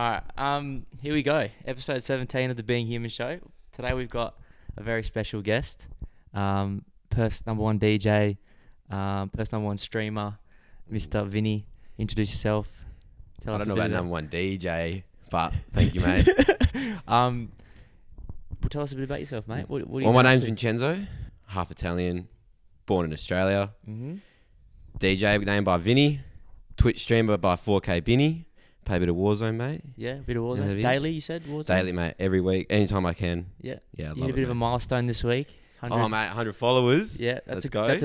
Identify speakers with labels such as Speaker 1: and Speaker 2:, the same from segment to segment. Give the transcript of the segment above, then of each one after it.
Speaker 1: All right. Here we go. Episode 17 of the Being Human show. Today we've got a very special guest. Perth's number one DJ, Perth's number one streamer, Mr Vinny. Introduce yourself.
Speaker 2: I don't know about number one DJ, but thank you, mate.
Speaker 1: Tell us a bit about yourself, mate. What are you
Speaker 2: Well, my name's Vincenzo, half Italian, born in Australia.
Speaker 1: Mm-hmm.
Speaker 2: DJ named by Vinny, Twitch streamer by 4kbinny. Play a bit of Warzone, mate.
Speaker 1: Yeah, a bit of
Speaker 2: You know
Speaker 1: Warzone.
Speaker 2: what it is?
Speaker 1: Daily, you said? Warzone?
Speaker 2: Daily, mate. Every week, anytime I can.
Speaker 1: Yeah.
Speaker 2: Yeah, I
Speaker 1: You
Speaker 2: love
Speaker 1: hit a
Speaker 2: it,
Speaker 1: bit of a
Speaker 2: mate.
Speaker 1: milestone this week. 100.
Speaker 2: Oh, mate, 100 followers.
Speaker 1: Yeah,
Speaker 2: Let's go.
Speaker 1: That's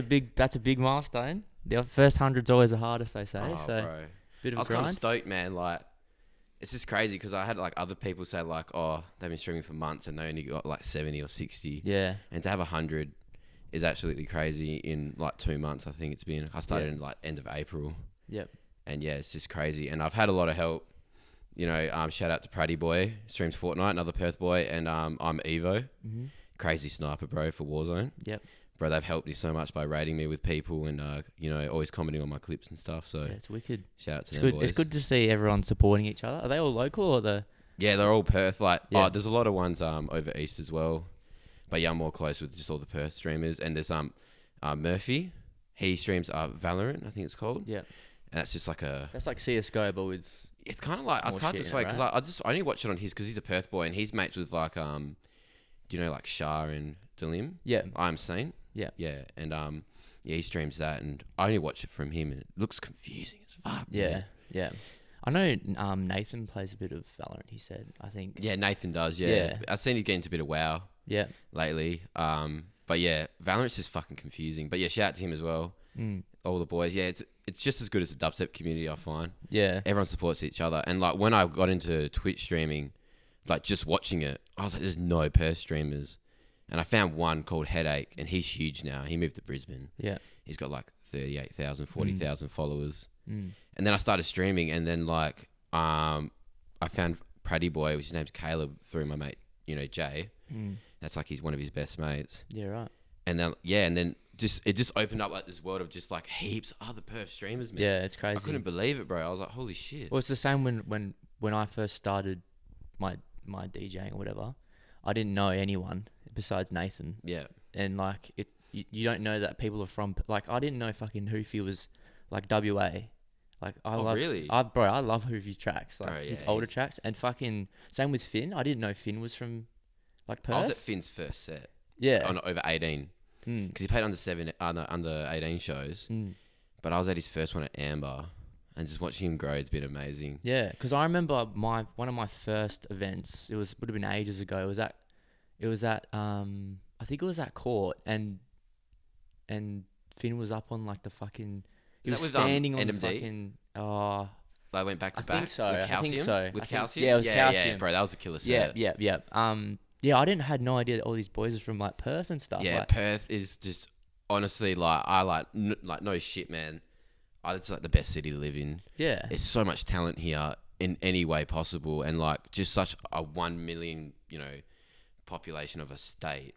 Speaker 1: a big milestone. The first 100's always the hardest, they say.
Speaker 2: Oh,
Speaker 1: so
Speaker 2: bro.
Speaker 1: bit of
Speaker 2: I was
Speaker 1: a
Speaker 2: kind
Speaker 1: grind.
Speaker 2: of stoked, man. Like, it's just crazy because I had like other people say like, oh, they've been streaming for months and they only got like 70 or 60.
Speaker 1: Yeah.
Speaker 2: And to have 100 is absolutely crazy in like 2 months. I think it's been. I started in like end of April.
Speaker 1: Yep.
Speaker 2: And yeah, it's just crazy. And I've had a lot of help. You know, shout out to Praddy Boy, streams Fortnite, another Perth boy, and I'm Evo, crazy sniper, bro, for Warzone.
Speaker 1: Yep.
Speaker 2: Bro, they've helped me so much by rating me with people and you know, always commenting on my clips and stuff. So
Speaker 1: Yeah, it's wicked.
Speaker 2: shout out to
Speaker 1: It's
Speaker 2: them
Speaker 1: good.
Speaker 2: boys.
Speaker 1: It's good to see everyone supporting each other. Are they all local or the?
Speaker 2: Yeah, they're all Perth. Like,
Speaker 1: Yeah.
Speaker 2: there's a lot of ones over east as well, but yeah, I'm more close with just all the Perth streamers. And there's Murphy, he streams Valorant, I think it's called.
Speaker 1: Yeah.
Speaker 2: And that's just like
Speaker 1: That's like CS:GO, but with.
Speaker 2: it's kind of like,
Speaker 1: more
Speaker 2: it's hard to
Speaker 1: shit in it,
Speaker 2: explain because I only watch it on his because he's a Perth boy and he's mates with like you know, like Shah and Dalim.
Speaker 1: Yeah.
Speaker 2: I'm Saint.
Speaker 1: Yeah.
Speaker 2: Yeah, and yeah, he streams that, and I only watch it from him, and it looks confusing as fuck.
Speaker 1: Yeah.
Speaker 2: man.
Speaker 1: Yeah. I know Nathan plays a bit of Valorant. He said, I think.
Speaker 2: Yeah, Nathan does. Yeah,
Speaker 1: Yeah.
Speaker 2: I've seen he's getting into a bit of WoW
Speaker 1: Yeah.
Speaker 2: lately. But yeah, Valorant's just fucking confusing. But yeah, shout out to him as well. All the boys. Yeah, it's just as good as the dubstep community, I find.
Speaker 1: Yeah.
Speaker 2: Everyone supports each other, and like when I got into Twitch streaming, like just watching it, I was like, there's no Perth streamers. And I found one called Headache, and he's huge now. He moved to Brisbane.
Speaker 1: Yeah.
Speaker 2: He's got like 38,000, 40,000 followers.
Speaker 1: Mm.
Speaker 2: And then I started streaming, and then like I found Praddy Boy, which his name's Caleb, through my mate, you know, Jay. That's like he's one of his best mates.
Speaker 1: Yeah. Right.
Speaker 2: And then it just opened up like this world of just like heaps of other Perth streamers, man.
Speaker 1: Yeah, it's crazy.
Speaker 2: I couldn't believe it, bro. I was like, holy shit.
Speaker 1: Well, it's the same when I first started my DJing or whatever. I didn't know anyone besides Nathan.
Speaker 2: Yeah.
Speaker 1: And like you don't know that people are from, like, I didn't know fucking Hoofy was like WA. Like I love
Speaker 2: really?
Speaker 1: I love Hoofy's tracks, like
Speaker 2: Bro, yeah,
Speaker 1: his older
Speaker 2: he's-
Speaker 1: tracks, and fucking same with Finn. I didn't know Finn was from like Perth.
Speaker 2: I was at Finn's first set.
Speaker 1: Yeah.
Speaker 2: On over 18. Because he played under 18 shows. But I was at his first one at Amber. And just watching him grow, it's been amazing.
Speaker 1: Yeah, because I remember one of my first events. Would have been ages ago. It was at I think it was at Court, and Finn was up on like the fucking. He
Speaker 2: Is
Speaker 1: was
Speaker 2: that with,
Speaker 1: standing on
Speaker 2: NMD?
Speaker 1: the fucking. Oh,
Speaker 2: They went back to
Speaker 1: I
Speaker 2: back.
Speaker 1: think so.
Speaker 2: With
Speaker 1: I
Speaker 2: calcium?
Speaker 1: think so.
Speaker 2: With
Speaker 1: I think-
Speaker 2: calcium?
Speaker 1: yeah, it was
Speaker 2: Yeah,
Speaker 1: calcium.
Speaker 2: bro, that was a killer
Speaker 1: yeah,
Speaker 2: set.
Speaker 1: yeah. Yeah, I had no idea that all these boys are from like Perth and stuff.
Speaker 2: Yeah,
Speaker 1: like,
Speaker 2: Perth is just honestly like no shit, man. It's like the best city to live in.
Speaker 1: yeah,
Speaker 2: It's so much talent here in any way possible, and like just such a 1 million, you know, population of a state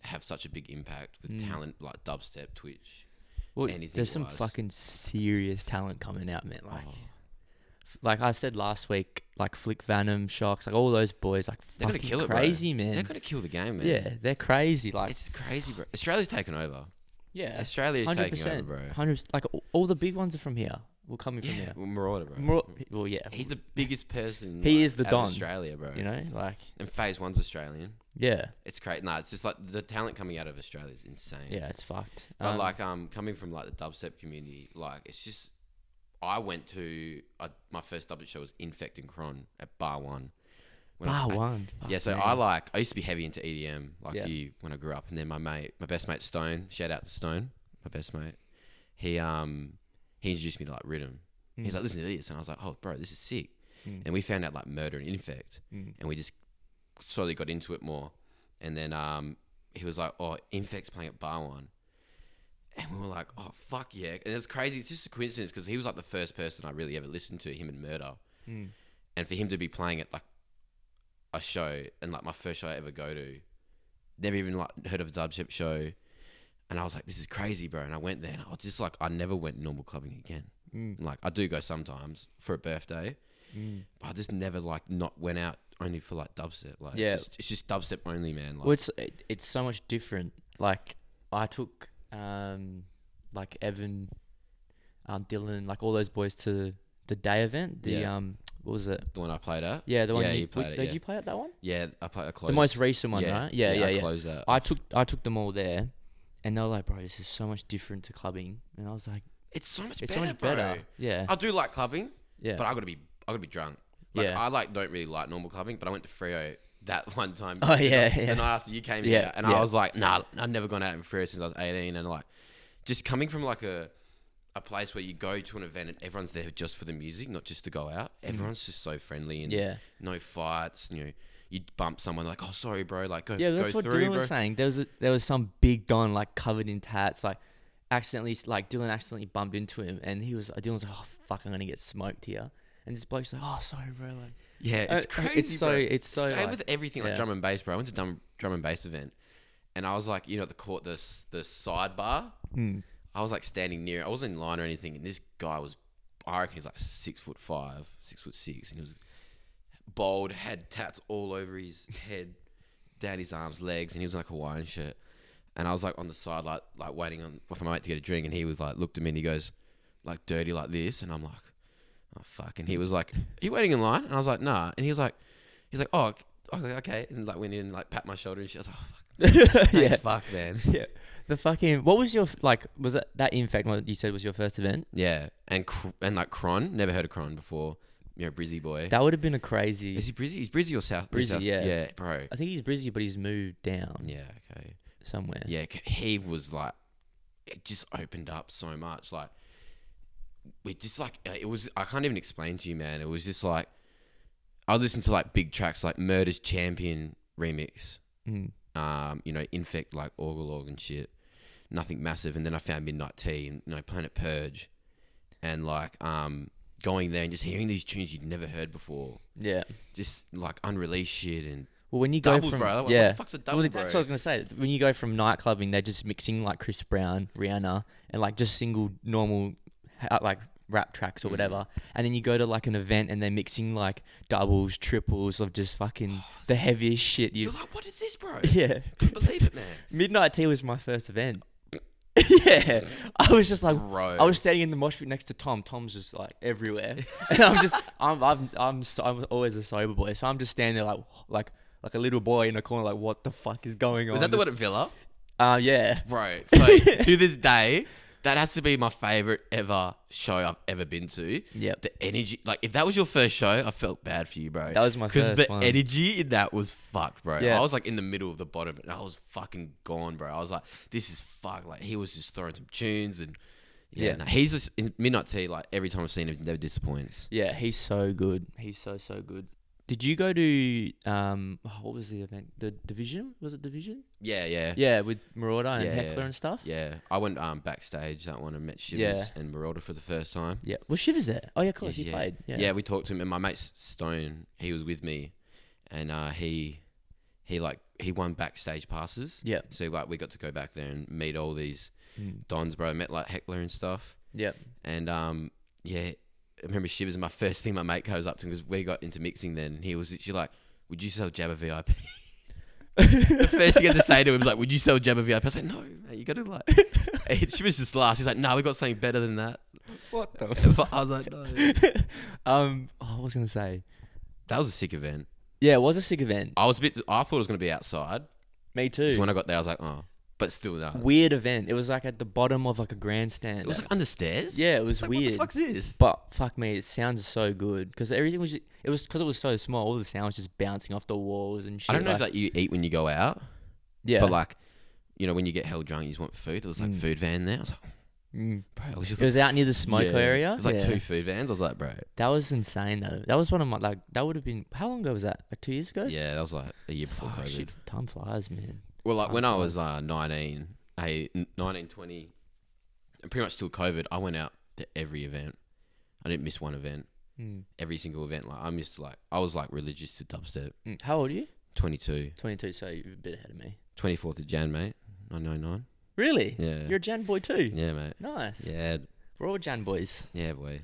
Speaker 2: have such a big impact with talent like dubstep, Twitch.
Speaker 1: well,
Speaker 2: anything
Speaker 1: there's some
Speaker 2: wise.
Speaker 1: fucking serious talent coming out, man. Like,
Speaker 2: Oh.
Speaker 1: like I said last week, like Flick Venom, Shocks, like all those boys, like
Speaker 2: They're gonna
Speaker 1: fucking
Speaker 2: kill it, bro.
Speaker 1: crazy, man.
Speaker 2: They're gonna kill the game, man.
Speaker 1: Yeah, they're crazy. Like,
Speaker 2: It's crazy, bro. Australia's taken over.
Speaker 1: yeah,
Speaker 2: Australia's taking over,
Speaker 1: 100%,
Speaker 2: bro.
Speaker 1: 100%. Like all the big ones are from here. Will coming from
Speaker 2: Yeah,
Speaker 1: here.
Speaker 2: well, Marauder, bro.
Speaker 1: Well, yeah,
Speaker 2: He's the biggest person.
Speaker 1: He
Speaker 2: like,
Speaker 1: is the
Speaker 2: out of
Speaker 1: Don.
Speaker 2: Australia, bro.
Speaker 1: you know, like,
Speaker 2: And Phase One's Australian.
Speaker 1: yeah,
Speaker 2: It's great. Nah, it's just like the talent coming out of Australia is insane.
Speaker 1: yeah, it's fucked.
Speaker 2: But like coming from like the dubstep community, like it's just I went to my first dubstep show was Infect and Cron at Bar One. When I was-
Speaker 1: one.
Speaker 2: Yeah, so I used to be heavy into EDM like
Speaker 1: Yeah.
Speaker 2: you when I grew up, and then my best mate Stone, shout out to Stone, my best mate. He introduced me to like rhythm. He's like, listen to this, and I was like, oh, bro, this is sick. And we found out like Murder and Infect, and we just slowly got into it more. And then he was like, oh, Infect's playing at Bar One. And we were like, oh, fuck yeah. And it was crazy. It's just a coincidence because he was like the first person I really ever listened to, him and Murder. And for him to be playing at like a show, and like my first show I ever go to, never even like heard of a dubstep show. And I was like, this is crazy, bro. And I went there and I was just like, I never went normal clubbing again. Like I do go sometimes for a birthday. But I just never like not went out only for like dubstep. Like
Speaker 1: Yeah.
Speaker 2: it's just dubstep only, man. Like,
Speaker 1: Well, it's so much different. Like I took like Evan, Dylan, like all those boys to the day event. The
Speaker 2: Yeah.
Speaker 1: what was it?
Speaker 2: the one I played at.
Speaker 1: Yeah, the one
Speaker 2: you played it.
Speaker 1: Did
Speaker 2: Yeah.
Speaker 1: you play at that one?
Speaker 2: Yeah, I played. I closed.
Speaker 1: The most recent one, right? Yeah.
Speaker 2: I closed that.
Speaker 1: I took them all there, and they were like, "Bro, this is so much different to clubbing." And I was like,
Speaker 2: It's so much
Speaker 1: "It's
Speaker 2: better,
Speaker 1: so much
Speaker 2: bro.
Speaker 1: better." Yeah.
Speaker 2: I do like clubbing,
Speaker 1: Yeah.
Speaker 2: but I gotta be drunk. Like,
Speaker 1: Yeah.
Speaker 2: I like don't really like normal clubbing, but I went to Freo that one time.
Speaker 1: Oh, yeah,
Speaker 2: The
Speaker 1: yeah.
Speaker 2: night after you came
Speaker 1: Yeah,
Speaker 2: here, and
Speaker 1: yeah.
Speaker 2: I was like, nah, I've never gone out in Freo since I was 18, and like, just coming from like a place where you go to an event and everyone's there just for the music, not just to go out. Everyone's just so friendly and
Speaker 1: Yeah.
Speaker 2: no fights. You know, you bump someone like, oh sorry, bro, like go
Speaker 1: Yeah, that's
Speaker 2: go
Speaker 1: what
Speaker 2: through,
Speaker 1: Dylan
Speaker 2: bro.
Speaker 1: was saying. There was some big don like covered in tats, like Dylan accidentally bumped into him, and Dylan was like, "Oh fuck, I'm gonna get smoked here." And this bloke's like, "Oh sorry, bro." Like,
Speaker 2: Yeah, it's crazy.
Speaker 1: It's so
Speaker 2: same
Speaker 1: like,
Speaker 2: with everything like
Speaker 1: yeah.
Speaker 2: drum and bass, bro. I went to drum and bass event, and I was like, you know, at the court, the sidebar. I was like standing near. I wasn't in line or anything, and this guy was, I reckon he's like 6'5", 6'6", and he was bald, had tats all over his head, down his arms, legs, and he was in like a Hawaiian shirt. And I was like on the side, like waiting for my mate to get a drink, and he was like, looked at me and he goes, like dirty like this, and I'm like, oh fuck. And he was like, are you waiting in line? And I was like, nah. And he was like, oh, okay, and like went in and like pat my shoulder and shit. I was like, oh, fuck.
Speaker 1: Yeah.
Speaker 2: Fuck, man.
Speaker 1: Yeah. The fucking what was your like? Was it that Infect one you said was your first event?
Speaker 2: Yeah, and like Cron, never heard of Cron before. You know, Brizzy boy.
Speaker 1: That would have been a crazy.
Speaker 2: Is he Brizzy? He's Brizzy or South?
Speaker 1: Brizzy,
Speaker 2: South?
Speaker 1: yeah.
Speaker 2: Yeah, bro.
Speaker 1: I think he's Brizzy, but he's moved down.
Speaker 2: Yeah, okay.
Speaker 1: Somewhere.
Speaker 2: Yeah, he was like, it just opened up so much. Like, we just like, it was, I can't even explain to you, man. It was just like, I listened to like big tracks like Murder's Champion remix. You know, Infect like Orgalog and shit. Nothing massive. And then I found Midnight Tea and, you know, Planet Purge. And like, going there and just hearing these tunes you'd never heard before.
Speaker 1: Yeah.
Speaker 2: Just like unreleased shit and
Speaker 1: Well, when you go
Speaker 2: doubles,
Speaker 1: from
Speaker 2: bro. What
Speaker 1: yeah,
Speaker 2: the fuck's a double,
Speaker 1: well,
Speaker 2: bro?
Speaker 1: that's what I was gonna say. When you go from night clubbing, they're just mixing like Chris Brown, Rihanna, and like just single normal like rap tracks or whatever. And then you go to like an event and they're mixing like doubles, triples of just fucking the heaviest shit.
Speaker 2: You're like, what is this, bro?
Speaker 1: Yeah.
Speaker 2: Can't believe it, man.
Speaker 1: Midnight Tea was my first event. Yeah, I was just like,
Speaker 2: Bro.
Speaker 1: I was standing in the mosh pit next to Tom. Tom's just like everywhere, and I'm always a sober boy, so I'm just standing there like a little boy in a corner, like what the fuck is going on?
Speaker 2: Was that the one at Villa?
Speaker 1: Yeah,
Speaker 2: Bro, so to this day, that has to be my favorite ever show I've ever been to.
Speaker 1: Yep.
Speaker 2: The energy, like if that was your first show, I felt bad for you, bro.
Speaker 1: That was my first
Speaker 2: the
Speaker 1: one.
Speaker 2: energy in that was fucked, bro.
Speaker 1: Yeah.
Speaker 2: I was like in the middle of the bottom and I was fucking gone, bro. I was like, this is fucked. Like he was just throwing some tunes and
Speaker 1: Yeah.
Speaker 2: nah, he's just in Midnight Tea. Like every time I've seen him, he never disappoints.
Speaker 1: yeah, he's so good. He's so good. Did you go to what was the event? The Division? Was it Division?
Speaker 2: Yeah.
Speaker 1: Yeah, with Marauder and
Speaker 2: Yeah,
Speaker 1: Heckler
Speaker 2: yeah.
Speaker 1: and stuff.
Speaker 2: Yeah, I went backstage that one and met Shivers
Speaker 1: Yeah.
Speaker 2: and Marauder for the first time.
Speaker 1: Yeah. Was Shivers there? Oh yeah, of course,
Speaker 2: Yeah,
Speaker 1: he
Speaker 2: yeah.
Speaker 1: played. Yeah.
Speaker 2: Yeah, we talked to him, and my mate Stone, he was with me, and he won backstage passes.
Speaker 1: Yeah.
Speaker 2: So like we got to go back there and meet all these dons, bro. Met like Heckler and stuff.
Speaker 1: Yeah.
Speaker 2: And yeah, I remember Shivers. And my first thing my mate goes up to him because we got into mixing then. And he was literally like, "Would you sell Jabba VIP?" The first thing I had to say to him was like, "Would you sell Jabba VIP?" I was like, "No, mate, you got to like." Shivers just laughed. He's like, "No, we got something better than that."
Speaker 1: What the?
Speaker 2: But I was like, "No."
Speaker 1: I was gonna say.
Speaker 2: That was a sick event.
Speaker 1: Yeah, it was a sick event.
Speaker 2: I thought it was going to be outside.
Speaker 1: Me too.
Speaker 2: So when I got there, I was like, oh, but still no.
Speaker 1: Weird event. It was like at the bottom of like a grandstand.
Speaker 2: It was like under stairs.
Speaker 1: Yeah, it was
Speaker 2: Like,
Speaker 1: weird.
Speaker 2: what the fuck's this?
Speaker 1: But fuck me, it sounds so good because everything was. It was because it was so small. All the sound was just bouncing off the walls and shit.
Speaker 2: I don't know
Speaker 1: like,
Speaker 2: if like you eat when you go out.
Speaker 1: Yeah.
Speaker 2: But like, you know, when you get hell drunk, you just want food. There was like food van there. I was like, bro, it was just
Speaker 1: It was out near the smoke area.
Speaker 2: It was like
Speaker 1: Yeah.
Speaker 2: 2 food vans. I was like, bro.
Speaker 1: That was insane though. That was one of my like. That would have been. How long ago was that? Like 2 years ago.
Speaker 2: Yeah, that was like a year before
Speaker 1: Fuck,
Speaker 2: COVID.
Speaker 1: shit, time flies, man.
Speaker 2: Well, like
Speaker 1: Time
Speaker 2: when I was
Speaker 1: flies.
Speaker 2: 19, 20, and pretty much till COVID, I went out to every event. I didn't miss one event. Every single event. Like I was like religious to dubstep.
Speaker 1: How old are you?
Speaker 2: 22.
Speaker 1: 22. So you're a bit ahead of me.
Speaker 2: 24th of Jan, mate. 1999.
Speaker 1: Really?
Speaker 2: Yeah.
Speaker 1: You're a Jan boy too.
Speaker 2: Yeah, mate.
Speaker 1: Nice.
Speaker 2: Yeah.
Speaker 1: We're all Jan boys.
Speaker 2: Yeah, boy.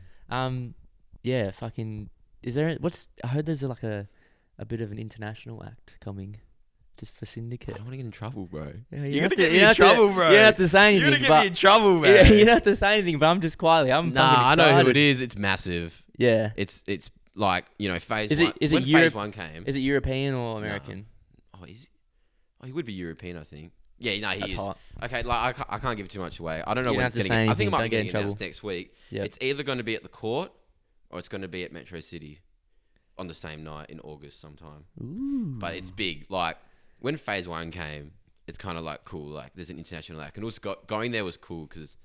Speaker 1: Yeah, fucking Is there? I heard there's like a bit of an international act coming, just for
Speaker 2: I
Speaker 1: Syndicate.
Speaker 2: don't want to get in trouble, bro.
Speaker 1: Yeah,
Speaker 2: You're gonna get me in trouble, bro.
Speaker 1: You don't have to say anything.
Speaker 2: You're gonna get me in trouble, man.
Speaker 1: Yeah, you don't have to say anything. But I'm just quietly. I'm fucking
Speaker 2: I
Speaker 1: excited.
Speaker 2: know who it is. It's massive.
Speaker 1: Yeah.
Speaker 2: It's like, you know, phase
Speaker 1: Is
Speaker 2: one.
Speaker 1: it
Speaker 2: When
Speaker 1: Europe?
Speaker 2: phase one came.
Speaker 1: Is it European or American?
Speaker 2: Oh, is he? Oh, he would be European, I think. Yeah, no, he
Speaker 1: That's
Speaker 2: is.
Speaker 1: hot.
Speaker 2: Okay, like I can't give too much away. I don't know
Speaker 1: You
Speaker 2: when
Speaker 1: don't
Speaker 2: it's
Speaker 1: have to
Speaker 2: getting.
Speaker 1: say
Speaker 2: I think it
Speaker 1: anything.
Speaker 2: might
Speaker 1: Don't
Speaker 2: be
Speaker 1: get in
Speaker 2: getting announced
Speaker 1: trouble.
Speaker 2: next week.
Speaker 1: Yep.
Speaker 2: It's either going to be at the court or it's going to be at Metro City on the same night in August sometime.
Speaker 1: Ooh.
Speaker 2: But it's big. Like when phase one came, it's kind of like cool. Like there's an international act, and also going there was cool because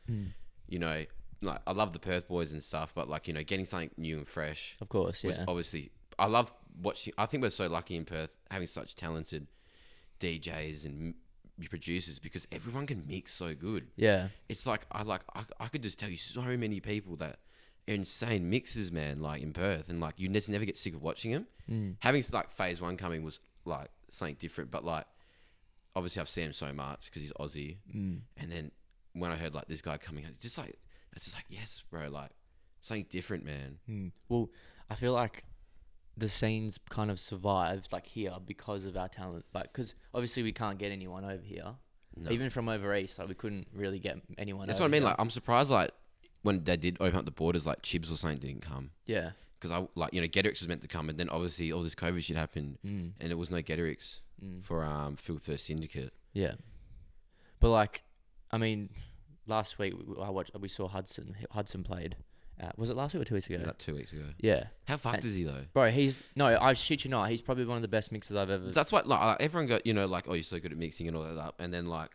Speaker 2: you know, like I love the Perth boys and stuff, but like, you know, getting something new and fresh
Speaker 1: Of course,
Speaker 2: was
Speaker 1: yeah.
Speaker 2: obviously. I love watching. I think we're so lucky in Perth having such talented DJs and producers because everyone can mix so good.
Speaker 1: Yeah.
Speaker 2: It's like I could just tell you so many people that are insane mixers, man. Like in Perth, and like you just never get sick of watching them. Having like phase one coming was like something different, but like obviously I've seen him so much because he's Aussie, and then when I heard like this guy coming, it's just like yes, bro, like something different, man.
Speaker 1: Well, I feel like the scene's kind of survived like here because of our talent. Like, because obviously we can't get anyone over here, even from over east. Like, we couldn't really get anyone.
Speaker 2: That's
Speaker 1: over
Speaker 2: what I mean.
Speaker 1: here.
Speaker 2: Like I'm surprised like when they did open up the borders, like Chibs or something didn't come.
Speaker 1: Yeah.
Speaker 2: Because I like, you know, Getrix was meant to come, and then obviously all this COVID shit happened, and there was no Getrix for Phil First Syndicate.
Speaker 1: Yeah. But like, I mean, last week we saw Hudson. Hudson played. Was it last week or 2 weeks ago?
Speaker 2: Like 2 weeks ago.
Speaker 1: Yeah.
Speaker 2: How fucked is he though?
Speaker 1: Bro, I shit you not. He's probably one of the best mixers I've ever.
Speaker 2: That's what like everyone got, you know, like, oh, you're so good at mixing and all that up, and then like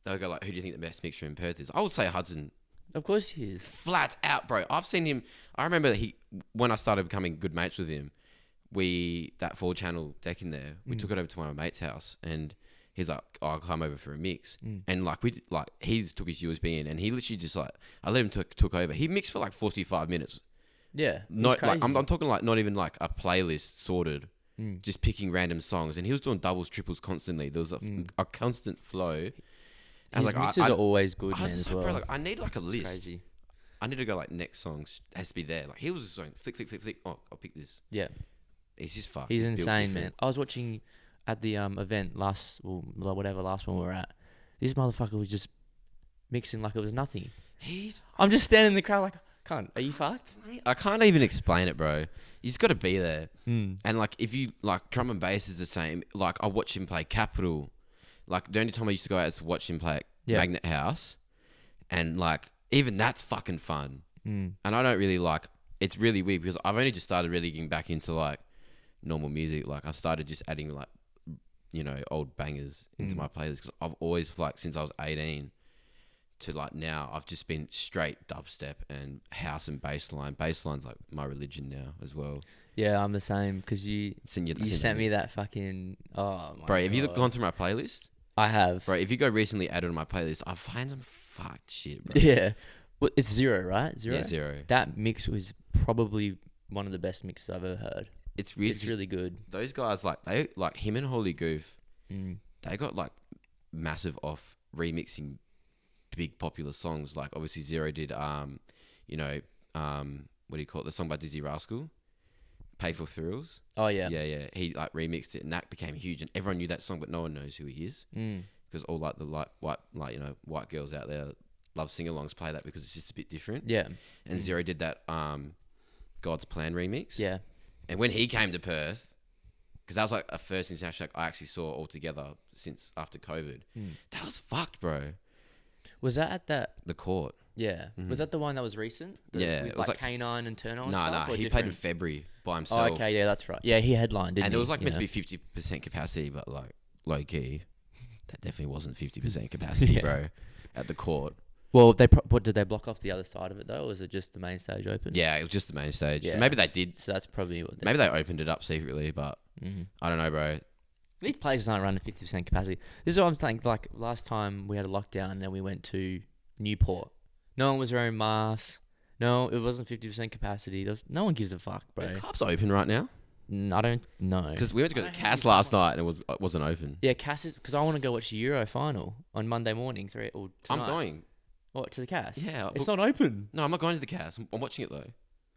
Speaker 2: they'll go like, who do you think the best mixer in Perth is? I would say Hudson.
Speaker 1: Of course he is.
Speaker 2: Flat out, bro. I've seen him. I remember when I started becoming good mates with him, that 4-channel deck in there, we took it over to one of my mates' house, and he's like, oh, I'll come over for a mix. And like he took his USB in, and he literally just like, I let him took over. He mixed for like 45 minutes.
Speaker 1: Yeah.
Speaker 2: Not like I'm talking like not even like a playlist sorted, just picking random songs, and he was doing doubles, triples constantly. There was a constant flow.
Speaker 1: His mixes are always good, man, as well.
Speaker 2: Bro, like, I need like a list.
Speaker 1: Crazy.
Speaker 2: I need to go like next song has to be there. Like he was just going flick, flick, flick, flick. Oh, I'll pick this.
Speaker 1: Yeah.
Speaker 2: He's just fucked.
Speaker 1: He's insane, man. I was watching at the event last one we were at. This motherfucker was just mixing like it was nothing. I'm just standing in the crowd like, cunt, are you fucked?
Speaker 2: I can't even explain it, bro. You just got to be there. And like if you like drum and bass is the same. Like I watched him play Capital. Like the only time I used to go out is to watch him play at Magnet House, and like even that's fucking fun. And I don't really like. It's really weird because I've only just started really getting back into like normal music. Like I started just adding like, you know, old bangers into my playlist because I've always like since I was 18 to like now I've just been straight dubstep and house and bassline. Bassline's like my religion now as well.
Speaker 1: Yeah, I'm the same because you sent me that fucking
Speaker 2: bro. Have you gone through my playlist?
Speaker 1: I have,
Speaker 2: bro. If you go recently added on my playlist, I find some fucked shit, bro.
Speaker 1: Yeah, well, it's Zero, right?
Speaker 2: Yeah, Zero.
Speaker 1: That mix was probably one of the best mixes I've ever heard.
Speaker 2: It's
Speaker 1: really good.
Speaker 2: Those guys like him and Holy Goof. They got like massive off remixing big popular songs. Like obviously Zero did you know what do you call it? The song by Dizzy Rascal, Pay for Thrills.
Speaker 1: Oh yeah.
Speaker 2: Yeah. He like remixed it, and that became huge, and everyone knew that song, but no one knows who he is because all like the white you know white girls out there love sing-alongs play that because it's just a bit different.
Speaker 1: Yeah.
Speaker 2: And Zero did that God's Plan remix.
Speaker 1: Yeah.
Speaker 2: And when he came to Perth, because that was like a first international act I actually saw all together since after COVID. That was fucked, bro.
Speaker 1: Was that at
Speaker 2: the court?
Speaker 1: Yeah. Was that the one that was recent?
Speaker 2: Yeah.
Speaker 1: With
Speaker 2: it was like
Speaker 1: K9 and Turner and
Speaker 2: No,
Speaker 1: stuff?
Speaker 2: he played in February by himself.
Speaker 1: Oh, okay, yeah, that's right. Yeah, he headlined, didn't he?
Speaker 2: And it was like meant to be 50% capacity, but like low key, that definitely wasn't 50% capacity, bro, at the court.
Speaker 1: Well, what did they block off the other side of it though, or was it just the main stage open?
Speaker 2: Yeah, it was just the main stage.
Speaker 1: Yeah,
Speaker 2: so maybe they did.
Speaker 1: So that's probably what.
Speaker 2: Maybe they opened it up secretly, but I don't know, bro.
Speaker 1: These places aren't running 50% capacity. This is what I'm saying. Like last time we had a lockdown, and then we went to Newport. No one was wearing masks. No, it wasn't 50% capacity. No one gives a fuck, bro.
Speaker 2: The club's open right now.
Speaker 1: I don't know.
Speaker 2: Because we went to go to Cass last night and it wasn't open.
Speaker 1: Yeah, Cass is because I want to go watch the Euro final on Monday morning. Tonight.
Speaker 2: I'm going.
Speaker 1: What, to the Cass?
Speaker 2: Yeah.
Speaker 1: It's not open.
Speaker 2: No, I'm not going to the Cass. I'm watching it though.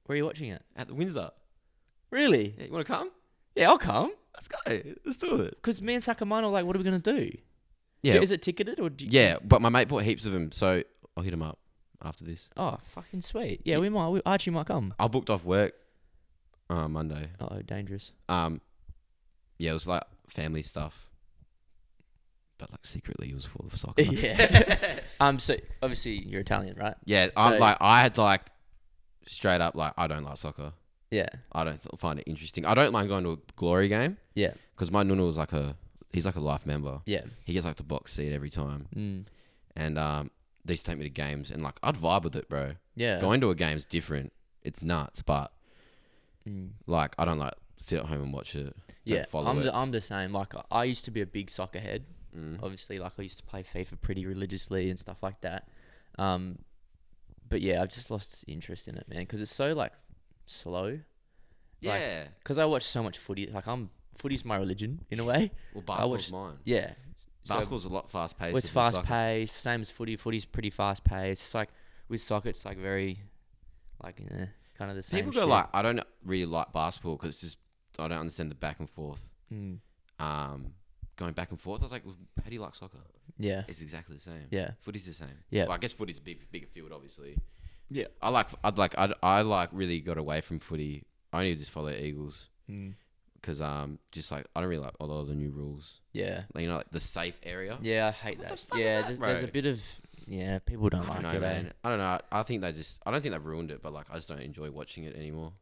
Speaker 1: Where are you watching it?
Speaker 2: At the Windsor.
Speaker 1: Really?
Speaker 2: Yeah, you want to come?
Speaker 1: Yeah, I'll come.
Speaker 2: Let's go. Let's do it.
Speaker 1: Because me and Sakamano are like, what are we going to do?
Speaker 2: Yeah.
Speaker 1: Is it ticketed or do you...
Speaker 2: Yeah, but my mate bought heaps of them, so I'll hit him up after this.
Speaker 1: Oh, fucking sweet. Yeah, we might. We actually might come.
Speaker 2: I booked off work Monday.
Speaker 1: Oh, dangerous.
Speaker 2: Yeah, it was like family stuff. But like secretly it was full of soccer.
Speaker 1: Yeah. So obviously you're Italian, right?
Speaker 2: Yeah,
Speaker 1: So-
Speaker 2: I had like straight up like I don't like soccer.
Speaker 1: Yeah.
Speaker 2: I don't find it interesting. I don't mind going to a glory game.
Speaker 1: Yeah.
Speaker 2: Because my nunu was he's like a life member.
Speaker 1: Yeah.
Speaker 2: He gets like the box seat every time.
Speaker 1: Mm.
Speaker 2: And they used to take me to games and like I'd vibe with it, bro.
Speaker 1: Yeah.
Speaker 2: Going to a game's different. It's nuts, but like I don't like sit at home and watch it.
Speaker 1: Yeah.
Speaker 2: Follow it.
Speaker 1: I'm the same. Like I used to be a big soccer head.
Speaker 2: Mm.
Speaker 1: Obviously, like I used to play FIFA pretty religiously and stuff like that. But yeah, I've just lost interest in it, man, because it's so like slow.
Speaker 2: Yeah.
Speaker 1: Because I watch so much footy. Like footy's my religion in a way.
Speaker 2: Well, basketball's mine.
Speaker 1: Yeah.
Speaker 2: Basketball's a lot fast paced.
Speaker 1: Well, it's fast paced, same as footy. Footy's pretty fast paced. It's like with soccer, it's like very, like kind of the same.
Speaker 2: People go like, I don't really like basketball because it's just I don't understand the back and forth. Going back and forth, I was like, well, how do you like soccer?
Speaker 1: Yeah,
Speaker 2: it's exactly the same.
Speaker 1: Yeah,
Speaker 2: footy's the same.
Speaker 1: Yeah,
Speaker 2: well, I guess footy's a bigger field, obviously.
Speaker 1: Yeah,
Speaker 2: I really got away from footy. I only just follow Eagles because just like I don't really like a lot of the new rules.
Speaker 1: Yeah,
Speaker 2: like, you know, like the safe area.
Speaker 1: Yeah, I hate
Speaker 2: what
Speaker 1: that.
Speaker 2: The fuck
Speaker 1: yeah,
Speaker 2: is that,
Speaker 1: there's a bit of people don't like it,
Speaker 2: man. I don't know. I think I don't think they've ruined it, but like I just don't enjoy watching it anymore.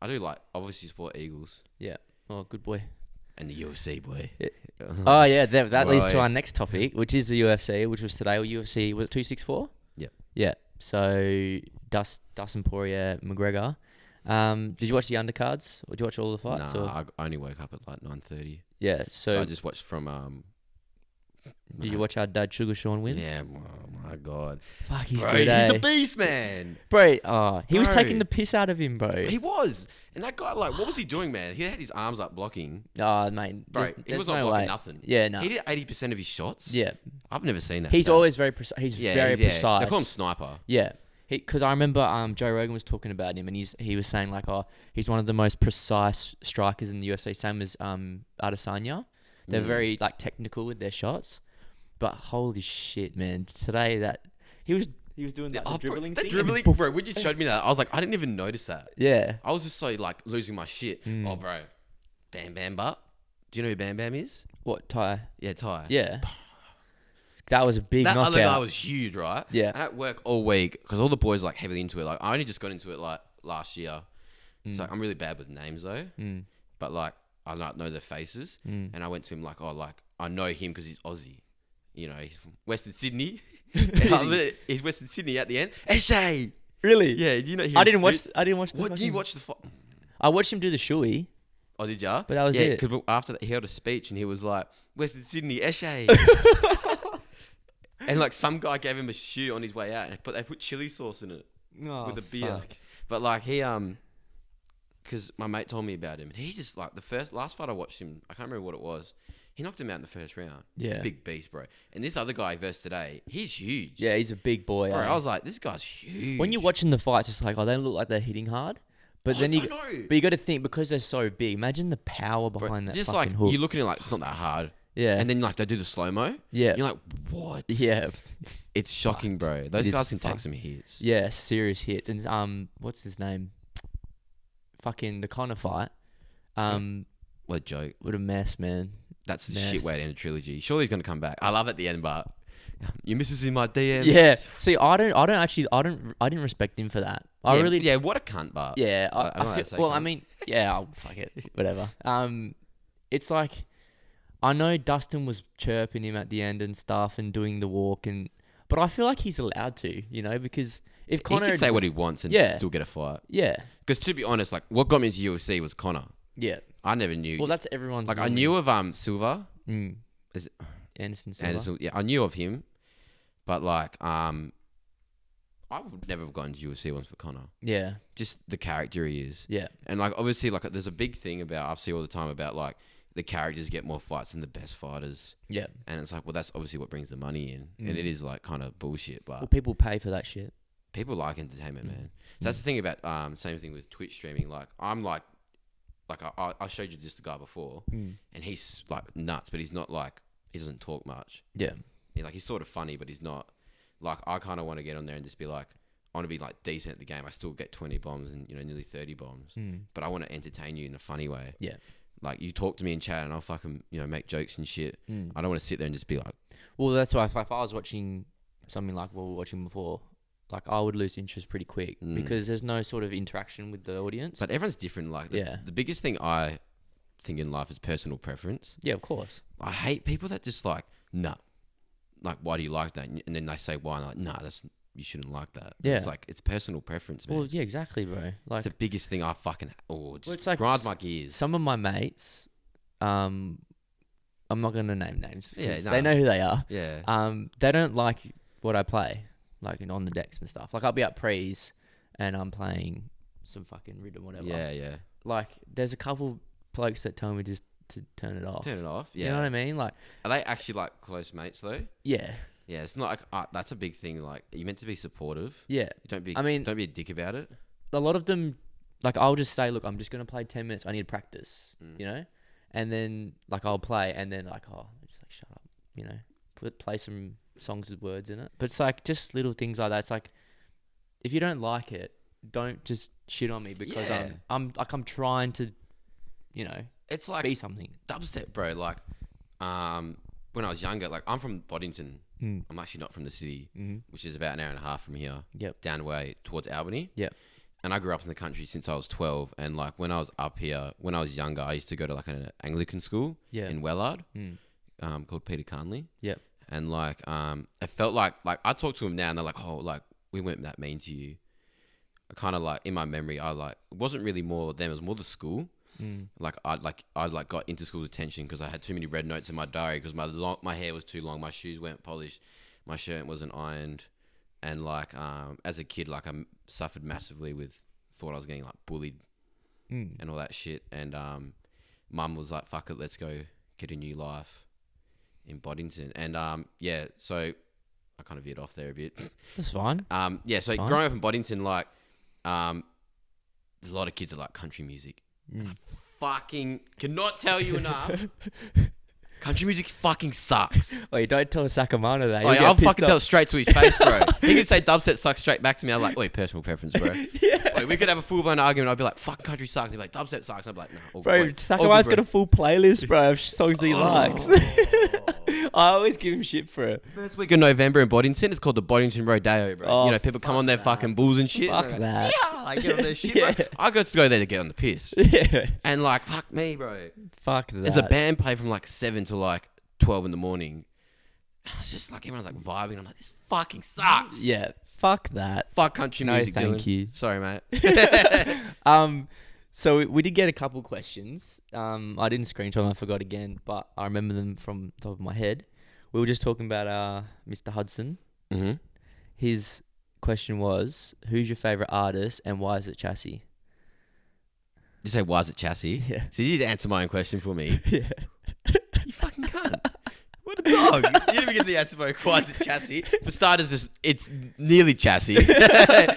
Speaker 2: I do like obviously support Eagles.
Speaker 1: Yeah. Oh, good boy.
Speaker 2: And the UFC boy.
Speaker 1: Yeah. Oh yeah, that leads to our next topic, which is the UFC, which was today. UFC was it 264?
Speaker 2: Yeah.
Speaker 1: Yeah. So Dustin Poirier, McGregor. Did you watch the undercards, or did you watch all the fights?
Speaker 2: Nah, I only woke up at like 9:30.
Speaker 1: Yeah.
Speaker 2: So I just watched from.
Speaker 1: Did you watch our dad Sugar Sean win?
Speaker 2: Yeah. Oh my god.
Speaker 1: Fuck, he's
Speaker 2: bro,
Speaker 1: good.
Speaker 2: He's a beast, man.
Speaker 1: Bro, he was taking the piss out of him, bro.
Speaker 2: He was. And that guy, like, what was he doing, man? He had his arms up blocking.
Speaker 1: Oh, mate.
Speaker 2: Bro, he was not blocking nothing.
Speaker 1: Yeah, no.
Speaker 2: He did 80% of his shots.
Speaker 1: Yeah.
Speaker 2: I've never seen that.
Speaker 1: He's always very precise. He's very precise.
Speaker 2: They call him Sniper.
Speaker 1: Yeah. Because I remember Joe Rogan was talking about him, and he was saying, like, he's one of the most precise strikers in the UFC, same as Adesanya. They're very, like, technical with their shots. But holy shit, man. Today, that... He was doing the dribbling thing.
Speaker 2: That dribbling, bro, when you showed me that, I was like, I didn't even notice that.
Speaker 1: Yeah.
Speaker 2: I was just so, like, losing my shit. Oh, bro. Bam Bam Butt. Do you know who Bam Bam is?
Speaker 1: What, Ty?
Speaker 2: Yeah, Ty.
Speaker 1: Yeah. That was a big knockout.
Speaker 2: That other guy was huge, right?
Speaker 1: Yeah.
Speaker 2: And at work all week, because all the boys, like, heavily into it. Like, I only just got into it, like, last year. So I'm really bad with names, though. But, like, I like know their faces. And I went to him, like, I know him because he's Aussie. You know, he's from Western Sydney. He's Western Sydney at the end. SJ!
Speaker 1: Really?
Speaker 2: Yeah, you know.
Speaker 1: I didn't watch the
Speaker 2: What, you watched the...
Speaker 1: I watched him do the shoey.
Speaker 2: Oh, did ya?
Speaker 1: But that was it.
Speaker 2: Because after that, he held a speech and he was like, Western Sydney, SJ! And like some guy gave him a shoe on his way out, but they put chili sauce in it with a beer. Fuck. But like he because my mate told me about him, and he just like last fight I watched him, I can't remember what it was. He knocked him out in the first round. Yeah, big beast, bro. And this other guy versus today, he's huge.
Speaker 1: Yeah, he's a big boy.
Speaker 2: Bro, I was like, this guy's huge.
Speaker 1: When you're watching the fights, it's like, they look like they're hitting hard. But then you got to think, because they're so big. Imagine the power behind that. Just fucking hook.
Speaker 2: You look at it like it's not that hard.
Speaker 1: Yeah.
Speaker 2: And then like they do the slow mo.
Speaker 1: Yeah.
Speaker 2: You're like, what?
Speaker 1: Yeah.
Speaker 2: It's shocking, bro. Those guys can take some hits.
Speaker 1: Yeah, serious hits. And what's his name? Fucking the Connor fight.
Speaker 2: What a joke.
Speaker 1: What a mess, man.
Speaker 2: That's a shit way to end a trilogy. Surely he's gonna come back. I love at the end, but your missus in my DMs.
Speaker 1: Yeah. See, I didn't respect him for that. What
Speaker 2: a cunt, but
Speaker 1: yeah. I mean, yeah, I'll fuck it, whatever. It's like, I know Dustin was chirping him at the end and stuff and doing the walk, but I feel like he's allowed to, because if Connor
Speaker 2: he can say what he wants and still get a fight.
Speaker 1: Yeah.
Speaker 2: Because to be honest, like what got me into UFC was Connor.
Speaker 1: Yeah.
Speaker 2: I never knew.
Speaker 1: Well, that's everyone's.
Speaker 2: Like I knew of Silva.
Speaker 1: Is it Anderson Silva?
Speaker 2: Yeah, I knew of him, but like I would never have gone to UFC once for Connor. Yeah. Just the character he is. Yeah. And like obviously like there's a big thing about I see all the time about like the characters get more fights than the best fighters. Yeah. And it's like, well, that's obviously what brings the money in, and it is like kind of bullshit. But
Speaker 1: people pay for that shit.
Speaker 2: People like entertainment, man. So that's the thing about same thing with Twitch streaming. Like I'm like like I showed you just the guy before, and he's like nuts, but he's not like, he doesn't talk much.
Speaker 1: Yeah.
Speaker 2: He's sort of funny, but he's not. Like, I kind of want to get on there and just be like, I want to be like decent at the game. I still get 20 bombs and nearly 30 bombs, but I want to entertain you in a funny way.
Speaker 1: Yeah.
Speaker 2: Like, you talk to me in chat and I'll fucking make jokes and shit. I don't want to sit there and just be like.
Speaker 1: Well, that's why if I was watching something like what we were watching before, like I would lose interest pretty quick because there's no sort of interaction with the audience.
Speaker 2: But everyone's different. Like, the biggest thing I think in life is personal preference.
Speaker 1: Yeah, of course.
Speaker 2: I hate people that just like, nah. Like, why do you like that? And then they say why, and I'm like, nah, you shouldn't like that.
Speaker 1: Yeah.
Speaker 2: It's like, it's personal preference, man.
Speaker 1: Well, yeah, exactly, bro. Like,
Speaker 2: it's the biggest thing I fucking,
Speaker 1: it's like
Speaker 2: grinds my gears.
Speaker 1: Some of my mates, I'm not going to name names.
Speaker 2: Yeah,
Speaker 1: they know who they are.
Speaker 2: Yeah.
Speaker 1: They don't like what I play, like on the decks and stuff. Like, I'll be at pre's and I'm playing some fucking rhythm, whatever.
Speaker 2: Yeah, yeah.
Speaker 1: Like, there's a couple blokes that tell me just to turn it off.
Speaker 2: Turn it off, yeah.
Speaker 1: You know what I mean? Like,
Speaker 2: are they actually like close mates though?
Speaker 1: Yeah.
Speaker 2: Yeah, it's not like that's a big thing. Like, you're meant to be supportive.
Speaker 1: Yeah.
Speaker 2: Don't be a dick about it.
Speaker 1: A lot of them, like, I'll just say, look, I'm just gonna play 10 minutes. I need practice, and then like I'll play, and then like, just like shut up, play some songs with words in it. But it's like just little things like that. It's like, if you don't like it, don't just shit on me because I'm trying to,
Speaker 2: it's like
Speaker 1: be something.
Speaker 2: Dubstep, bro. Like, when I was younger, like, I'm from Boddington. I'm actually not from the city, which is about an hour and a half from here.
Speaker 1: Yep.
Speaker 2: Down the way towards Albany.
Speaker 1: Yep.
Speaker 2: And I grew up in the country since I was 12. And like, when I was up here, when I was younger, I used to go to like an Anglican school in Wellard, called Peter Carnley.
Speaker 1: Yep.
Speaker 2: And like, it felt like I talk to them now and they're like, oh, like, we weren't that mean to you. I kind of like, in my memory, it wasn't really more them, it was more the school. Like, I got into school detention because I had too many red notes in my diary because my hair was too long, my shoes weren't polished, my shirt wasn't ironed, and like, as a kid, like, I suffered massively thought I was getting like bullied and all that shit, and mum was like, fuck it, let's go get a new life in Boddington, and so I kind of veered off there a bit.
Speaker 1: That's fine.
Speaker 2: So growing up in Boddington, like, there's a lot of kids that like country music. I fucking cannot tell you enough. Country music fucking sucks.
Speaker 1: Wait, don't tell Sacramento that.
Speaker 2: Oh, yeah, I'll fucking tell it straight to his face, bro. He can say dubstep sucks straight back to me. I'm like, wait, personal preference, bro.
Speaker 1: Yeah.
Speaker 2: Wait, we could have a full-blown argument. I'd be like, fuck, country sucks. He'd be like, dubstep sucks. I'd be like, no.
Speaker 1: Bro, Sacramento's got a full playlist, bro, of songs he likes. I always give him shit for it.
Speaker 2: First week of November in Boddington, it's called the Boddington Rodeo, bro.
Speaker 1: Oh,
Speaker 2: people come on their fucking bulls and shit.
Speaker 1: Fuck
Speaker 2: and
Speaker 1: that.
Speaker 2: Yeah, I get on their shit, bro. I got to go there to get on the piss.
Speaker 1: Yeah.
Speaker 2: And like, fuck me, bro.
Speaker 1: Fuck that.
Speaker 2: There's a band play from like 7 to like 12 in the morning. And it's just like, everyone's like vibing. I'm like, this fucking sucks.
Speaker 1: Yeah. Fuck that.
Speaker 2: Fuck country music,
Speaker 1: thank
Speaker 2: Dylan.
Speaker 1: you.
Speaker 2: Sorry, mate.
Speaker 1: So we did get a couple questions. I didn't screenshot them, I forgot again, but I remember them from the top of my head. We were just talking about Mr. Hudson.
Speaker 2: Mm-hmm.
Speaker 1: His question was, who's your favourite artist and why is it Chassis?
Speaker 2: You say, why is it Chassis?
Speaker 1: Yeah.
Speaker 2: So you need to answer my own question for me.
Speaker 1: Yeah.
Speaker 2: You fucking cunt. What a dog. You didn't even get the answer my why is it Chassis. For starters, it's nearly Chassis.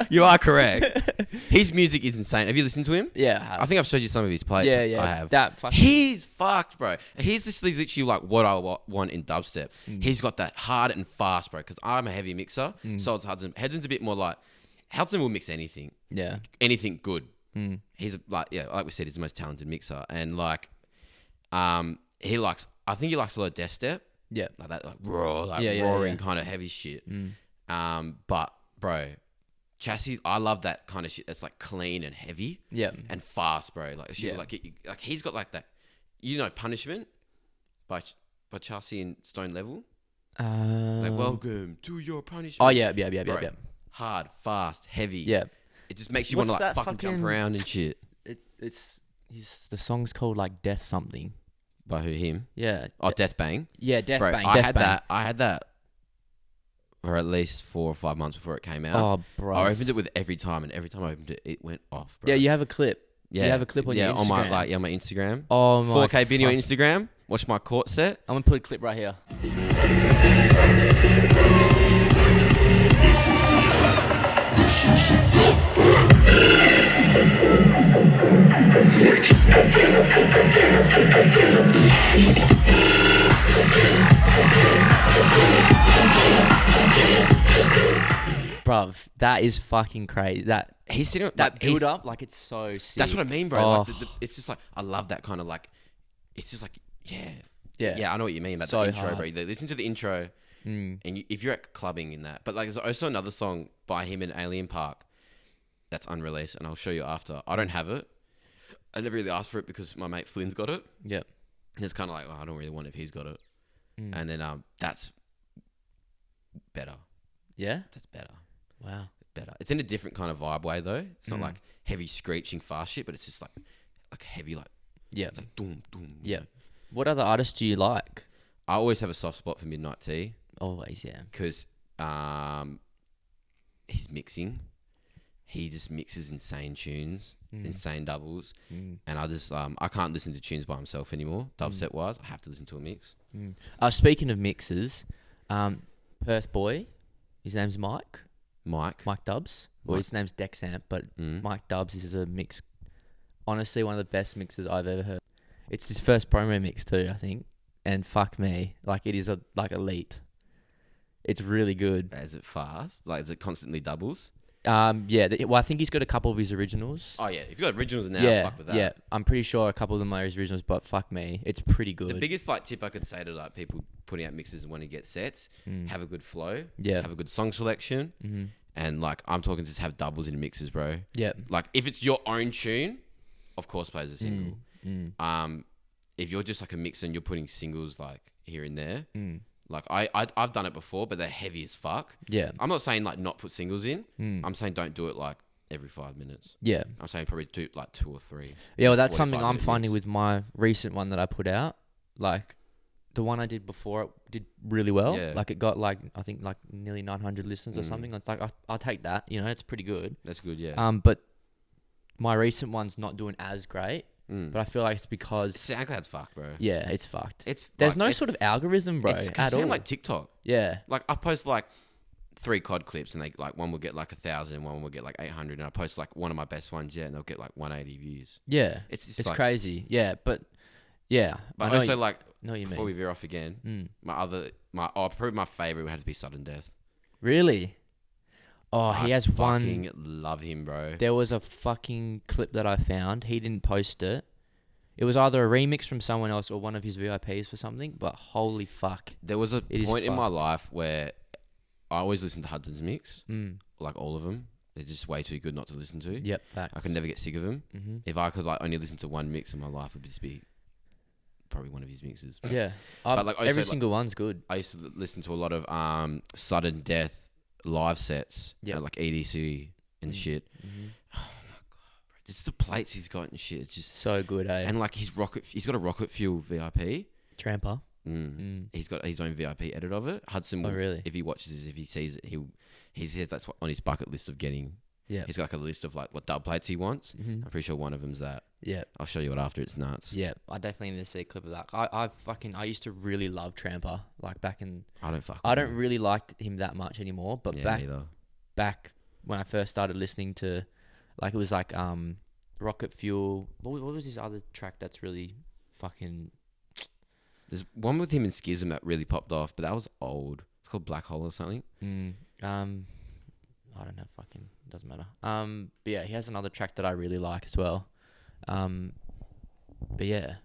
Speaker 2: You are correct. His music is insane. Have you listened to him?
Speaker 1: Yeah.
Speaker 2: I think I've showed you some of his plays.
Speaker 1: Yeah.
Speaker 2: I have. He's fucked, bro. He's literally like what I want in dubstep. He's got that hard and fast, bro, because I'm a heavy mixer. So it's Hudson. Hudson's a bit more like, Hudson will mix anything.
Speaker 1: Yeah.
Speaker 2: Anything good. He's like, like we said, he's the most talented mixer. And like, I think he likes a lot of death step.
Speaker 1: Yeah.
Speaker 2: Like that, like raw, roaring kind of heavy shit. But bro, Chassis, I love that kind of shit that's like clean and heavy.
Speaker 1: Yeah.
Speaker 2: And fast, bro. Like shit, like he's got like that, Punishment by Chassis and Stone Level. Like, welcome to your punishment.
Speaker 1: Oh yeah.
Speaker 2: Hard, fast, heavy.
Speaker 1: Yeah.
Speaker 2: It just makes you want to like fucking jump around and shit.
Speaker 1: The song's called like Death Something.
Speaker 2: By who? Him?
Speaker 1: Yeah.
Speaker 2: Oh, Death Bang.
Speaker 1: Yeah, Death
Speaker 2: Bro,
Speaker 1: Bang.
Speaker 2: I had that for at least 4 or 5 months before it came out.
Speaker 1: Oh, bro.
Speaker 2: I opened it with every time, and every time I opened it, it went off, bro.
Speaker 1: Yeah, you have a clip.
Speaker 2: Yeah,
Speaker 1: you have a clip on your Instagram.
Speaker 2: on my Instagram.
Speaker 1: Oh my.
Speaker 2: 4kbinny on Instagram. Watch my court set.
Speaker 1: I'm gonna put a clip right here. bruv, that is fucking crazy. That
Speaker 2: He's sitting
Speaker 1: that
Speaker 2: like,
Speaker 1: build up, like it's so sick.
Speaker 2: That's what I mean, bro.
Speaker 1: Oh.
Speaker 2: Like it's just like I love that kind of like. It's just like
Speaker 1: Yeah.
Speaker 2: I know what you mean about
Speaker 1: So
Speaker 2: the intro,
Speaker 1: hard.
Speaker 2: bro. You listen to the intro, and if you're at clubbing in that, but like there's also another song by him in Alien Park that's unreleased, and I'll show you after. I don't have it. I never really asked for it because my mate Flynn's got it.
Speaker 1: Yep.
Speaker 2: And it's kind of like, I don't really want it if he's got it. And then that's better.
Speaker 1: Yeah.
Speaker 2: That's better.
Speaker 1: Wow.
Speaker 2: Better. It's in a different kind of vibe way though. It's not like heavy screeching fast shit, but it's just like heavy like.
Speaker 1: Yeah.
Speaker 2: It's like doom doom.
Speaker 1: Yeah. What other artists do you like?
Speaker 2: I always have a soft spot for Midnight Tea.
Speaker 1: Always, yeah.
Speaker 2: Because his mixing, he just mixes insane tunes, insane doubles, and I just I can't listen to tunes by himself anymore. Dubstep wise, I have to listen to a mix.
Speaker 1: Speaking of mixes, Perth boy, his name's Mike Dubs. Well, his name's Dexamp, but Mike Dubs is a mix. Honestly, one of the best mixes I've ever heard. It's his first promo mix too, I think. And fuck me, like it is like elite. It's really good.
Speaker 2: Is it fast? Like, is it constantly doubles?
Speaker 1: Yeah. Well, I think he's got a couple of his originals.
Speaker 2: Oh yeah, if you got originals now, fuck with that.
Speaker 1: Yeah. I'm pretty sure a couple of them are his originals, but fuck me, it's pretty good.
Speaker 2: The biggest like tip I could say to like people putting out mixes when you get sets, have a good flow.
Speaker 1: Yeah.
Speaker 2: Have a good song selection. And like I'm talking, just have doubles in mixes, bro.
Speaker 1: Yeah.
Speaker 2: Like if it's your own tune, of course play as a single. If you're just like a mixer and you're putting singles like here and there, like I've done it before, but they're heavy as fuck.
Speaker 1: Yeah.
Speaker 2: I'm not saying like not put singles in. I'm saying don't do it like every 5 minutes.
Speaker 1: Yeah.
Speaker 2: I'm saying probably do like 2 or 3.
Speaker 1: Yeah, well, that's something I'm
Speaker 2: 45-minute
Speaker 1: finding
Speaker 2: mix.
Speaker 1: with my recent one that I put out. Like, the one I did before, it did really well.
Speaker 2: Yeah.
Speaker 1: Like, it got, like, I think, like, nearly 900 listens or something. It's like, I'll take that. You know, it's pretty good.
Speaker 2: That's good, yeah.
Speaker 1: But my recent one's not doing as great. But I feel like it's because...
Speaker 2: SoundCloud's fucked, bro.
Speaker 1: Yeah, it's fucked.
Speaker 2: There's
Speaker 1: There's no sort of algorithm, bro, at all.
Speaker 2: like TikTok.
Speaker 1: Yeah.
Speaker 2: Like I post like 3 COD clips and they like one will get like 1,000, one will get like 800, and I post like one of my best ones yet and they'll get like 180 views.
Speaker 1: Yeah.
Speaker 2: It's just
Speaker 1: It's
Speaker 2: like,
Speaker 1: crazy. Yeah, but... Yeah.
Speaker 2: But
Speaker 1: I know
Speaker 2: also
Speaker 1: you-
Speaker 2: like
Speaker 1: know what you
Speaker 2: before
Speaker 1: mean.
Speaker 2: we veer off again, probably my favorite would have to be Sudden Death.
Speaker 1: Really? Oh, he has one...
Speaker 2: Fucking love him, bro.
Speaker 1: There was a fucking clip that I found. He didn't post it. It was either a remix from someone else or one of his VIPs for something, but holy fuck.
Speaker 2: There was a
Speaker 1: It is
Speaker 2: point in my
Speaker 1: fucked.
Speaker 2: life where I always listen to Hudson's mix, like all of them. They're just way too good not to listen to.
Speaker 1: Yep, facts.
Speaker 2: I could never get sick of them. If I could like only listen to one mix in my life, it would just be probably one of his mixes.
Speaker 1: Yeah.
Speaker 2: But, like, also,
Speaker 1: every
Speaker 2: like-
Speaker 1: single one's good.
Speaker 2: I used to listen to a lot of Sudden Death live sets,
Speaker 1: Yep.
Speaker 2: like EDC and shit. Oh my god, bro. Just the plates he's got and shit. It's just
Speaker 1: So good, eh?
Speaker 2: and like he's got a Rocket Fuel VIP.
Speaker 1: Tramper.
Speaker 2: He's got his own VIP edit of it. Hudson will,
Speaker 1: really?
Speaker 2: if he watches this, if he sees it, he says that's what on his bucket list of getting.
Speaker 1: Yeah.
Speaker 2: He's got like a list of like what dub plates he wants. I'm pretty sure one of them's that.
Speaker 1: Yeah.
Speaker 2: I'll show you it after. It's nuts.
Speaker 1: Yeah. I definitely need to see a clip of that. I used to really love Tramper. Like back in...
Speaker 2: I don't fuck.
Speaker 1: I
Speaker 2: with
Speaker 1: don't
Speaker 2: him.
Speaker 1: really like him that much anymore, but
Speaker 2: Yeah, neither.
Speaker 1: back when I first started listening to... Like, it was like Rocket Fuel... What was his other track that's really fucking...
Speaker 2: There's one with him and Schism that really popped off, but that was old. It's called Black Hole or something.
Speaker 1: I don't know, fucking doesn't matter. But yeah, he has another track that I really like as well. But yeah.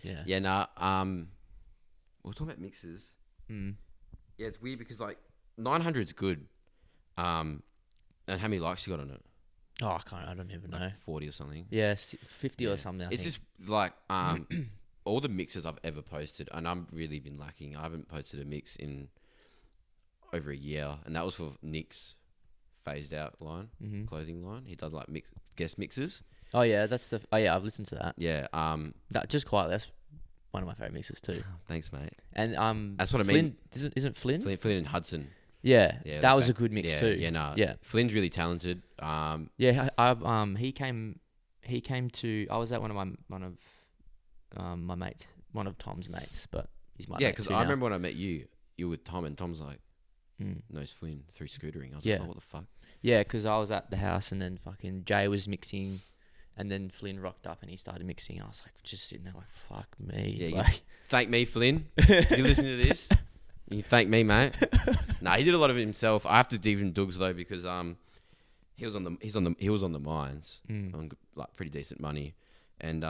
Speaker 2: Yeah, nah. We're talking about mixes. Yeah, it's weird because like 900's good. And how many likes you got on it?
Speaker 1: Oh, I don't even know.
Speaker 2: Like 40 or something.
Speaker 1: Yeah, 50 or something. I
Speaker 2: It's
Speaker 1: think.
Speaker 2: just like all the mixes I've ever posted, and I've really been lacking. I haven't posted a mix in over a year, and that was for Nick's phased out line, clothing line. He does like guest mixes.
Speaker 1: Oh yeah, I've listened to that.
Speaker 2: Yeah.
Speaker 1: That just quietly. That's one of my favorite mixes too.
Speaker 2: Thanix, mate.
Speaker 1: And
Speaker 2: That's what I
Speaker 1: Flynn,
Speaker 2: mean.
Speaker 1: Isn't Flynn?
Speaker 2: Flynn and Hudson.
Speaker 1: Yeah,
Speaker 2: Yeah,
Speaker 1: that was a
Speaker 2: back-
Speaker 1: good mix
Speaker 2: yeah,
Speaker 1: too.
Speaker 2: Yeah, nah.
Speaker 1: Yeah.
Speaker 2: Flynn's really talented.
Speaker 1: Yeah, he came to. I was at one of my mates, one of Tom's mates, but he's my
Speaker 2: Yeah,
Speaker 1: mate
Speaker 2: because
Speaker 1: too
Speaker 2: I
Speaker 1: now.
Speaker 2: remember when I met you were with Tom, and Tom's like, knows Flynn through scootering. I was
Speaker 1: Yeah.
Speaker 2: like, oh, what the fuck?
Speaker 1: Yeah, because I was at the house and then fucking Jay was mixing, and then Flynn rocked up and he started mixing. I was like, just sitting there like, fuck me.
Speaker 2: Yeah,
Speaker 1: like,
Speaker 2: Thank me, Flynn. If you listen to this, You thank me, mate. Nah, he did a lot of it himself. I have to even Dougs though because he was on the mines on like pretty decent money, and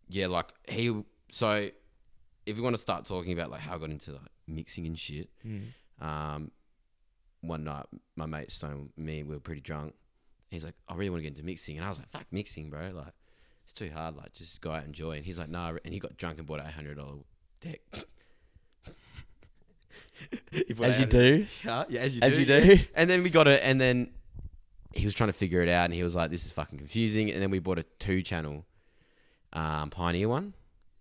Speaker 2: yeah, like so if we want to start talking about like how I got into like mixing and shit, one night my mate Stone, we were pretty drunk. He's like, I really want to get into mixing, and I was like, fuck mixing, bro. Like, it's too hard. Like, just go out and enjoy. And he's like, nah. And he got drunk and bought a $800 deck.
Speaker 1: As you do.
Speaker 2: Yeah, as you
Speaker 1: do.
Speaker 2: Yeah. And then we got it, and then he was trying to figure it out, and he was like, this is fucking confusing. And then we bought a 2-channel Pioneer one.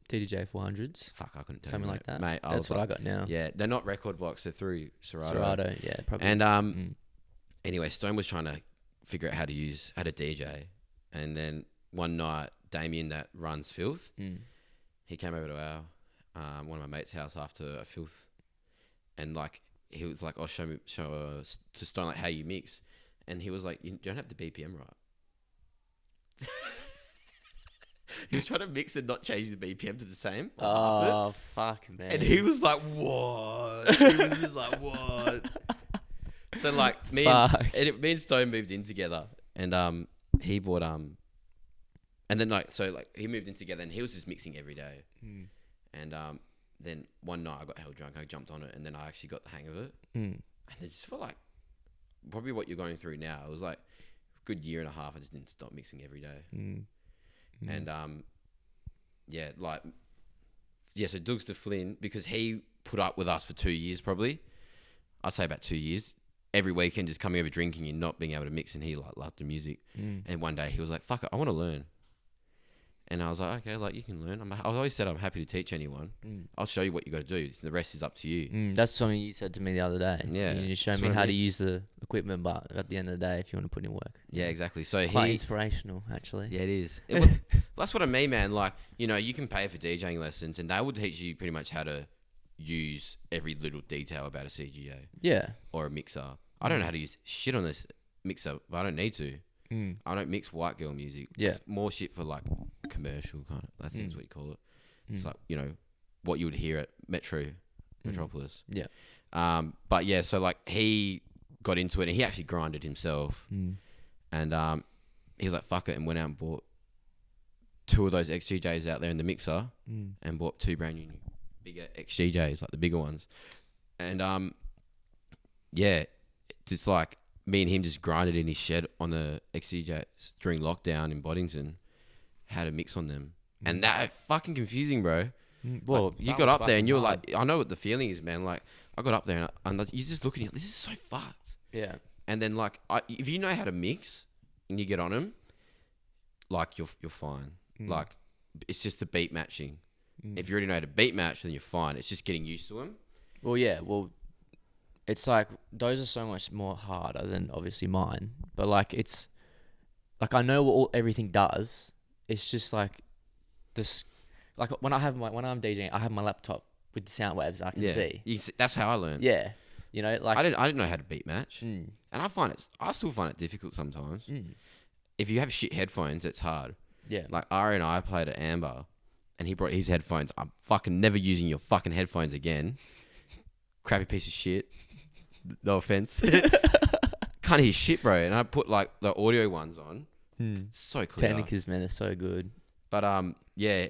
Speaker 1: DDJ 400s.
Speaker 2: Fuck, I couldn't tell
Speaker 1: something
Speaker 2: you,
Speaker 1: like that.
Speaker 2: Mate,
Speaker 1: that's what I got now.
Speaker 2: Yeah, they're not record blocks. They're through Serato.
Speaker 1: Serato, yeah, probably.
Speaker 2: And anyway, Stone was trying to figure out how to DJ. And then one night, Damien that runs Filth, he came over to our one of my mates' house after a Filth, and like he was like, "Oh, show to Stone like how you mix," and he was like, "You don't have the BPM right." He was trying to mix and not change the BPM to the same.
Speaker 1: Oh, fuck, man.
Speaker 2: And he was like, what? He was just like, what? So, like, me and Stone moved in together. And he bought... And then, like, so, like, he moved in together and he was just mixing every day. And then one night I got hell drunk. I jumped on it and then I actually got the hang of it. And it just felt like probably what you're going through now. It was like a good year and a half. I just didn't stop mixing every day. And so Dougs to Flynn, because he put up with us for 2 years probably. I'd say about 2 years. Every weekend just coming over drinking and not being able to mix, and he like loved the music. And one day he was like, fuck it, I want to learn. And I was like, okay, like you can learn. I always said I'm happy to teach anyone. I'll show you what you got to do. The rest is up to you.
Speaker 1: That's something you said to me the other day.
Speaker 2: Yeah.
Speaker 1: You show me how to use the equipment, but at the end of the day, if you want to put in work.
Speaker 2: Yeah, exactly. So
Speaker 1: quite inspirational, actually.
Speaker 2: Yeah, it is. That's what I mean, man. Like, you know, you can pay for DJing lessons and they will teach you pretty much how to use every little detail about a CGA.
Speaker 1: Yeah.
Speaker 2: Or a mixer. I don't know how to use shit on this mixer, but I don't need to. I don't mix white girl music.
Speaker 1: Yeah.
Speaker 2: It's more shit for like commercial kind of, I think is what you call it. It's like, you know, what you would hear at Metropolis.
Speaker 1: Yeah.
Speaker 2: But yeah, so like he got into it and he actually grinded himself. And he was like, fuck it, and went out and bought 2 of those XGJs out there in the mixer and bought 2 brand new bigger XGJs, like the bigger ones. And yeah, just like me and him just grinded in his shed on the XGJs during lockdown in Boddington, how to mix on them. And that fucking confusing, bro.
Speaker 1: Well,
Speaker 2: like, you got up there and you were like, I know what the feeling is, man. Like, I got up there and you just looking at, this is so fucked.
Speaker 1: Yeah.
Speaker 2: And then like, if you know how to mix and you get on them, like you're fine. Like, it's just the beat matching. If you already know how to beat match, then you're fine. It's just getting used to them.
Speaker 1: Well, yeah. Well, it's like those are so much more harder than obviously mine. But like, it's like I know what everything does. It's just like this. Like when I'm DJing, I have my laptop with the sound waves I can see.
Speaker 2: That's how I learned.
Speaker 1: Yeah, you know, like
Speaker 2: I didn't know how to beat match, and I still find it difficult sometimes. If you have shit headphones, it's hard.
Speaker 1: Yeah,
Speaker 2: like Ari and I played at Amber, and he brought his headphones. I'm fucking never using your fucking headphones again. Crappy piece of shit. No offense. Can't hear shit, bro. And I put like the audio ones on. So clear.
Speaker 1: Technicas, man, they're so good.
Speaker 2: But yeah.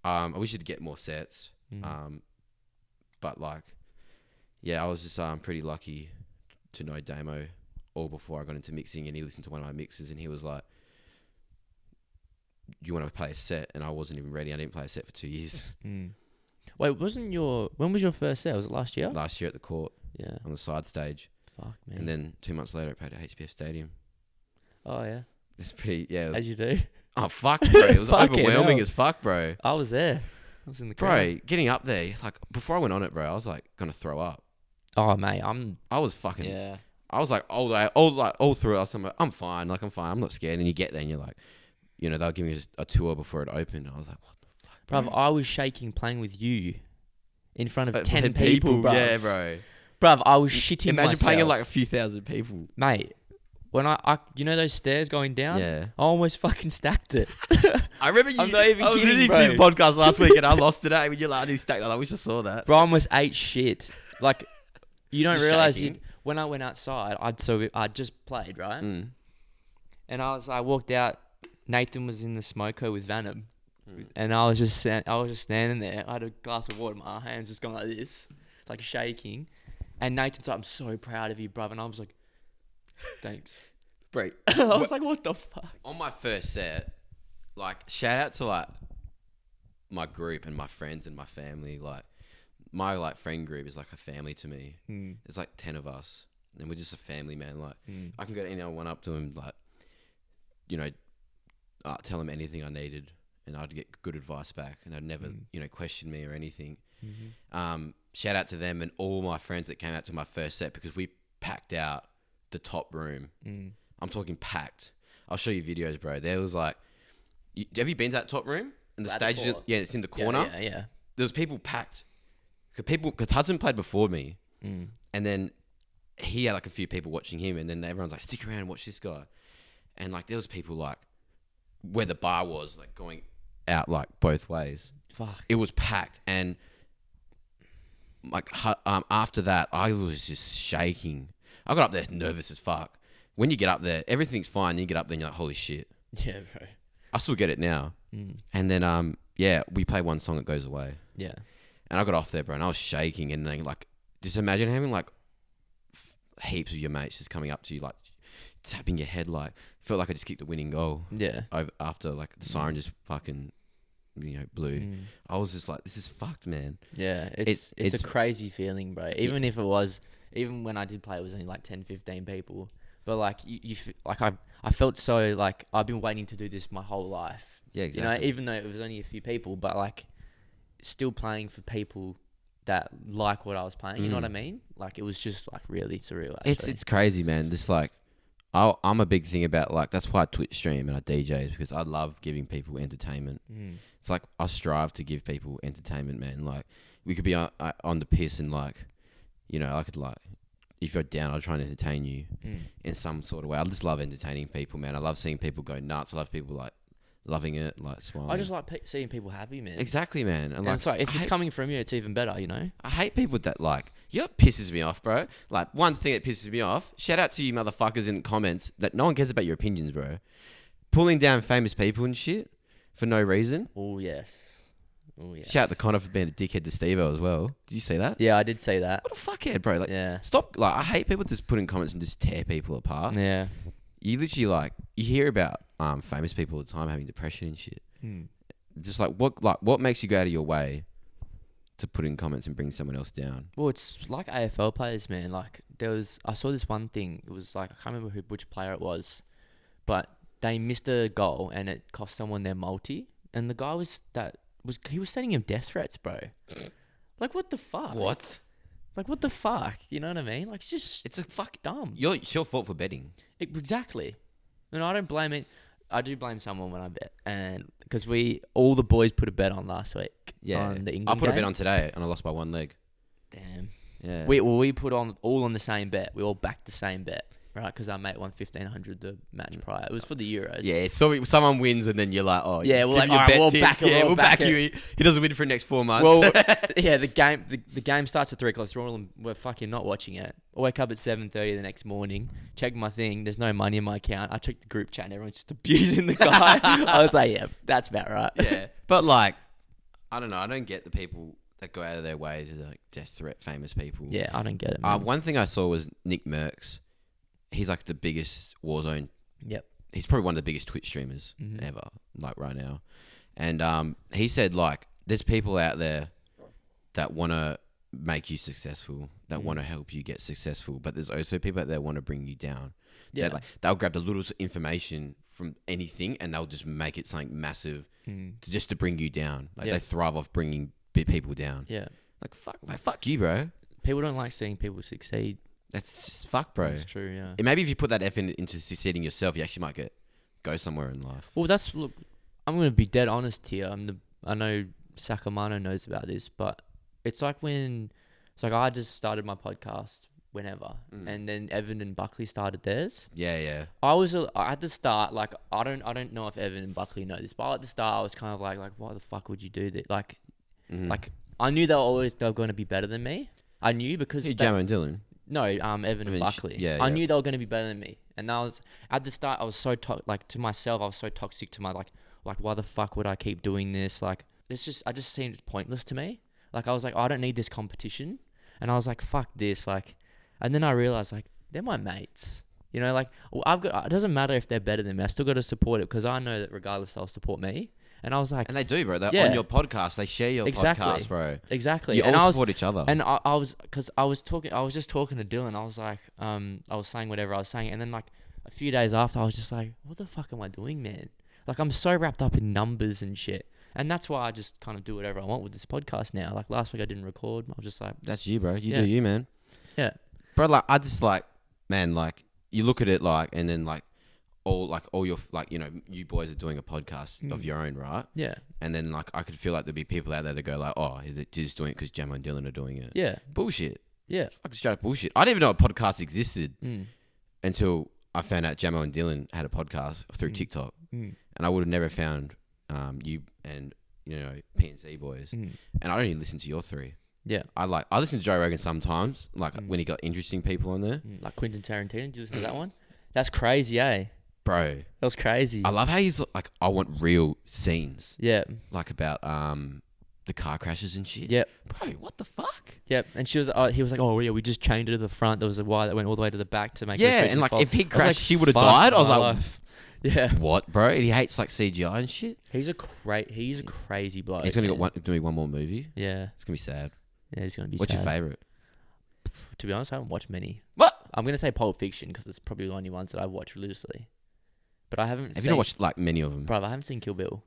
Speaker 2: I wish you'd get more sets. But like, yeah, I was just pretty lucky to know Damo all before I got into mixing, and he listened to one of my mixes and he was like, do you want to play a set? And I wasn't even ready. I didn't play a set for 2 years.
Speaker 1: Wait, when was your first set? Was it last year?
Speaker 2: Last year at the court.
Speaker 1: Yeah.
Speaker 2: On the side stage.
Speaker 1: Fuck, man.
Speaker 2: And then 2 months later I played at HPF Stadium.
Speaker 1: Oh yeah.
Speaker 2: It's pretty, yeah.
Speaker 1: As you do.
Speaker 2: Oh fuck, bro! It was overwhelming as fuck, bro.
Speaker 1: I was there. I was in the crowd.
Speaker 2: Bro, getting up there, like before I went on it, bro, I was like gonna throw up.
Speaker 1: Oh mate,
Speaker 2: I was fucking.
Speaker 1: Yeah.
Speaker 2: I was like all through it. I was like, I'm fine. Like I'm fine. I'm not scared. And you get there and you're like, you know, they'll give me a tour before it opened. And I was like, what the fuck,
Speaker 1: bro? I was shaking playing with you in front of 10 people, bro.
Speaker 2: Yeah, bro.
Speaker 1: Bruv, I was shitting
Speaker 2: Imagine
Speaker 1: myself.
Speaker 2: playing in like a few thousand people,
Speaker 1: mate. When I you know those stairs going down?
Speaker 2: Yeah.
Speaker 1: I almost fucking stacked it.
Speaker 2: I remember you.
Speaker 1: I'm not even
Speaker 2: I was
Speaker 1: kidding,
Speaker 2: listening
Speaker 1: bro.
Speaker 2: to your podcast last week and I lost it. When you're like, I need to stack that. I wish I saw that.
Speaker 1: Bro, I almost ate shit. Like, you don't
Speaker 2: Just
Speaker 1: realize
Speaker 2: shaking.
Speaker 1: when I went outside, I just played, right?
Speaker 2: Mm.
Speaker 1: And I walked out. Nathan was in the smoker with Venom,
Speaker 2: Mm.
Speaker 1: and I was just standing there. I had a glass of water, my hands just going like this, like shaking. And Nathan's like, "I'm so proud of you, brother." And I was like, "Thanks."
Speaker 2: Bro,
Speaker 1: I was like, "What the fuck?"
Speaker 2: on my first set, like, shout out to like my group and my friends and my family. Like, my like friend group is like a family to me. There's like 10 of us, and we're just a family, man. Like, I can go to anyone up to him, like, you know, tell him anything I needed, and I'd get good advice back, and they'd never, you know, question me or anything. Shout out to them and all my friends that came out to my first set, because we packed out the top room. I'm talking packed. I'll show you videos, bro. There was like, have you been to that top room? And the stage, it's in the corner.
Speaker 1: Yeah.
Speaker 2: There was people packed. Because Hudson played before me, and then he had like a few people watching him, and then everyone's like, "Stick around and watch this guy." And like, there was people like where the bar was, like going out like both ways.
Speaker 1: Fuck.
Speaker 2: It was packed, and like after that, I was just shaking. I got up there nervous as fuck. When you get up there, everything's fine. You get up there, and you're like, "Holy shit!"
Speaker 1: Yeah, bro.
Speaker 2: I still get it now. And then we play one song, it goes away.
Speaker 1: Yeah.
Speaker 2: And I got off there, bro, and I was shaking, and then like, just imagine having like heaps of your mates just coming up to you, like tapping your head, like felt like I just kicked the winning goal.
Speaker 1: Yeah.
Speaker 2: After like the siren just fucking, you know, blew. I was just like, this is fucked, man.
Speaker 1: Yeah, it's a crazy feeling, bro. Even if it was, even when I did play, it was only like 10, 15 people. But like I felt so like I've been waiting to do this my whole life.
Speaker 2: Yeah, exactly.
Speaker 1: You know, even though it was only a few people, but like still playing for people that like what I was playing. You know what I mean? Like, it was just like really surreal. Actually.
Speaker 2: It's crazy, man. This like, I'm a big thing about like, that's why I Twitch stream and I DJ, because I love giving people entertainment. It's like I strive to give people entertainment, man. Like, we could be on the piss and like, you know, I could like, if you're down, I'll try and entertain you in some sort of way. I just love entertaining people, man. I love seeing people go nuts. I love people like loving it, like smiling.
Speaker 1: I just like seeing people happy, man.
Speaker 2: Exactly, man.
Speaker 1: And like, it's like, if it's coming from you, it's even better, you know?
Speaker 2: I hate people that like, you know what pisses me off, bro? Like, one thing that pisses me off, shout out to you motherfuckers in the comments that no one cares about your opinions, bro. Pulling down famous people and shit for no reason.
Speaker 1: Oh, yes. Oh, yes.
Speaker 2: Shout out to Connor for being a dickhead to Steve-O as well. Did you see that?
Speaker 1: Yeah, I did say that.
Speaker 2: What a fuckhead, bro. Like,
Speaker 1: yeah.
Speaker 2: Stop. Like, I hate people just put in comments and just tear people apart.
Speaker 1: Yeah.
Speaker 2: You literally like, you hear about famous people all the time having depression and shit. Just like what makes you go out of your way to put in comments and bring someone else down?
Speaker 1: Well, it's like AFL players, man. Like, I saw this one thing. It was like, I can't remember which player it was, but they missed a goal and it cost someone their multi. And the guy was sending him death threats, bro. Like, what the fuck?
Speaker 2: What?
Speaker 1: Like, what the fuck? You know what I mean? Like, it's a fuck dumb.
Speaker 2: It's your fault for betting.
Speaker 1: Exactly. And I don't blame it. I do blame someone when I bet, and because all the boys put a bet on last week.
Speaker 2: Yeah,
Speaker 1: on the England
Speaker 2: I put a bet
Speaker 1: game.
Speaker 2: on today, and I lost by one leg.
Speaker 1: Damn.
Speaker 2: Yeah.
Speaker 1: We put all on the same bet. We all backed the same bet, right? Because our mate won 1,500 the match prior. It was for the Euros.
Speaker 2: Yeah. So someone wins, and then you're like, oh
Speaker 1: yeah, we're
Speaker 2: give
Speaker 1: like,
Speaker 2: your
Speaker 1: all right,
Speaker 2: bet
Speaker 1: we'll
Speaker 2: tips.
Speaker 1: back it.
Speaker 2: Yeah,
Speaker 1: we'll back
Speaker 2: you. He doesn't win for the next 4 months.
Speaker 1: Well, yeah, the game starts at 3 o'clock. So we're fucking not watching it. I wake up at 7:30 the next morning, check my thing. There's no money in my account. I check the group chat and everyone's just abusing the guy. I was like, yeah, that's about right.
Speaker 2: Yeah, but like, I don't know. I don't get the people that go out of their way to like death threat famous people.
Speaker 1: Yeah, I don't get it, man.
Speaker 2: One thing I saw was Nick Merckx. He's like the biggest Warzone.
Speaker 1: Yep.
Speaker 2: He's probably one of the biggest Twitch streamers ever, like right now. And he said like, there's people out there that want to make you successful, that want to help you get successful, but there's also people out there that want to bring you down. Yeah. They'll grab the little information from anything and they'll just make it something massive just to bring you down. Like they thrive off bringing people down.
Speaker 1: Yeah.
Speaker 2: Like fuck you, bro.
Speaker 1: People don't like seeing people succeed.
Speaker 2: That's just fuck, bro.
Speaker 1: That's true, yeah.
Speaker 2: And maybe if you put that effort into succeeding yourself, you actually might go somewhere in life.
Speaker 1: Well, look, I'm going to be dead honest here. I know Sacamano knows about this, but it's like I just started my podcast whenever, and then Evan and Buckley started theirs.
Speaker 2: Yeah.
Speaker 1: At the start, like, I don't know if Evan and Buckley know this, but at the start I was kind of like why the fuck would you do that? Like I knew they were going to be better than me. I knew because
Speaker 2: Who, Jamo and Dylan?
Speaker 1: no, Evan and Buckley. I knew they were going to be better than me, and I was at the start. I was so like to myself. I was so toxic to my like why the fuck would I keep doing this? Like I just seemed pointless to me. Like I was like, I don't need this competition, and I was like, fuck this. Like, and then I realized like they're my mates. You know, like it doesn't matter if they're better than me. I still got to support it because I know that regardless they'll support me. And I was like,
Speaker 2: and they do, bro. They're on your podcast. They share your podcast, bro.
Speaker 1: Exactly.
Speaker 2: You all support each other.
Speaker 1: And I was just talking to Dylan. I was like, I was saying whatever I was saying, and then like a few days after, I was just like, what the fuck am I doing, man? Like I'm so wrapped up in numbers and shit. And that's why I just kind of do whatever I want with this podcast now. Like last week I didn't record. I was just like,
Speaker 2: that's you, bro. You do you, man.
Speaker 1: Yeah.
Speaker 2: Bro, like I just like, man, like you look at it like, and then like all your like, you know, you boys are doing a podcast of your own, right?
Speaker 1: Yeah.
Speaker 2: And then like I could feel like there'd be people out there that go like, oh, they're just doing it because Jamo and Dylan are doing it.
Speaker 1: Yeah.
Speaker 2: Bullshit.
Speaker 1: Yeah.
Speaker 2: Fucking straight up bullshit. I didn't even know a podcast existed until I found out Jamo and Dylan had a podcast through TikTok, and I would have never found you and you know P&C boys, and I don't even listen to your three.
Speaker 1: Yeah.
Speaker 2: I listen to Joe Rogan sometimes, like when he got interesting people on there,
Speaker 1: like Quentin Tarantino. Did you listen to that one? That's crazy, eh?
Speaker 2: Bro,
Speaker 1: that was crazy.
Speaker 2: I love how he's like, I want real scenes.
Speaker 1: Yeah.
Speaker 2: Like about the car crashes and shit.
Speaker 1: Yep.
Speaker 2: Bro, what the fuck?
Speaker 1: Yep. And he was like, oh yeah, we just chained it to the front. There was a wire that went all the way to the back to make it.
Speaker 2: Yeah, and like if he crashed, she would have died. I was like, yeah. What, bro? He hates like CGI and shit.
Speaker 1: He's a crazy bloke.
Speaker 2: He's gonna do one more movie.
Speaker 1: Yeah.
Speaker 2: It's gonna be sad.
Speaker 1: Yeah, he's gonna be.
Speaker 2: What's
Speaker 1: sad.
Speaker 2: your favorite?
Speaker 1: To be honest, I haven't watched many.
Speaker 2: What?
Speaker 1: I'm gonna say Pulp Fiction because it's probably the only ones that I've watched religiously. But I haven't.
Speaker 2: Have you not watched like many of them?
Speaker 1: Bro, I haven't seen Kill Bill.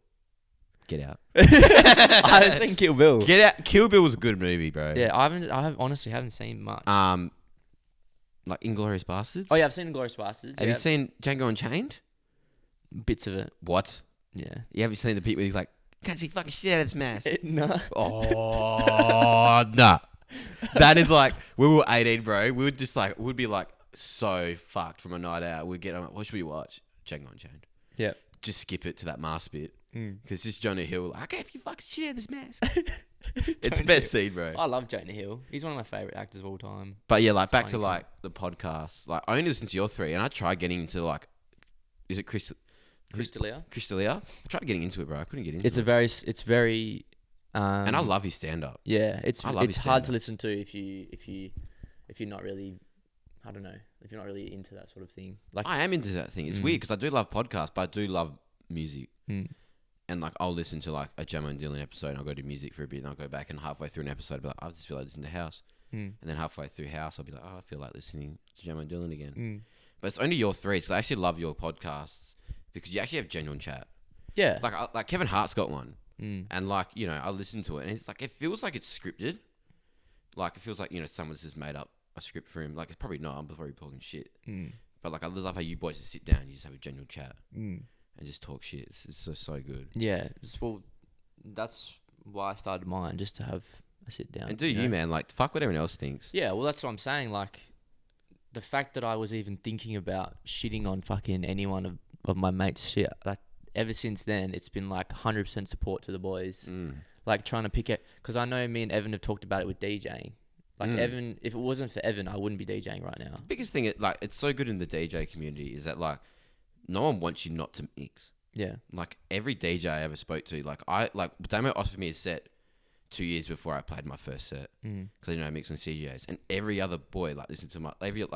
Speaker 2: Get out.
Speaker 1: I haven't seen Kill Bill.
Speaker 2: Get out. Kill Bill was a good movie, bro.
Speaker 1: Yeah, I honestly haven't seen much.
Speaker 2: Like Inglourious Bastards.
Speaker 1: Oh yeah, I've seen Inglourious Bastards.
Speaker 2: Have you seen Django Unchained?
Speaker 1: Bits of it.
Speaker 2: What?
Speaker 1: Yeah.
Speaker 2: You haven't seen the bit where he's like, can't see fucking shit out of this mask.
Speaker 1: No.
Speaker 2: Oh, nah. That is like, we were 18, bro. We would just like, we'd be like so fucked from a night out. We'd get on, what should we watch? Django Unchained.
Speaker 1: Yeah.
Speaker 2: Just skip it to that mask bit. Because it's Jonah Hill. Like, I can't you fucking shit out of this mask. It's the best scene, bro.
Speaker 1: I love Jonah Hill. He's one of my favourite actors of all time.
Speaker 2: But yeah, like back to like the podcast. Like I only listen to your three, and I tried getting into like, is it Crystalia? I tried getting into it, bro. I couldn't get into it.
Speaker 1: It's very
Speaker 2: and I love his stand up.
Speaker 1: Yeah, it's hard to listen to if you're not really, I don't know, if you're not really into that sort of thing. Like
Speaker 2: I am into that thing. It's weird because I do love podcasts, but I do love music. And like I'll listen to like a Jamo and Dylan episode, and I'll go to music for a bit, and I'll go back, and halfway through an episode, I'll be like, I just feel like listening to House. And then halfway through House, I'll be like, oh, I feel like listening to Jamo and Dylan again. But it's only your three, so I actually love your podcasts because you actually have genuine chat.
Speaker 1: Yeah.
Speaker 2: Like Kevin Hart's got one, and like you know I listen to it, and it's like it feels like it's scripted. Like it feels like you know someone's just made up a script for him. Like it's probably not. I'm probably talking shit. But like I love how you boys just sit down, and you just have a genuine chat. And just talk shit. It's so good.
Speaker 1: Yeah. Well, that's why I started mine, just to have a sit down.
Speaker 2: And you, man. Like, fuck what everyone else thinks.
Speaker 1: Yeah, well, that's what I'm saying. Like, the fact that I was even thinking about shitting on fucking any one of my mates' shit, like, ever since then, it's been, like, 100% support to the boys. Like, trying to pick it. Because I know me and Evan have talked about it with DJing. Like, Evan, if it wasn't for Evan, I wouldn't be DJing right now.
Speaker 2: The biggest thing, it's so good in the DJ community is that, like, no one wants you not to mix.
Speaker 1: Yeah.
Speaker 2: Like every DJ I ever spoke to, Damo offered me a set 2 years before I played my first set because I mix on CJs, and every other boy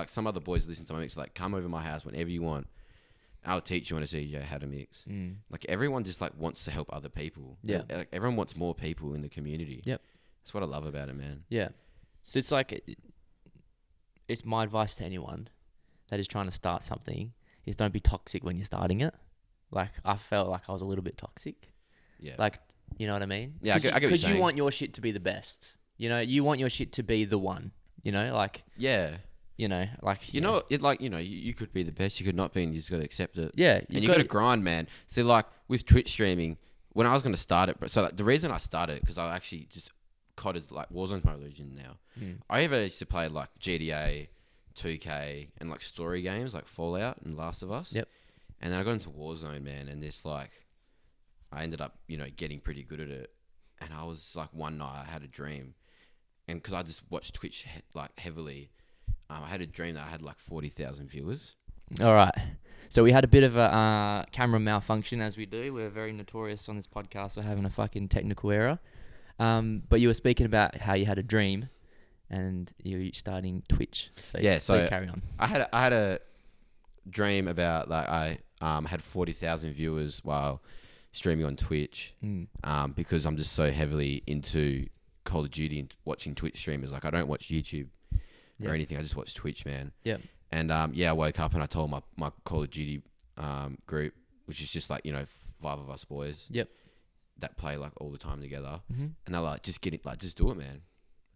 Speaker 2: some other boys listen to my mix, like come over my house whenever you want. I'll teach you on a CJ how to mix. Like everyone just like wants to help other people.
Speaker 1: Yeah.
Speaker 2: Like everyone wants more people in the community.
Speaker 1: Yep.
Speaker 2: That's what I love about it, man.
Speaker 1: Yeah. So it's like, it's my advice to anyone that is trying to start something is don't be toxic when you're starting it. Like, I felt like I was a little bit toxic.
Speaker 2: Yeah.
Speaker 1: Like, you know what I mean?
Speaker 2: Yeah, I get what you're saying.
Speaker 1: Because you want your shit to be the best. You know, you want your shit to be the one. You know, like...
Speaker 2: Yeah.
Speaker 1: You know, like...
Speaker 2: You know, you could be the best, you could not be, and you just got to accept it.
Speaker 1: Yeah.
Speaker 2: And you got to grind, man. So, like, with Twitch streaming, when I was going to start it... So, like, the reason I started it, because I actually just... COD is, like, Warzone's my religion now. I ever used to play, like, GTA... 2K and like story games like Fallout and Last of Us.
Speaker 1: Yep.
Speaker 2: And then I got into Warzone, man, and this like I ended up, getting pretty good at it. And I was like one night I had a dream and because I just watched Twitch like heavily, I had a dream that I had like 40,000 viewers.
Speaker 1: All right. So we had a bit of a camera malfunction, as we do. We're very notorious on this podcast for having a fucking technical error. But you were speaking about how you had a dream, and you're starting Twitch. So
Speaker 2: yeah, so
Speaker 1: please carry on.
Speaker 2: I had a dream about like I had 40,000 viewers while streaming on Twitch, because I'm just so heavily into Call of Duty and watching Twitch streamers. Like I don't watch YouTube or anything. I just watch Twitch, man.
Speaker 1: Yeah.
Speaker 2: And I woke up and I told my Call of Duty group, which is just like 5 of us boys.
Speaker 1: Yep.
Speaker 2: That play like all the time together, and they're like, just get it, like just do it, man.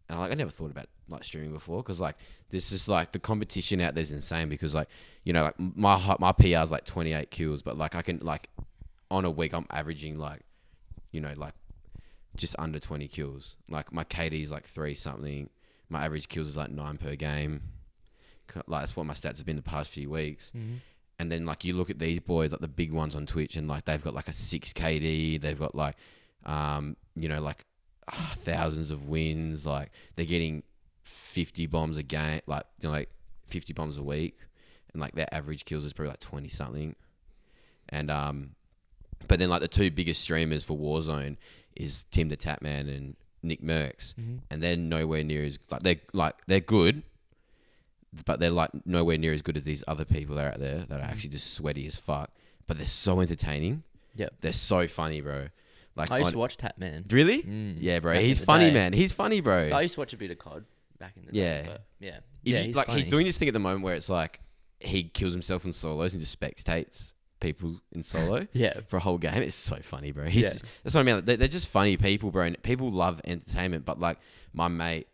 Speaker 2: And like I never thought about like streaming before, because like this is like the competition out there's insane, because like like my PR is like 28 kills, but like I can like on a week I'm averaging like like just under 20 kills. Like my KD is like 3 something. My average kills is like 9 per game. Like that's what my stats have been the past few weeks. And then like you look at these boys, like the big ones on Twitch, and like they've got like a 6 KD. They've got like like thousands of wins. Like they're getting 50 bombs a game, like like 50 bombs a week, and like their average kills is probably like 20 something. And but then like the 2 biggest streamers for Warzone is Tim the Tapman and Nick Merckx, and they're nowhere near as they're good, but they're like nowhere near as good as these other people that are out there that are actually just sweaty as fuck, but they're so entertaining.
Speaker 1: Yep.
Speaker 2: They're so funny, bro. Like
Speaker 1: I used to watch Tapman.
Speaker 2: Really? Yeah, bro. He's funny, man. He's funny, bro.
Speaker 1: I used to watch a bit of COD back in the day. But yeah.
Speaker 2: He's like funny. He's doing this thing at the moment where it's like he kills himself in solos and just spectates people in solo for a whole game. It's so funny, bro. That's what I mean. They're just funny people, bro. And people love entertainment. But like my mate,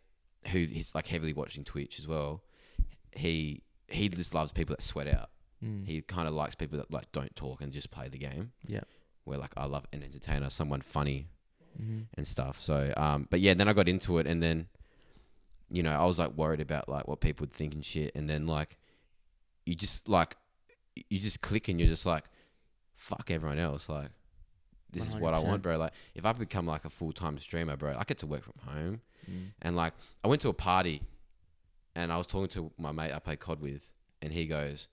Speaker 2: who he's like heavily watching Twitch as well, he just loves people that sweat out. He kind of likes people that like don't talk and just play the game. Yeah. Where like I love an entertainer, someone funny and stuff. So but yeah, then I got into it, and then I was like worried about like what people would think and shit, and then like you just click and you're just like, fuck everyone else, like this 100%. Is what I want, bro. Like if I become like a full-time streamer, bro, I get to work from home. And like I went to a party and I was talking to my mate I play COD with, and he goes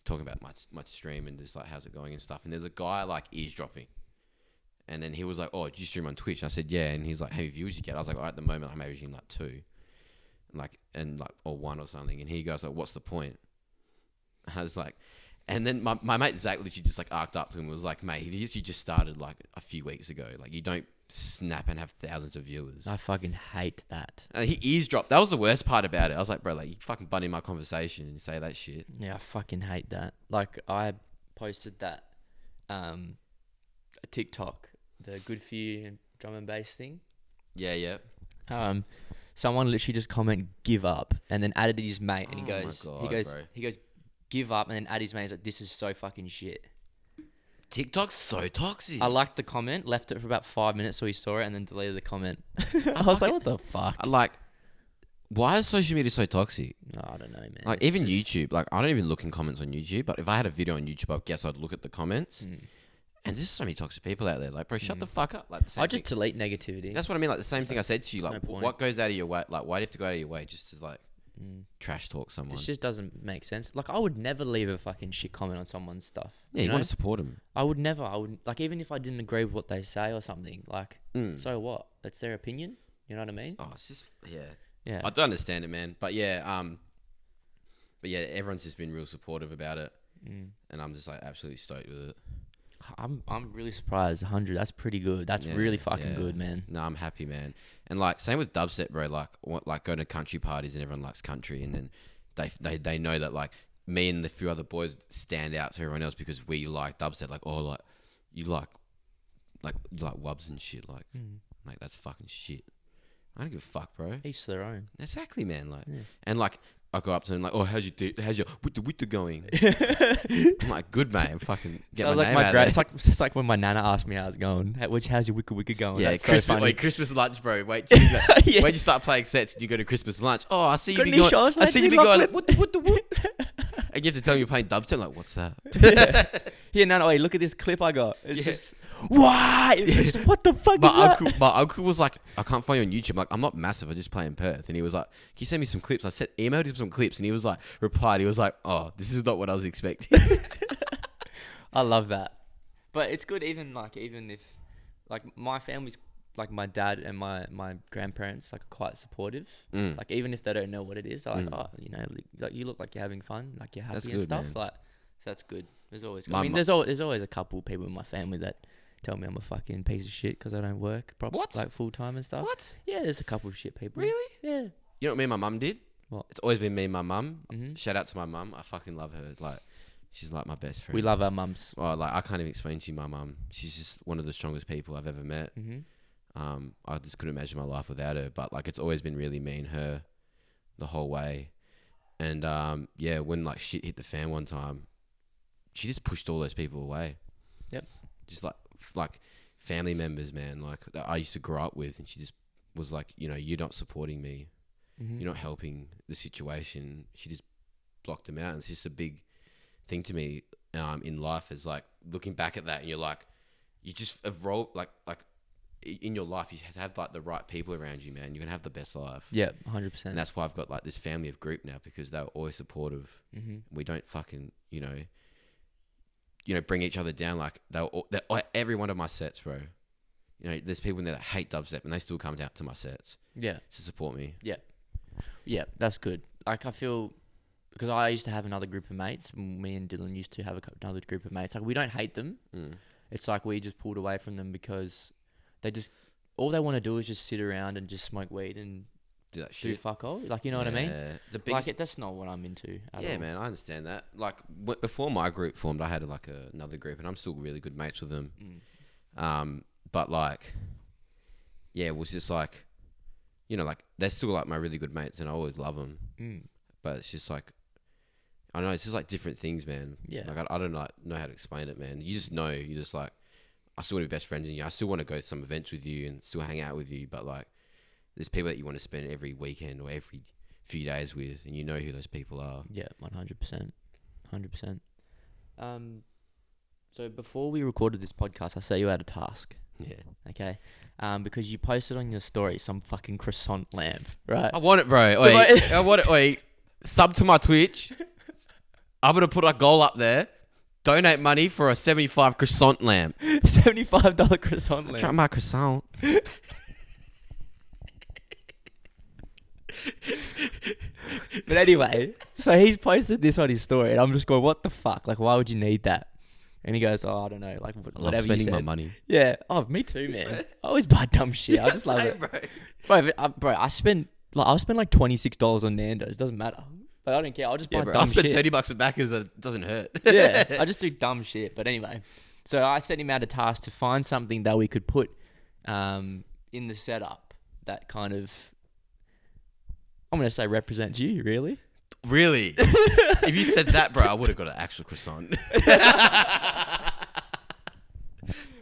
Speaker 2: talking about my stream and just like how's it going and stuff, and there's a guy like eavesdropping, and then he was like, oh, do you stream on Twitch? And I said yeah, and he's like, how many views you get? I was like, at the moment I'm averaging like 2 or 1 or something, and he goes like, what's the point? I was like, and then my mate Zach literally just like arced up to him and was like, mate, you just started like a few weeks ago, like you don't snap and have thousands of viewers.
Speaker 1: I fucking hate that.
Speaker 2: And he eavesdropped. That was the worst part about it. I was like, bro, like you fucking butt in my conversation and say that shit.
Speaker 1: Yeah, I fucking hate that. Like I posted that TikTok, the Good For You drum and bass thing.
Speaker 2: Yeah.
Speaker 1: Someone literally just comment give up and then added his mate, and he goes, give up, and then added his mate. He's like, this is so fucking shit.
Speaker 2: TikTok's so toxic.
Speaker 1: I liked the comment, left it for about 5 minutes so he saw it, and then deleted the comment. I was like, what the fuck?
Speaker 2: Like, why is social media so toxic?
Speaker 1: No, I don't know, man.
Speaker 2: Like,
Speaker 1: it's
Speaker 2: even YouTube. Like, I don't even look in comments on YouTube, but if I had a video on YouTube, I guess I'd look at the comments. And there's so many toxic people out there. Like, bro, shut the fuck up. Like,
Speaker 1: I just delete negativity.
Speaker 2: That's what I mean. Like, the same thing I said to you. Like, what goes out of your way? Like, why do you have to go out of your way just to, like, trash talk someone?
Speaker 1: It just doesn't make sense. Like, I would never leave a fucking shit comment on someone's stuff.
Speaker 2: Yeah, you want to support them.
Speaker 1: I would never. Like, even if I didn't agree with what they say or something, like, so what? It's their opinion. You know what I mean?
Speaker 2: Oh, it's just, yeah. I don't understand it, man. But yeah, everyone's just been real supportive about it. And I'm just like absolutely stoked with it.
Speaker 1: I'm really surprised. 100. That's pretty good. That's really fucking good, man.
Speaker 2: No, I'm happy, man. And like same with dubstep, bro. Like going to country parties and everyone likes country, and then they know that like me and the few other boys stand out to everyone else because we like dubstep. Like, oh, like you like wubs and shit. Like, mate, that's fucking shit. I don't give a fuck, bro.
Speaker 1: Each their own.
Speaker 2: Exactly, man. Like, and like I go up to him like, oh, how's your witta going? I'm like, good, mate. I'm fucking get my name out there.
Speaker 1: It's like when my nana asked me how's it going. How's your wicca going?
Speaker 2: Yeah,
Speaker 1: that's
Speaker 2: Christmas,
Speaker 1: so funny.
Speaker 2: Christmas lunch, bro. Wait till wait you start playing sets and you go to Christmas lunch. Oh, I see you be going. I see you be going. Like, what? And you have to tell me you're playing dubstep. Like, what's that?
Speaker 1: Yeah, no, wait, look at this clip I got. It's
Speaker 2: Yeah.
Speaker 1: just, why? It's just, what the fuck is that?
Speaker 2: My uncle was like, I can't find you on YouTube. I'm like, I'm not massive. I just play in Perth. And he was like, can you send me some clips? I emailed him some clips, and he was like, replied. He was like, oh, this is not what I was expecting.
Speaker 1: I love that. But it's good even if, like, my family's, like, my dad and my grandparents, like, are quite supportive. Like, even if they don't know what it is, they're like, oh, you know, like, you look like you're having fun, like, you're happy
Speaker 2: That's
Speaker 1: and
Speaker 2: good,
Speaker 1: stuff.
Speaker 2: man.
Speaker 1: Like, so that's good. There's always,
Speaker 2: My
Speaker 1: I mean,
Speaker 2: mu-
Speaker 1: there's always a couple people in my family that tell me I'm a fucking piece of shit because I don't work
Speaker 2: What?
Speaker 1: like full time and stuff.
Speaker 2: What?
Speaker 1: Yeah, there's a couple of shit people.
Speaker 2: Really?
Speaker 1: Yeah.
Speaker 2: You know what me and my mum did?
Speaker 1: What?
Speaker 2: It's always been me and my mum.
Speaker 1: Mhm.
Speaker 2: Shout out to my mum. I fucking love her. Like, she's like my best friend.
Speaker 1: We love our mums.
Speaker 2: Oh, like I can't even explain to you my mum. She's just one of the strongest people I've ever met. I just couldn't imagine my life without her. But like, it's always been really me and her the whole way. And yeah, when like shit hit the fan one time, she just pushed all those people away.
Speaker 1: Yep.
Speaker 2: Just like family members, man. Like that I used to grow up with, and she just was like, you know, you're not supporting me. You're not helping the situation. She just blocked them out. And it's just a big thing to me in life is like looking back at that, and you're like, you just evolve like in your life, you have to have like the right people around you, man. You're gonna have the best life.
Speaker 1: Yeah, 100%.
Speaker 2: And that's why I've got like this family of group now, because they're always supportive. We don't fucking you know bring each other down. Like they're every one of my sets, bro. You know, there's people in there that hate dubstep, and they still come down to my sets.
Speaker 1: Yeah.
Speaker 2: To support me.
Speaker 1: Yeah, that's good. Like, I feel, because I used to have another group of mates. Me and Dylan used to have another group of mates. Like, we don't hate them. It's like we just pulled away from them because they just, all they want to do is just sit around and just smoke weed and
Speaker 2: Do that
Speaker 1: do
Speaker 2: shit.
Speaker 1: fuck all. Like, you know what I mean?
Speaker 2: The biggest,
Speaker 1: Like, that's not what I'm into at all.
Speaker 2: man, I understand that. Like before my group formed, I had like another group, and I'm still really good mates with them. But like, yeah, it was just like, you know, like they're still like my really good mates, and I always love them. But it's just like, I don't know, it's just like different things, man.
Speaker 1: Yeah.
Speaker 2: Like I don't know how to explain it, man. You just know, you just like, I still want to be best friends with you. I still want to go to some events with you and still hang out with you. But like, there's people that you want to spend every weekend or every few days with, and you know who those people are.
Speaker 1: Yeah, 100%. 100%. So before we recorded this podcast, I set you out a task.
Speaker 2: Yeah.
Speaker 1: Okay. Because you posted on your story some fucking croissant lamp, right?
Speaker 2: I want it, bro. Wait, I want it. Wait, sub to my Twitch. I'm gonna put a goal up there. Donate money for a 75 croissant lamp.
Speaker 1: $75 croissant lamp.
Speaker 2: Try my croissant.
Speaker 1: But anyway, so he's posted this on his story, and I'm just going, what the fuck? Like, why would you need that? And he goes, oh, I don't know, like,
Speaker 2: I love
Speaker 1: whatever you
Speaker 2: spending
Speaker 1: said.
Speaker 2: my money.
Speaker 1: Yeah. Oh, me too, man. I always buy dumb shit. I just love it. Bro, I spend like $26 on Nando's. Doesn't matter. Like, I don't care. I'll just buy
Speaker 2: Bro,
Speaker 1: dumb
Speaker 2: I spent
Speaker 1: shit.
Speaker 2: $30 at Macca's. It doesn't hurt.
Speaker 1: Yeah, I just do dumb shit. But anyway, so I set him out a task to find something that we could put in the setup that kind of, I'm going to say represents you, really.
Speaker 2: Really? If you said that, bro, I would have got an actual croissant.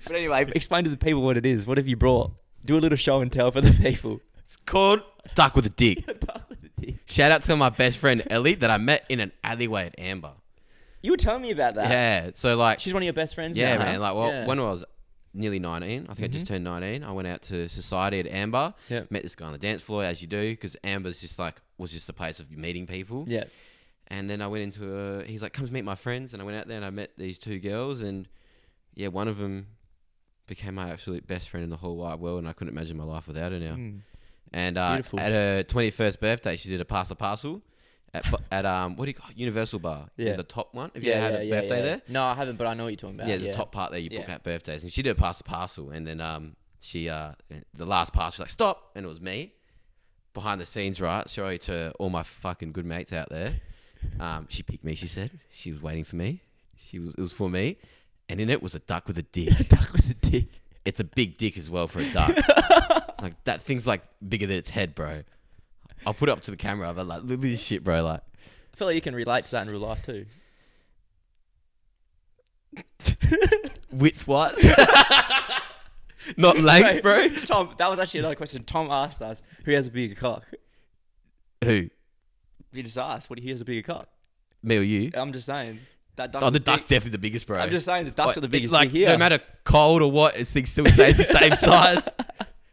Speaker 1: But anyway, explain to the people what it is. What have you brought? Do a little show and tell for the people.
Speaker 2: It's called Duck with a Dick.
Speaker 1: Duck with a dick.
Speaker 2: Shout out to my best friend Ellie that I met in an alleyway at Amber.
Speaker 1: You were telling me about that.
Speaker 2: Yeah, so like,
Speaker 1: She's one of your best friends
Speaker 2: yeah,
Speaker 1: now,
Speaker 2: man.
Speaker 1: huh?
Speaker 2: Like, well,
Speaker 1: Yeah.
Speaker 2: when I was nearly 19, I think I just turned 19. I went out to society at Amber.
Speaker 1: Yeah.
Speaker 2: Met this guy on the dance floor, as you do, because Amber's just like was just a place of meeting people.
Speaker 1: Yeah.
Speaker 2: And then I went into he's like, come to meet my friends, and I went out there and I met these two girls, and yeah, one of them became my absolute best friend in the whole wide world, and I couldn't imagine my life without her now. And at her 21st birthday, she did a pass a parcel at what do you call it? Universal Bar?
Speaker 1: Yeah.
Speaker 2: The top one. Have you ever had a birthday there?
Speaker 1: No, I haven't, but I know what you're talking about.
Speaker 2: Yeah, there's a top part there you book at birthdays, and she did a pass a parcel, and then she the last pass, she's like, stop, and it was me behind the scenes, right? Sorry to all my fucking good mates out there. She picked me. She said she was waiting for me. It was for me, and in it was a duck with a dick.
Speaker 1: A duck with a dick.
Speaker 2: It's a big dick as well for a duck. Like that thing's like bigger than its head, bro. I'll put it up to the camera, but like, look at this shit, bro. Like,
Speaker 1: I feel like you can relate to that in real life too.
Speaker 2: width what? Not length, bro.
Speaker 1: Tom, that was actually another question. Tom asked us who has a bigger cock.
Speaker 2: Who?
Speaker 1: He just asked, what he has a bigger cock?
Speaker 2: Me or you?
Speaker 1: I'm just saying. That
Speaker 2: Oh, the duck's definitely the biggest, bro.
Speaker 1: I'm just saying the ducks are the biggest
Speaker 2: like,
Speaker 1: thing here.
Speaker 2: no matter cold or what, this thing still stays the same size.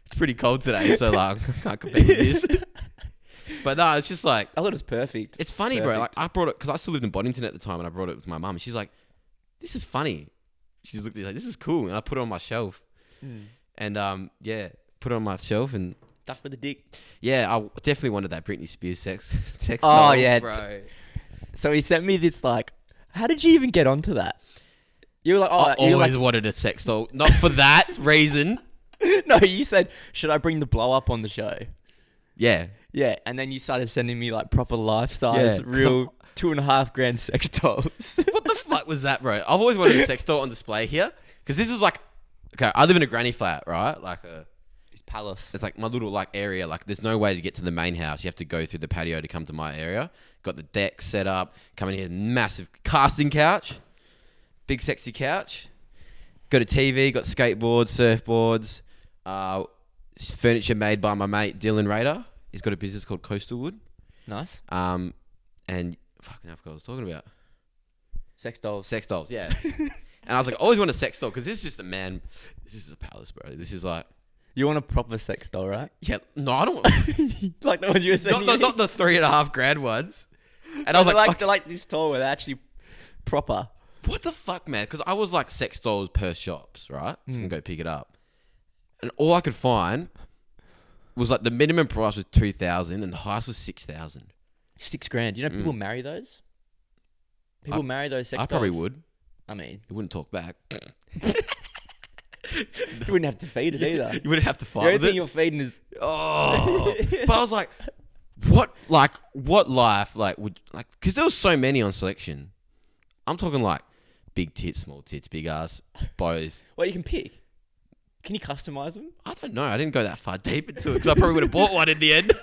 Speaker 2: It's pretty cold today, so like I can't compete with this. But no, it's just like
Speaker 1: I thought it was perfect.
Speaker 2: it's funny, bro. Like I brought it because I still lived in Boddington at the time, and I brought it with my mum. She's like, "This is funny." She's looked at it like, "This is cool," and I put it on my shelf. And yeah, put it on my shelf and
Speaker 1: Duck with the dick.
Speaker 2: yeah, I definitely wanted that Britney Spears sex
Speaker 1: Oh
Speaker 2: doll,
Speaker 1: yeah,
Speaker 2: bro.
Speaker 1: So he sent me this like, how did you even get onto that? You were like,
Speaker 2: I
Speaker 1: you were
Speaker 2: always
Speaker 1: like,
Speaker 2: wanted a sex doll, not for that reason.
Speaker 1: no, you said, should I bring the blow up on the show?
Speaker 2: Yeah,
Speaker 1: Yeah, and then you started sending me like proper life size,
Speaker 2: Yeah,
Speaker 1: real $2.5 sex dolls.
Speaker 2: what the fuck was that, bro? I've always wanted a sex doll on display here because this is like, okay, I live in a granny flat, right? Like
Speaker 1: His palace.
Speaker 2: it's like my little like area. Like there's no way to get to the main house. You have to go through the patio to come to my area. Got the deck set up. Coming here, massive casting couch, big sexy couch. Got a TV. Got skateboards, surfboards. Furniture made by my mate Dylan Rader. He's got a business called Coastal Wood.
Speaker 1: Nice.
Speaker 2: And fucking I forgot what I was talking about.
Speaker 1: Sex dolls.
Speaker 2: Sex dolls, yeah. And I was like, I always want a sex doll because this is just a man. This is a palace, bro. This is like,
Speaker 1: You want a proper sex doll, right?
Speaker 2: yeah. No, I don't want.
Speaker 1: Like the ones you were saying.
Speaker 2: not the $3.5 ones. And I was like,
Speaker 1: they're like this tall, where they're actually proper.
Speaker 2: what the fuck, man? Because I was like sex dolls per shops, right? So I can go pick it up. And all I could find was like the minimum price was $2,000 and the highest was $6,000.
Speaker 1: $6,000. You know people marry those? People marry those sex dolls.
Speaker 2: I probably would.
Speaker 1: I mean,
Speaker 2: It wouldn't talk back.
Speaker 1: you wouldn't have to feed it either.
Speaker 2: You wouldn't have to
Speaker 1: The
Speaker 2: fight
Speaker 1: only
Speaker 2: with
Speaker 1: thing
Speaker 2: it.
Speaker 1: you're feeding is
Speaker 2: Oh, but I was like, what life, like, would, like, because there was so many on selection. I'm talking like big tits, small tits, big ass, both.
Speaker 1: well, you can pick. Can you customize them?
Speaker 2: I don't know. I didn't go that far deep into it because I probably would have bought one in the end.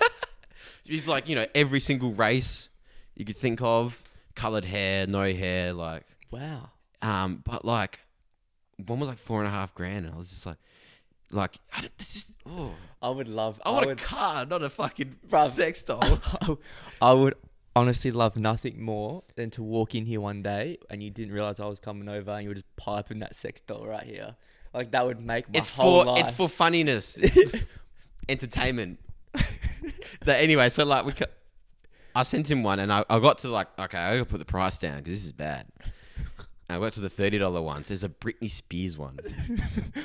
Speaker 2: It's like, you know, every single race you could think of, colored hair, no hair, like,
Speaker 1: Wow.
Speaker 2: but like, one was like $4.5 grand, and I was just like, this is, oh.
Speaker 1: I would love.
Speaker 2: I want a car, not a fucking
Speaker 1: Bruv.
Speaker 2: sex doll.
Speaker 1: I would honestly love nothing more than to walk in here one day and you didn't realize I was coming over and you were just piping that sex doll right here. Like that would make my whole life.
Speaker 2: It's for funniness, it's entertainment. Anyway, so like I sent him one, and I got to like, okay, I gotta put the price down because this is bad. And I got to the $30 ones. There's a Britney Spears one.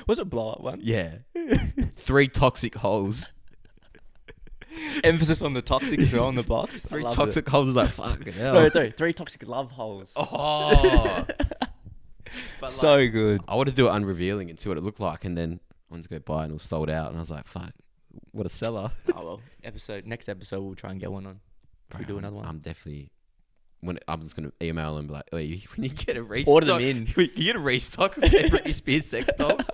Speaker 1: Was it blow up one?
Speaker 2: Yeah, 3 toxic holes.
Speaker 1: Emphasis on the toxic as well on the box.
Speaker 2: 3 toxic holes is like fucking hell.
Speaker 1: No, 3 toxic love holes.
Speaker 2: Oh, but
Speaker 1: So
Speaker 2: like,
Speaker 1: good.
Speaker 2: I want to do it unrevealing and see what it looked like, and then I went to go buy it and it was sold out, and I was like, fuck, what a seller.
Speaker 1: Oh well. Next episode we'll try and get one on. If we do another one.
Speaker 2: I'm definitely. I'm just gonna email them like, when you get a restock,
Speaker 1: Order them in.
Speaker 2: You get a restock of their Britney Spears sex dolls.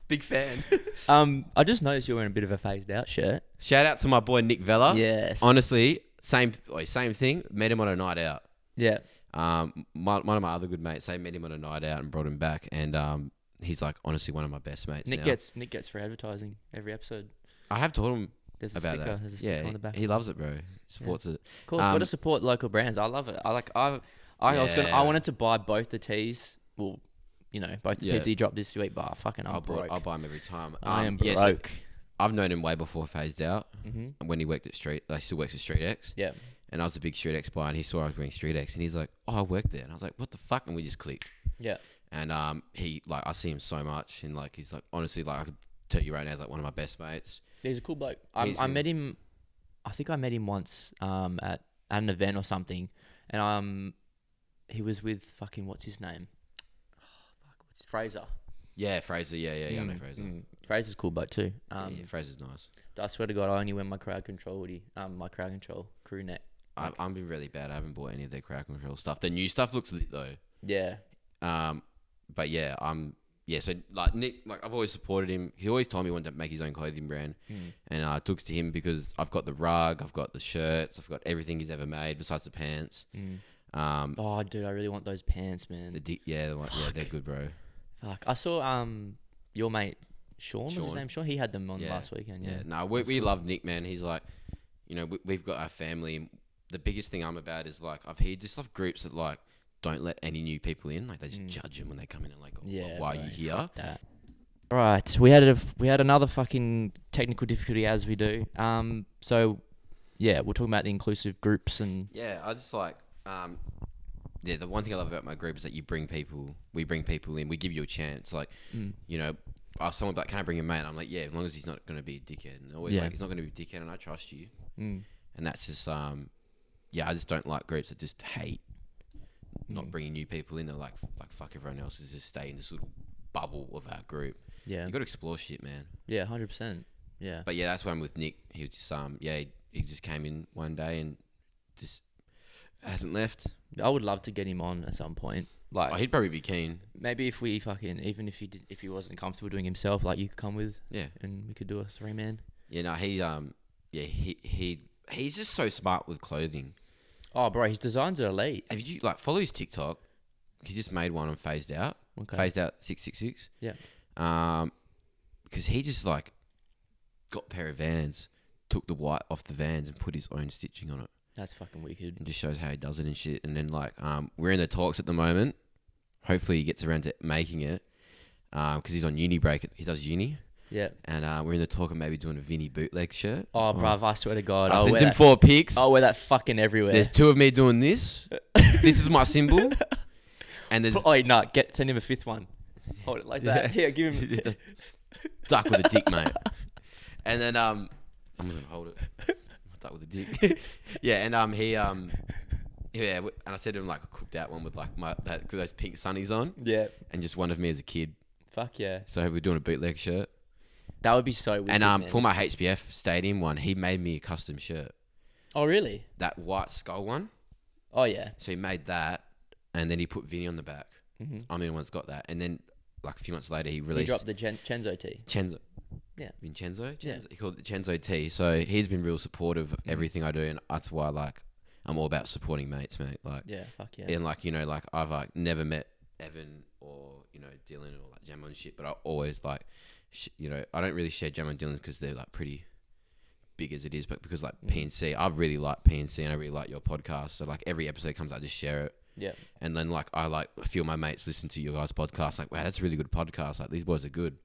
Speaker 2: Big fan.
Speaker 1: I just noticed you're wearing a bit of a phased out shirt.
Speaker 2: Shout out to my boy Nick Vella.
Speaker 1: Yes.
Speaker 2: Honestly, same thing. Met him on a night out.
Speaker 1: Yeah.
Speaker 2: One of my other good mates, they met him on a night out and brought him back, and he's like honestly one of my best mates.
Speaker 1: Nick
Speaker 2: now.
Speaker 1: gets free advertising every episode.
Speaker 2: I have told him
Speaker 1: There's a
Speaker 2: about
Speaker 1: sticker.
Speaker 2: that.
Speaker 1: There's a sticker on the back.
Speaker 2: He loves it, bro. He supports it.
Speaker 1: Of course, got to support local brands. I love it. I wanted to buy both the teas. Well, you know, both the teas that you dropped this week, but
Speaker 2: I'll buy them every time.
Speaker 1: I am broke.
Speaker 2: So I've known him way before Phased Out.
Speaker 1: Mm-hmm.
Speaker 2: When he worked at he still works at Street X.
Speaker 1: Yeah.
Speaker 2: And I was a big Street X buyer, and he saw I was wearing Street X, and he's like, "Oh, I worked there," and I was like, "What the fuck?" And we just clicked.
Speaker 1: Yeah.
Speaker 2: And he I see him so much, and like he's like honestly like I could tell you right now, he's like one of my best mates.
Speaker 1: He's a cool bloke. I met him. I think I met him once at an event or something, and he was with fucking what's his name? Fraser.
Speaker 2: Yeah, Fraser. Yeah, I know Fraser.
Speaker 1: Fraser's cool bloke too.
Speaker 2: Yeah, Fraser's nice.
Speaker 1: I swear to God, I only wear my crowd control hoodie. My crowd control crew neck.
Speaker 2: I've been really bad. I haven't bought any of their crowd control stuff. The new stuff looks lit though.
Speaker 1: Yeah.
Speaker 2: But yeah, so like Nick, like I've always supported him. He always told me he wanted to make his own clothing brand, and I took to him because I've got the rug, I've got the shirts, I've got everything he's ever made besides the pants.
Speaker 1: Oh, dude, I really want those pants, man.
Speaker 2: They're good, bro.
Speaker 1: Fuck, I saw your mate Sean was his name. Sean, he had them on last weekend. Yeah.
Speaker 2: No, we love Nick, man. He's like, you know, we've got our family. The biggest thing I'm about is like he just love groups that like don't let any new people in. Like they just judge them when they come in and like, why are you here?
Speaker 1: Right, we had another fucking technical difficulty as we do. So yeah, we're talking about the inclusive groups and
Speaker 2: Yeah, I just like the one thing I love about my group is that we bring people in, we give you a chance. Like, you know, someone like, can I bring a mate? I'm like, yeah, as long as he's not going to be a dickhead. And always like, he's not going to be a dickhead, and I trust you. And that's just I just don't like groups that just hate not bringing new people in. They're like fuck everyone else, is just stay in this little bubble of our group. Yeah, you got to explore shit, man.
Speaker 1: Yeah, 100%. Yeah, but
Speaker 2: yeah, that's why I'm with Nick. He was just he just came in one day and just hasn't left.
Speaker 1: I would love to get him on at some point. Like,
Speaker 2: he'd probably be keen.
Speaker 1: Maybe if we fucking, even if he wasn't comfortable doing himself, like you could come with.
Speaker 2: Yeah.
Speaker 1: And we could do a 3-man.
Speaker 2: Yeah, no, he's just so smart with clothing.
Speaker 1: Oh, bro, his designs are elite.
Speaker 2: Have you follow his TikTok? He just made one on Phased Out. Okay. Phased Out 666.
Speaker 1: Yeah.
Speaker 2: Because he just got a pair of Vans, took the white off the Vans and put his own stitching on it.
Speaker 1: That's fucking wicked.
Speaker 2: And just shows how he does it and shit. And then we're in the talks at the moment. Hopefully he gets around to making it. Because he's on uni break. He does uni.
Speaker 1: Yeah.
Speaker 2: And we're in the talk of maybe doing a Vinny bootleg shirt.
Speaker 1: Oh, bruv, I swear to God.
Speaker 2: I sent him 4 pics.
Speaker 1: I'll wear that fucking everywhere.
Speaker 2: There's 2 of me doing this. This is my symbol. And there's...
Speaker 1: Oh, no, send him a 5th one. Hold it like that. Here, give him...
Speaker 2: the duck with a dick, mate. And then, I'm going to hold it. Duck with a dick. Yeah, and and I said to him, I cooked out one with those pink sunnies on.
Speaker 1: Yeah.
Speaker 2: And just one of me as a kid.
Speaker 1: Fuck yeah.
Speaker 2: So we're doing a bootleg shirt.
Speaker 1: That would be so weird.
Speaker 2: And for my HBF Stadium one, he made me a custom shirt.
Speaker 1: Oh, really?
Speaker 2: That white skull one.
Speaker 1: Oh, yeah.
Speaker 2: So he made that, and then he put Vinny on the back.
Speaker 1: Mm-hmm.
Speaker 2: I'm the only one that's got that. And then, a few months later, he released...
Speaker 1: He dropped the Chenzo tee.
Speaker 2: Chenzo.
Speaker 1: Yeah.
Speaker 2: Vincenzo?
Speaker 1: Yeah.
Speaker 2: He called it the Chenzo tee. So he's been real supportive of everything I do, and that's why, I'm all about supporting mates, mate.
Speaker 1: Yeah, fuck yeah.
Speaker 2: And, I've, never met Evan or, Dylan or, Jam on shit, but I always, I don't really share Jam on Dylan's because they're, pretty big as it is, but because, PNC, I really like PNC and I really like your podcast. So, every episode comes out, I just share it.
Speaker 1: Yeah. And
Speaker 2: then, I a few of my mates listen to your guys' podcast, wow, that's a really good podcast. These boys are good.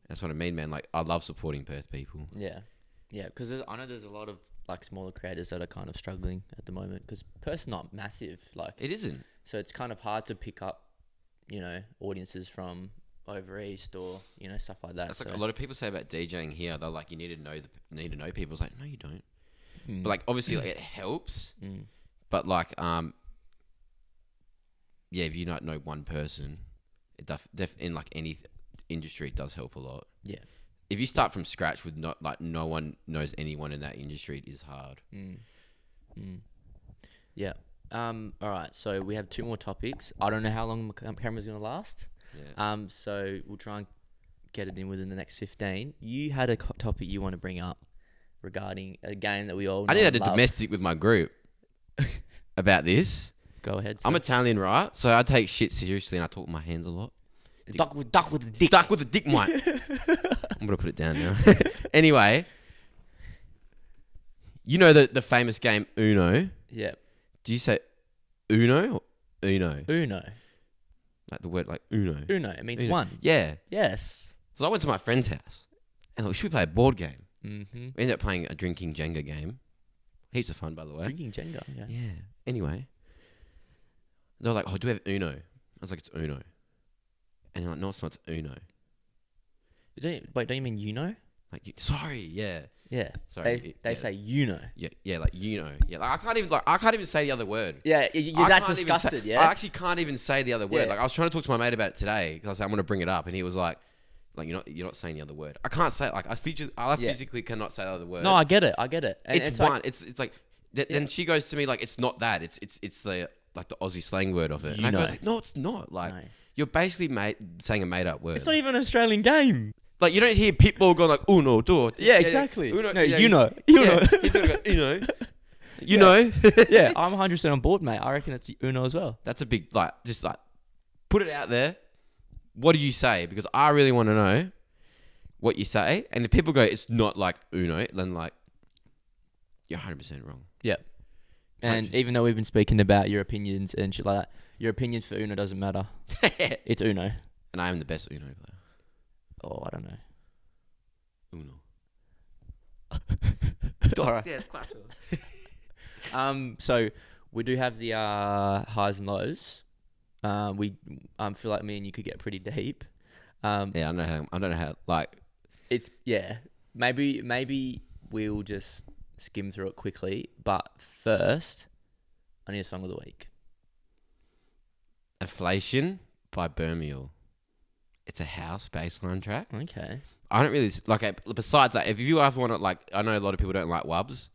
Speaker 2: That's what I mean, man. I love supporting Perth people.
Speaker 1: Yeah. Yeah, because I know there's a lot of, smaller creators that are kind of struggling at the moment because Perth's not massive.
Speaker 2: It isn't.
Speaker 1: So it's kind of hard to pick up, audiences from over east or, stuff like that.
Speaker 2: That's a lot of people say about DJing here. They're you need to know people. It's no, you don't. But obviously it helps. But yeah, if you not know one person, it in any industry, it does help a lot. Yeah. If you start from scratch with no one knows anyone in that industry, it is hard.
Speaker 1: Yeah. All right. So we have 2 more topics. I don't know how long the camera's going to last. Yeah. So we'll try and get it in within the next 15. You had a topic you want to bring up regarding a game that we all know.
Speaker 2: I need a domestic with my group about this.
Speaker 1: Go ahead.
Speaker 2: I'm Italian, right? So I take shit seriously and I talk with my hands a lot.
Speaker 1: Duck with the dick.
Speaker 2: Duck with the dick, mate. I'm going to put it down now. Anyway, the famous game Uno?
Speaker 1: Yeah.
Speaker 2: Do you say Uno or Uno?
Speaker 1: Uno.
Speaker 2: The word Uno.
Speaker 1: Uno. It means
Speaker 2: Uno.
Speaker 1: one.
Speaker 2: Yeah.
Speaker 1: Yes.
Speaker 2: So I went to my friend's house and should we play a board game?
Speaker 1: Mm-hmm. We
Speaker 2: ended up playing a drinking Jenga game. Heaps of fun, by the way.
Speaker 1: Drinking Jenga, yeah.
Speaker 2: Yeah. Anyway, they were like, do we have Uno? I was like, it's Uno. And they're like, no, it's not, it's Uno.
Speaker 1: Don't you mean
Speaker 2: Sorry, yeah.
Speaker 1: Yeah.
Speaker 2: Sorry.
Speaker 1: They say Yeah,
Speaker 2: Yeah, Yeah, I can't even say the other word.
Speaker 1: Yeah, you're that disgusted, yeah?
Speaker 2: I actually can't even say the other word.
Speaker 1: Yeah.
Speaker 2: I was trying to talk to my mate about it today because I said I'm going to bring it up, and he was like you're not saying the other word. I can't say it. I physically cannot say the other word.
Speaker 1: No, I get it. And
Speaker 2: it's one. Then she goes to me it's not that. It's the the Aussie slang word of it. And I go, no, it's not. No. You're basically saying a made up word.
Speaker 1: It's not even an Australian game.
Speaker 2: You don't hear Pitbull going uno, do it.
Speaker 1: Yeah, exactly.
Speaker 2: Uno,
Speaker 1: no,
Speaker 2: yeah,
Speaker 1: you know.
Speaker 2: He's going to go, you know.
Speaker 1: Yeah, I'm 100% on board, mate. I reckon it's Uno as well.
Speaker 2: That's a big, just put it out there. What do you say? Because I really want to know what you say. And if people go, it's not like Uno, then you're 100% wrong.
Speaker 1: Yeah. And even though we've been speaking about your opinions and shit like that, your opinion for Uno doesn't matter. It's Uno.
Speaker 2: And I am the best Uno player.
Speaker 1: Oh, I don't know.
Speaker 2: Uno.
Speaker 1: Alright.
Speaker 2: Yeah, it's quite sure.
Speaker 1: So we do have the highs and lows. We feel like me and you could get pretty deep.
Speaker 2: Yeah, I don't know how. Like,
Speaker 1: It's maybe we'll just skim through it quickly. But first, I need a song of the week.
Speaker 2: Inflation by Birmingham. It's a house baseline track.
Speaker 1: Okay.
Speaker 2: I don't really like it. Besides that, if you ever want to, like, I know a lot of people don't like Wubs.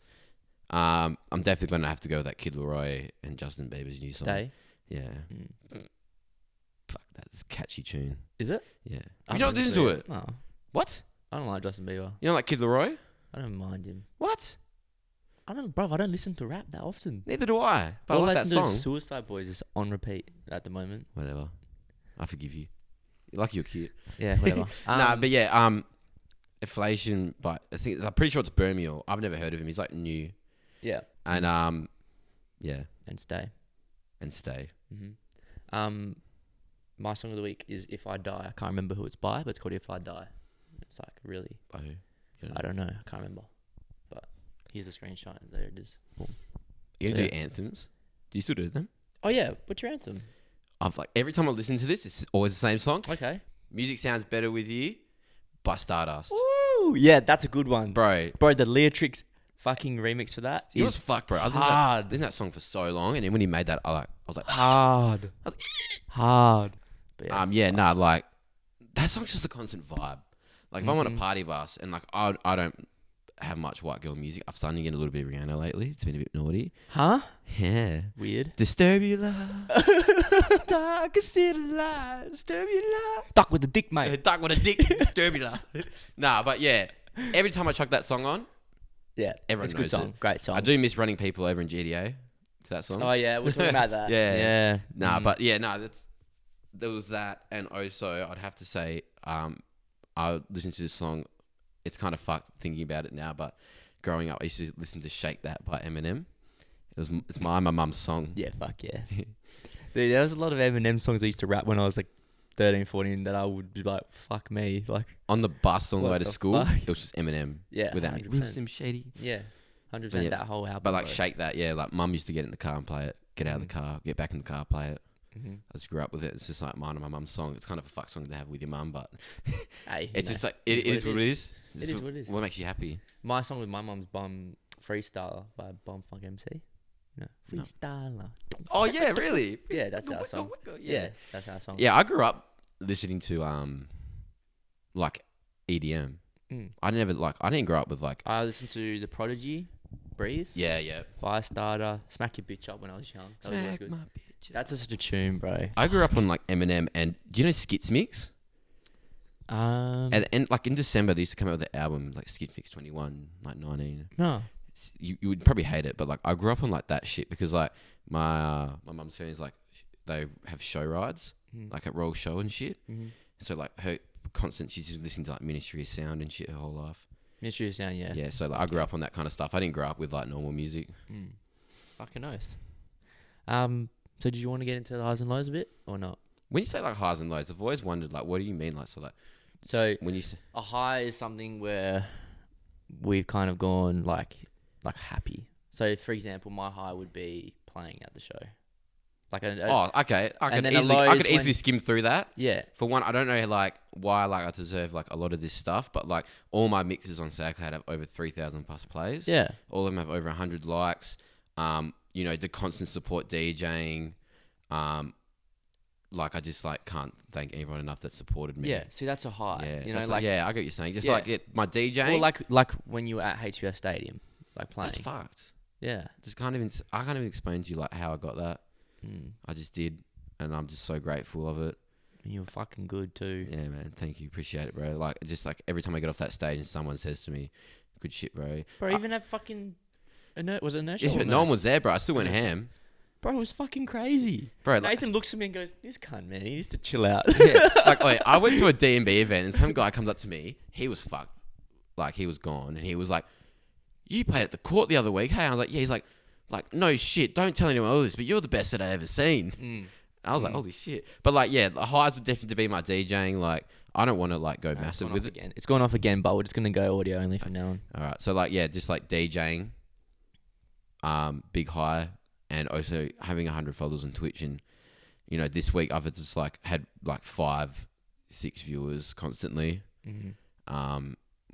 Speaker 2: I'm definitely going to have to go with that Kid Laroi and Justin Bieber's new song.
Speaker 1: Stay.
Speaker 2: Yeah. Fuck, that's a catchy tune.
Speaker 1: Is it?
Speaker 2: Yeah.
Speaker 1: I
Speaker 2: You don't listen to it?
Speaker 1: No.
Speaker 2: What?
Speaker 1: I don't like Justin Bieber.
Speaker 2: You don't like Kid Laroi?
Speaker 1: I don't mind him.
Speaker 2: What?
Speaker 1: I don't listen to rap that often.
Speaker 2: Neither do I. But
Speaker 1: All
Speaker 2: I like
Speaker 1: I
Speaker 2: that
Speaker 1: listen to
Speaker 2: song.
Speaker 1: is Suicide Boys is on repeat at the moment.
Speaker 2: Whatever. I forgive you. You're lucky you're cute.
Speaker 1: Yeah, whatever.
Speaker 2: Nah, but yeah, Inflation, but I'm pretty sure it's Birmingham. I've never heard of him. He's like new.
Speaker 1: Yeah.
Speaker 2: And yeah.
Speaker 1: And Stay.
Speaker 2: And Stay.
Speaker 1: Mm-hmm. My song of the week is If I Die. I can't remember who it's by, but it's called If I Die. It's like really.
Speaker 2: By who?
Speaker 1: I don't know. I can't remember. But here's a screenshot. There it is. Boom.
Speaker 2: You
Speaker 1: So,
Speaker 2: gonna
Speaker 1: yeah.
Speaker 2: do anthems? Do you still do them?
Speaker 1: Oh yeah. What's your anthem?
Speaker 2: I've like every time I listen to this, it's always the same song.
Speaker 1: Okay.
Speaker 2: Music Sounds Better With You by Stardust.
Speaker 1: Ooh, yeah, that's a good one,
Speaker 2: Bro,
Speaker 1: the Leatrix fucking remix for that
Speaker 2: it was
Speaker 1: is
Speaker 2: fuck, bro. I
Speaker 1: hard.
Speaker 2: listened to that song for so long, and then when he made that, I was like,
Speaker 1: hard. Hard. But
Speaker 2: yeah, like that song's just a constant vibe. Like if I'm on a
Speaker 1: Mhm.
Speaker 2: party bus and like I don't have much white girl music. I've started to get a little bit of Rihanna lately. It's been a bit naughty.
Speaker 1: Huh?
Speaker 2: Yeah.
Speaker 1: Weird.
Speaker 2: Disturb your love. Darkest in the light. Disturb your love.
Speaker 1: Duck with the dick, mate.
Speaker 2: Duck with a dick. Disturb your love. Nah, but yeah. Every time I chuck that song on,
Speaker 1: Yeah.
Speaker 2: everyone
Speaker 1: It's a good
Speaker 2: knows
Speaker 1: song.
Speaker 2: it.
Speaker 1: Great song.
Speaker 2: I do miss running people over in GDA to that song.
Speaker 1: Oh yeah, we're talking about that.
Speaker 2: Yeah.
Speaker 1: Yeah.
Speaker 2: Nah,
Speaker 1: Mhm.
Speaker 2: but yeah, there was that, and also I'd have to say, I listened to this song. It's kind of fucked thinking about it now, but growing up, I used to listen to "Shake That" by Eminem. It's my mum's song.
Speaker 1: Yeah, fuck yeah. Dude, there was a lot of Eminem songs I used to rap when I was like 13, 14 that I would be like, fuck me. Like,
Speaker 2: On the bus on the
Speaker 1: What
Speaker 2: way to
Speaker 1: the
Speaker 2: school,
Speaker 1: fuck?
Speaker 2: it was just Eminem.
Speaker 1: yeah.
Speaker 2: Without me.
Speaker 1: 100%.
Speaker 2: Slim Shady.
Speaker 1: Yeah. 100%
Speaker 2: But yeah,
Speaker 1: that whole album.
Speaker 2: But like
Speaker 1: bro.
Speaker 2: "Shake That," yeah, like mum used to get in the car and play it. Get out of the car, get back in the car, play it.
Speaker 1: Mhm.
Speaker 2: I just grew up with it. It's just like mine and my mum's song. It's kind of a fuck song to have with your mum, but
Speaker 1: Hey,
Speaker 2: it's
Speaker 1: you
Speaker 2: just
Speaker 1: know,
Speaker 2: like it is what it is.
Speaker 1: It is what it is.
Speaker 2: What makes you happy?
Speaker 1: My song with my mum's Bum Freestyler by Bum Funk MC. No.
Speaker 2: No.
Speaker 1: Freestyler.
Speaker 2: Oh yeah, really?
Speaker 1: Yeah, that's our song. Yeah, that's our song.
Speaker 2: Yeah, I grew up listening to like EDM.
Speaker 1: Mm.
Speaker 2: I didn't grow up with like
Speaker 1: I listened to The Prodigy, Breathe,
Speaker 2: yeah.
Speaker 1: Firestarter, Smack Your Bitch Up when I was young. That was always good.
Speaker 2: bitch.
Speaker 1: That's such a tune, bro.
Speaker 2: I grew up on like Eminem and do you know Skits Mix? And like in December they used to come out with the album like Skits Mix 21, like 19.
Speaker 1: no.
Speaker 2: You would probably hate it, but like I grew up on like that shit because like my mum's family is like they have show rides like at Royal Show and shit.
Speaker 1: Mm-hmm.
Speaker 2: So like she's listening to like Ministry of Sound and shit her whole life.
Speaker 1: Ministry of Sound, yeah.
Speaker 2: Yeah, so like I grew up on that kind of stuff. I didn't grow up with like normal music.
Speaker 1: Fucking oath. So did you want to get into the highs and lows a bit or not?
Speaker 2: When you say like highs and lows, I've always wondered like what do you mean like
Speaker 1: So
Speaker 2: when you say
Speaker 1: a high is something where we've kind of gone like happy. So for example, my high would be playing at the show. Like
Speaker 2: okay, I
Speaker 1: and
Speaker 2: could
Speaker 1: then a low
Speaker 2: I
Speaker 1: is
Speaker 2: could easily
Speaker 1: when-
Speaker 2: skim through that.
Speaker 1: yeah.
Speaker 2: For one, I don't know like why like I deserve like a lot of this stuff, but like all my mixes on SoundCloud have over 3,000 plus plays.
Speaker 1: Yeah.
Speaker 2: All of them have over 100 likes. You know, the constant support DJing. Like I just like can't thank anyone enough that supported me.
Speaker 1: Yeah. See, that's a high.
Speaker 2: Yeah,
Speaker 1: You know,
Speaker 2: that's
Speaker 1: like
Speaker 2: yeah, I get what you're saying. Just
Speaker 1: Yeah.
Speaker 2: like my DJing.
Speaker 1: or like when you were at HBS Stadium, like playing.
Speaker 2: that's fucked.
Speaker 1: Yeah.
Speaker 2: I can't even explain to you like how I got that. I just did, and I'm just so grateful of it.
Speaker 1: And you're fucking good too.
Speaker 2: Yeah, man. Thank you. Appreciate it, bro. Like, just like every time I get off that stage and someone says to me, good shit, bro.
Speaker 1: Bro, even that fucking was it Inertia?
Speaker 2: Yeah,
Speaker 1: or
Speaker 2: but no one
Speaker 1: Nurse?
Speaker 2: was there, bro. I still went ham.
Speaker 1: Bro, it was fucking crazy.
Speaker 2: Bro, like,
Speaker 1: Nathan looks at me and goes, "This cunt, man, he needs to chill out."
Speaker 2: yeah. Like, wait, I went to a D&B event and some guy comes up to me. He was fucked. Like, he was gone. And he was like, you played at the court the other week. Hey, I was like, yeah. He's like, like, no shit, don't tell anyone all this, but you're the best that I ever seen. I was like, holy shit. But like, yeah, the highs would definitely be my DJing. Like, I don't want to like go massive with it.
Speaker 1: Again. It's gone off again, but we're just gonna go audio only from now on.
Speaker 2: All right. So like, yeah, just like DJing, big high, and also having 100 followers on Twitch. And you know, this week I've just like had like 5, 6 viewers constantly.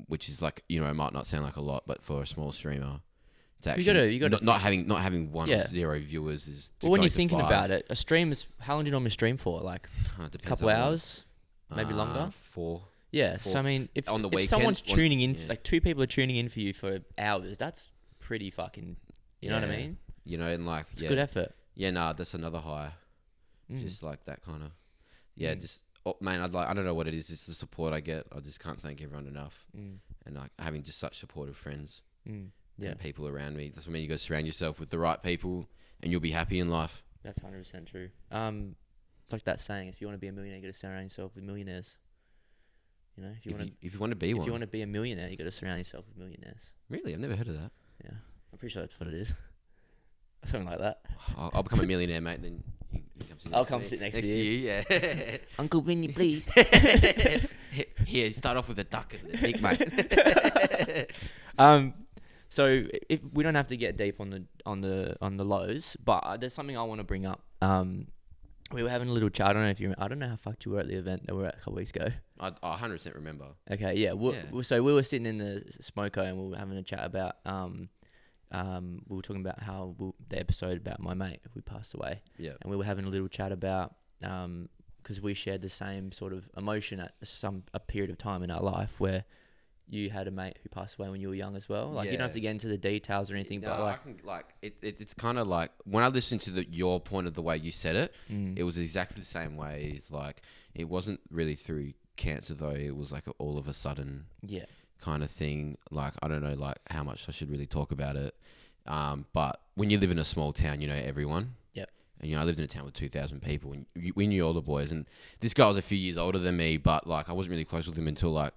Speaker 2: Which is like, you know, it might not sound like a lot, but for a small streamer, it's actually
Speaker 1: you gotta
Speaker 2: not having 1 or 0 viewers is.
Speaker 1: Well, when you're thinking about it, a stream is how long do you normally stream for? Like a couple hours, maybe longer.
Speaker 2: 4.
Speaker 1: Yeah. 4. So I mean, if
Speaker 2: on the weekend,
Speaker 1: someone's tuning in, like 2 people are tuning in for you for hours, that's pretty fucking. You know what I mean?
Speaker 2: You know, and like
Speaker 1: it's good effort.
Speaker 2: Yeah, nah, that's another high. Just like that kind of. Yeah, just. Oh, man, I don't know what it is. It's the support I get. I just can't thank everyone enough. And like having just such supportive friends and people around me. That's what I mean. You got to surround yourself with the right people, and you'll be happy in life.
Speaker 1: That's 100% true. Like that saying, if you want to be a millionaire, you got to surround yourself with millionaires. You know, if you want to be a millionaire, you got to surround yourself with millionaires.
Speaker 2: Really, I've never heard of that.
Speaker 1: Yeah, I'm pretty sure that's what it is. Something like that.
Speaker 2: I'll become a millionaire, mate. Then.
Speaker 1: I'll come sit next to you.
Speaker 2: Yeah.
Speaker 1: Uncle Vinny, please.
Speaker 2: Here, start off with a duck and a dick, mate.
Speaker 1: So if we don't have to get deep on the lows, but there's something I want to bring up. We were having a little chat. I don't know how fucked you were at the event that we were at a couple weeks ago.
Speaker 2: I 100% remember.
Speaker 1: Okay, yeah. So we were sitting in the smoko and we were having a chat about we were talking about how the episode about my mate who passed away.
Speaker 2: Yeah.
Speaker 1: And we were having a little chat about because we shared the same sort of emotion at a period of time in our life where you had a mate who passed away when you were young as well. Like you don't have to get into the details or anything, but like,
Speaker 2: I can, like it's kind of like when I listened to your point of the way you said it, it was exactly the same way. It's like it wasn't really through cancer though. It was like all of a sudden, kind of thing. Like I don't know, like how much I should really talk about it. But when you live in a small town, you know everyone. Yep. And you know I lived in a town with 2,000 people, and we knew all the boys. And this guy was a few years older than me, but like I wasn't really close with him until like.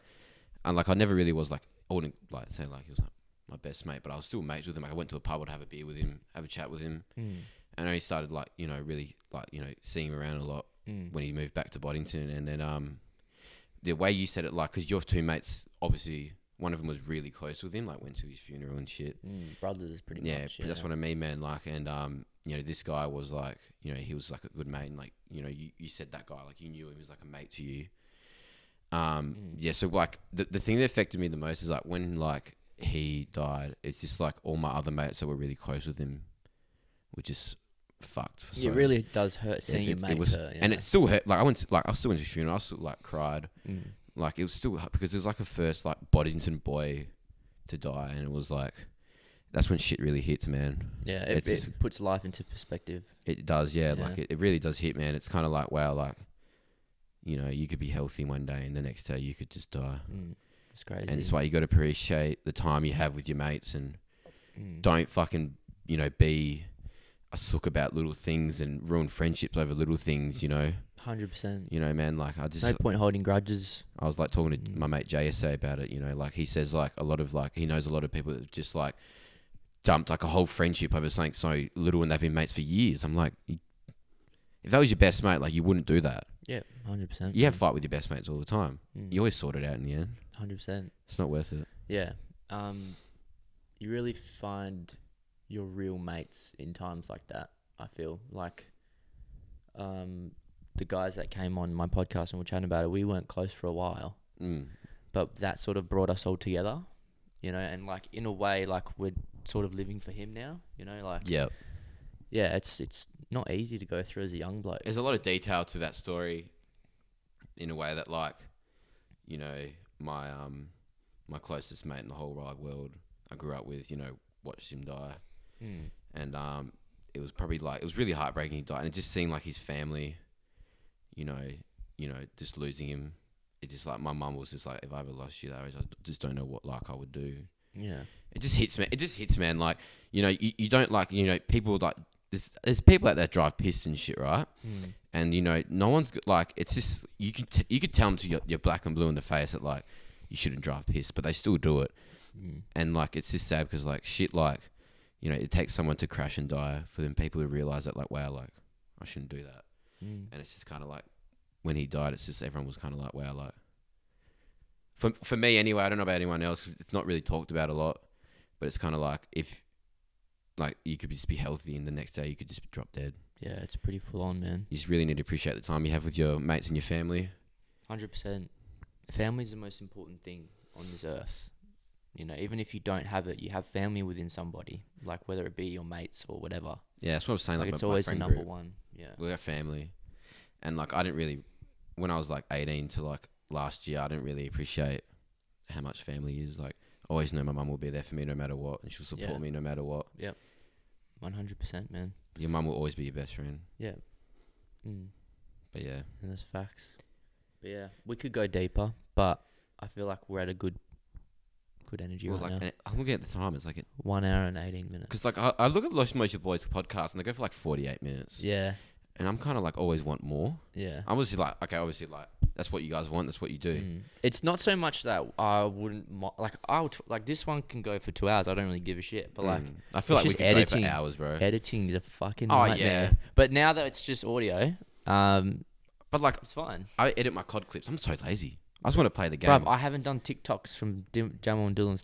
Speaker 2: And like I never really was like I wouldn't like say like he was like my best mate, but I was still mates with him. Like I went to the pub, I'd have a beer with him, have a chat with him, and I started like you know really like you know seeing him around a lot when he moved back to Boddington. And then the way you said it, like because your 2 mates, obviously one of them was really close with him, like went to his funeral and shit.
Speaker 1: Brothers, pretty much.
Speaker 2: Yeah, that's what I mean, man. Like and you know this guy was like you know he was like a good mate, and like you know you said that guy like you knew him was like a mate to you. Yeah, so like the thing that affected me the most is like when like he died, it's just like all my other mates that were really close with him were just fucked.
Speaker 1: It really does hurt seeing your mates hurt.
Speaker 2: And it still hurt. Like I still went to his funeral. I still like cried. Like it was still because it was like a first like Boddington boy to die, and it was like that's when shit really hits, man.
Speaker 1: Yeah, it puts life into perspective.
Speaker 2: It does, yeah. Like it really does hit, man. It's kind of like wow, like. You know, you could be healthy one day and the next day you could just die.
Speaker 1: It's crazy.
Speaker 2: And it's why you got to appreciate the time you have with your mates and don't fucking, you know, be a sook about little things and ruin friendships over little things, you know.
Speaker 1: 100%.
Speaker 2: You know, man, like I just...
Speaker 1: No point holding grudges.
Speaker 2: I was like talking to my mate JSA about it, you know, like he says like a lot of like, he knows a lot of people that just like dumped like a whole friendship over something so little and they've been mates for years. I'm like, if that was your best mate, like you wouldn't do that.
Speaker 1: Yeah, 100%.
Speaker 2: You have fight with your best mates all the time. You always sort it out in the end.
Speaker 1: 100%.
Speaker 2: It's not worth it.
Speaker 1: Yeah. You really find your real mates in times like that, I feel. Like, the guys that came on my podcast and were chatting about it, we weren't close for a while. But that sort of brought us all together, you know, and like in a way, like we're sort of living for him now, you know, like...
Speaker 2: Yep.
Speaker 1: Yeah, it's not easy to go through as a young bloke.
Speaker 2: There's a lot of detail to that story in a way that, like, you know, my closest mate in the whole wide world I grew up with, you know, watched him die. And it was probably like, it was really heartbreaking he died. And it just seemed like his family, you know, just losing him. It just like, my mum was just like, if I ever lost you that age, I just don't know what like I would do. Yeah. It just hits, man. Like, you know, you don't like, you know, people like, there's people out there that drive pissed and shit, right? And you know, no one's like, it's just you could tell them to your black and blue in the face that like you shouldn't drive pissed, but they still do it. And like it's just sad because like shit, like you know, it takes someone to crash and die for them people to realize that, like, wow, like, I shouldn't do that. And it's just kind of like, when he died, it's just everyone was kind of like, wow, like, for me anyway, I don't know about anyone else, it's not really talked about a lot, but it's kind of like, if, like, you could just be healthy and the next day you could just drop dead.
Speaker 1: Yeah, it's pretty full on, man.
Speaker 2: You just really need to appreciate the time you have with your mates and your family.
Speaker 1: 100%. Family's the most important thing on this earth. You know, even if you don't have it, you have family within somebody, like whether it be your mates or whatever.
Speaker 2: Yeah, that's what I was saying.
Speaker 1: Like,
Speaker 2: Like,
Speaker 1: it's
Speaker 2: my
Speaker 1: always the
Speaker 2: friend
Speaker 1: number
Speaker 2: group,
Speaker 1: one. Yeah.
Speaker 2: we got family. And, like, I didn't really, when I was, like, 18 to, like, last year, I didn't really appreciate how much family is. Like, I always know my mum will be there for me no matter what, and she'll support me no matter what.
Speaker 1: Yep. 100%, man.
Speaker 2: Your mum will always be your best friend.
Speaker 1: Yeah.
Speaker 2: But, yeah.
Speaker 1: And that's facts. But, yeah, we could go deeper, but I feel like we're at a good energy
Speaker 2: Well,
Speaker 1: right
Speaker 2: like,
Speaker 1: now.
Speaker 2: I'm looking at the time. It's like
Speaker 1: 1 hour and 18 minutes.
Speaker 2: because like I look at most of your boys' podcasts and they go for like 48 minutes.
Speaker 1: Yeah.
Speaker 2: And I'm kind of like always want more.
Speaker 1: Yeah.
Speaker 2: I'm obviously like, okay, obviously like that's what you guys want. That's what you do.
Speaker 1: It's not so much that I wouldn't like. I would like this one can go for 2 hours. I don't really give a shit. But like,
Speaker 2: I feel like
Speaker 1: it's
Speaker 2: we
Speaker 1: just
Speaker 2: could go for hours, bro.
Speaker 1: editing is a fucking
Speaker 2: Oh,
Speaker 1: nightmare.
Speaker 2: yeah.
Speaker 1: But now that it's just audio,
Speaker 2: But like,
Speaker 1: it's fine.
Speaker 2: I edit my COD clips. I'm so lazy. I just want to play the game.
Speaker 1: Bruv, I haven't done TikToks from Jamal and Dylan's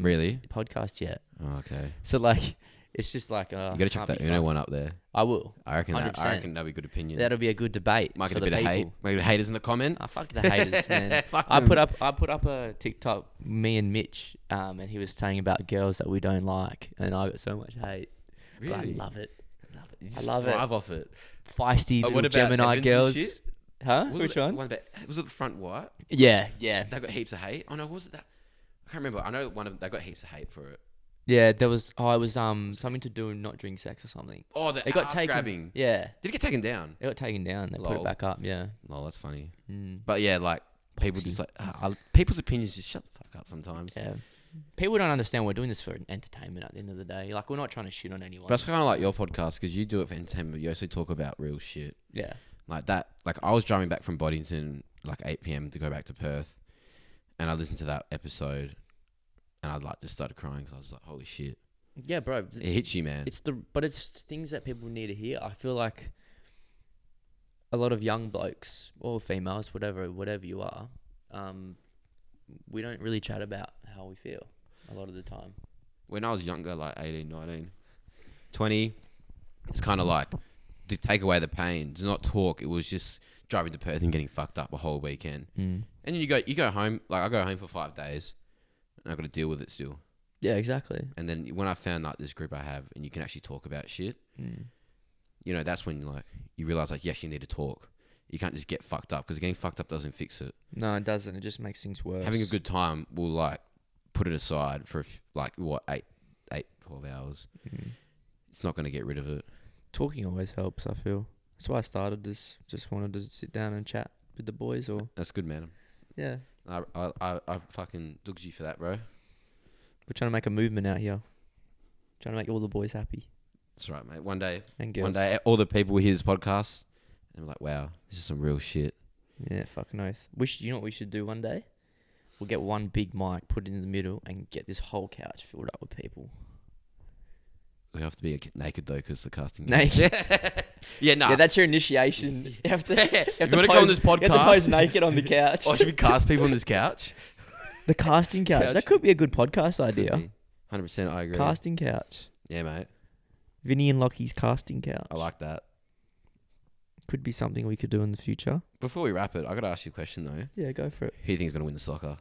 Speaker 2: Really?
Speaker 1: podcast yet.
Speaker 2: Oh, okay.
Speaker 1: So like, it's just like
Speaker 2: You gotta check that Uno one up there.
Speaker 1: I will.
Speaker 2: I reckon
Speaker 1: 100%.
Speaker 2: that'll be a good opinion.
Speaker 1: That'll be a good debate.
Speaker 2: Might get
Speaker 1: for
Speaker 2: a bit
Speaker 1: the
Speaker 2: of hate.
Speaker 1: people.
Speaker 2: Maybe haters in the comment.
Speaker 1: I fuck the haters, man.
Speaker 2: Fuck
Speaker 1: I
Speaker 2: them.
Speaker 1: put up a TikTok, me and Mitch, and he was saying about girls that we don't like, and I got so much hate.
Speaker 2: Really?
Speaker 1: But I love it.
Speaker 2: You
Speaker 1: I
Speaker 2: just
Speaker 1: love it.
Speaker 2: thrive off it.
Speaker 1: Feisty
Speaker 2: what
Speaker 1: little
Speaker 2: about
Speaker 1: Gemini
Speaker 2: Evans and
Speaker 1: girls.
Speaker 2: shit?
Speaker 1: Huh?
Speaker 2: Was
Speaker 1: Which
Speaker 2: it,
Speaker 1: one?
Speaker 2: Was it the front white?
Speaker 1: Yeah, yeah.
Speaker 2: They got heaps of hate. Oh no, was it that? I can't remember. I know they got heaps of hate for it.
Speaker 1: Yeah, there was. Oh, it was something to do with not during sex or something.
Speaker 2: Oh, the
Speaker 1: It got
Speaker 2: ass
Speaker 1: taken.
Speaker 2: grabbing.
Speaker 1: Yeah,
Speaker 2: Did it get taken down?
Speaker 1: it got taken down. They put
Speaker 2: Lol.
Speaker 1: it back up. Yeah.
Speaker 2: No, that's funny.
Speaker 1: Mm.
Speaker 2: But yeah, like people
Speaker 1: Poxy.
Speaker 2: just like people's opinions just shut the fuck up sometimes.
Speaker 1: Yeah. People don't understand we're doing this for entertainment at the end of the day. Like, we're not trying to shit on anyone.
Speaker 2: But it's kind of like your podcast because you do it for entertainment. But you also talk about real shit
Speaker 1: Yeah.
Speaker 2: like that. Like I was driving back from Boddington like 8 p.m. to go back to Perth, and I listened to that episode, and I like just started crying because I was like, holy shit.
Speaker 1: Yeah, bro.
Speaker 2: It hits you, man.
Speaker 1: But it's things that people need to hear. I feel like a lot of young blokes or females, whatever you are, we don't really chat about how we feel a lot of the time.
Speaker 2: When I was younger, like 18, 19, 20, it's kind of like to take away the pain, to not talk. It was just driving to Perth and getting fucked up a whole weekend. And then you go home. Like I go home for 5 days, and I've got to deal with it still.
Speaker 1: Yeah, exactly.
Speaker 2: And then when I found like this group I have, and you can actually talk about shit, you know, that's when like you realize like yes, you need to talk. You can't just get fucked up because getting fucked up doesn't fix it.
Speaker 1: No, it doesn't. It just makes things worse.
Speaker 2: Having a good time will like put it aside for like what 12 hours. It's not going to get rid of it.
Speaker 1: Talking always helps, I feel. That's why I started this. Just wanted to sit down and chat with the boys or...
Speaker 2: That's good, man.
Speaker 1: Yeah.
Speaker 2: I fucking dogs you for that, bro.
Speaker 1: We're trying to make a movement out here. Trying to make all the boys happy.
Speaker 2: That's right, mate. One day,
Speaker 1: And girls.
Speaker 2: one day, all the people hear this podcast and I'm like, wow, this is some real shit.
Speaker 1: Yeah, fucking oath. You know what we should do one day? We'll get one big mic, put it in the middle, and get this whole couch filled up with people.
Speaker 2: We have to be naked though, because the casting.
Speaker 1: Naked?
Speaker 2: Yeah, nah.
Speaker 1: Yeah, that's your initiation. You have to,
Speaker 2: You wanna come on this
Speaker 1: You have to
Speaker 2: podcast?
Speaker 1: pose naked on the couch.
Speaker 2: Oh, should we cast people on this couch?
Speaker 1: The casting couch. That could be a good podcast idea.
Speaker 2: 100%, I agree.
Speaker 1: Casting couch.
Speaker 2: Yeah, mate.
Speaker 1: Vinny and Locky's casting couch.
Speaker 2: I like that.
Speaker 1: Could be something we could do in the future.
Speaker 2: Before we wrap it, I got to ask you a question though.
Speaker 1: Yeah, go for it.
Speaker 2: Who do you think is going to win the soccer?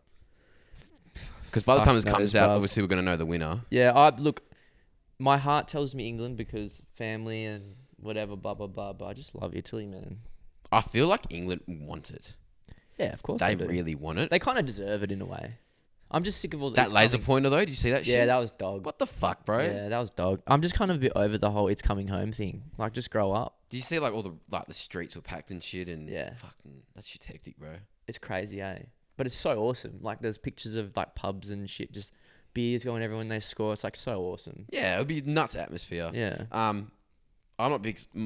Speaker 2: Because by the
Speaker 1: Fuck
Speaker 2: time this
Speaker 1: knows,
Speaker 2: comes out,
Speaker 1: bruv.
Speaker 2: obviously we're going to know the winner.
Speaker 1: Yeah, look, my heart tells me England because family and whatever, blah, blah, blah. But I just love Italy, man.
Speaker 2: I feel like England want it.
Speaker 1: Yeah, of course
Speaker 2: They
Speaker 1: do.
Speaker 2: really want it.
Speaker 1: They kind of deserve it in a way. I'm just sick of all
Speaker 2: That
Speaker 1: it's
Speaker 2: laser
Speaker 1: coming-
Speaker 2: pointer though, do you see that shit?
Speaker 1: Yeah, that was dog.
Speaker 2: What the fuck, bro?
Speaker 1: Yeah, that was dog. I'm just kind of a bit over the whole it's coming home thing. Like, just grow up.
Speaker 2: Do you see like all the streets were packed and shit and
Speaker 1: Yeah.
Speaker 2: fucking that shit's hectic, bro.
Speaker 1: It's crazy, eh? But it's so awesome. Like, there's pictures of like pubs and shit, just beers going everywhere when they score. It's like so awesome.
Speaker 2: Yeah, it would be nuts atmosphere.
Speaker 1: Yeah.
Speaker 2: I'm not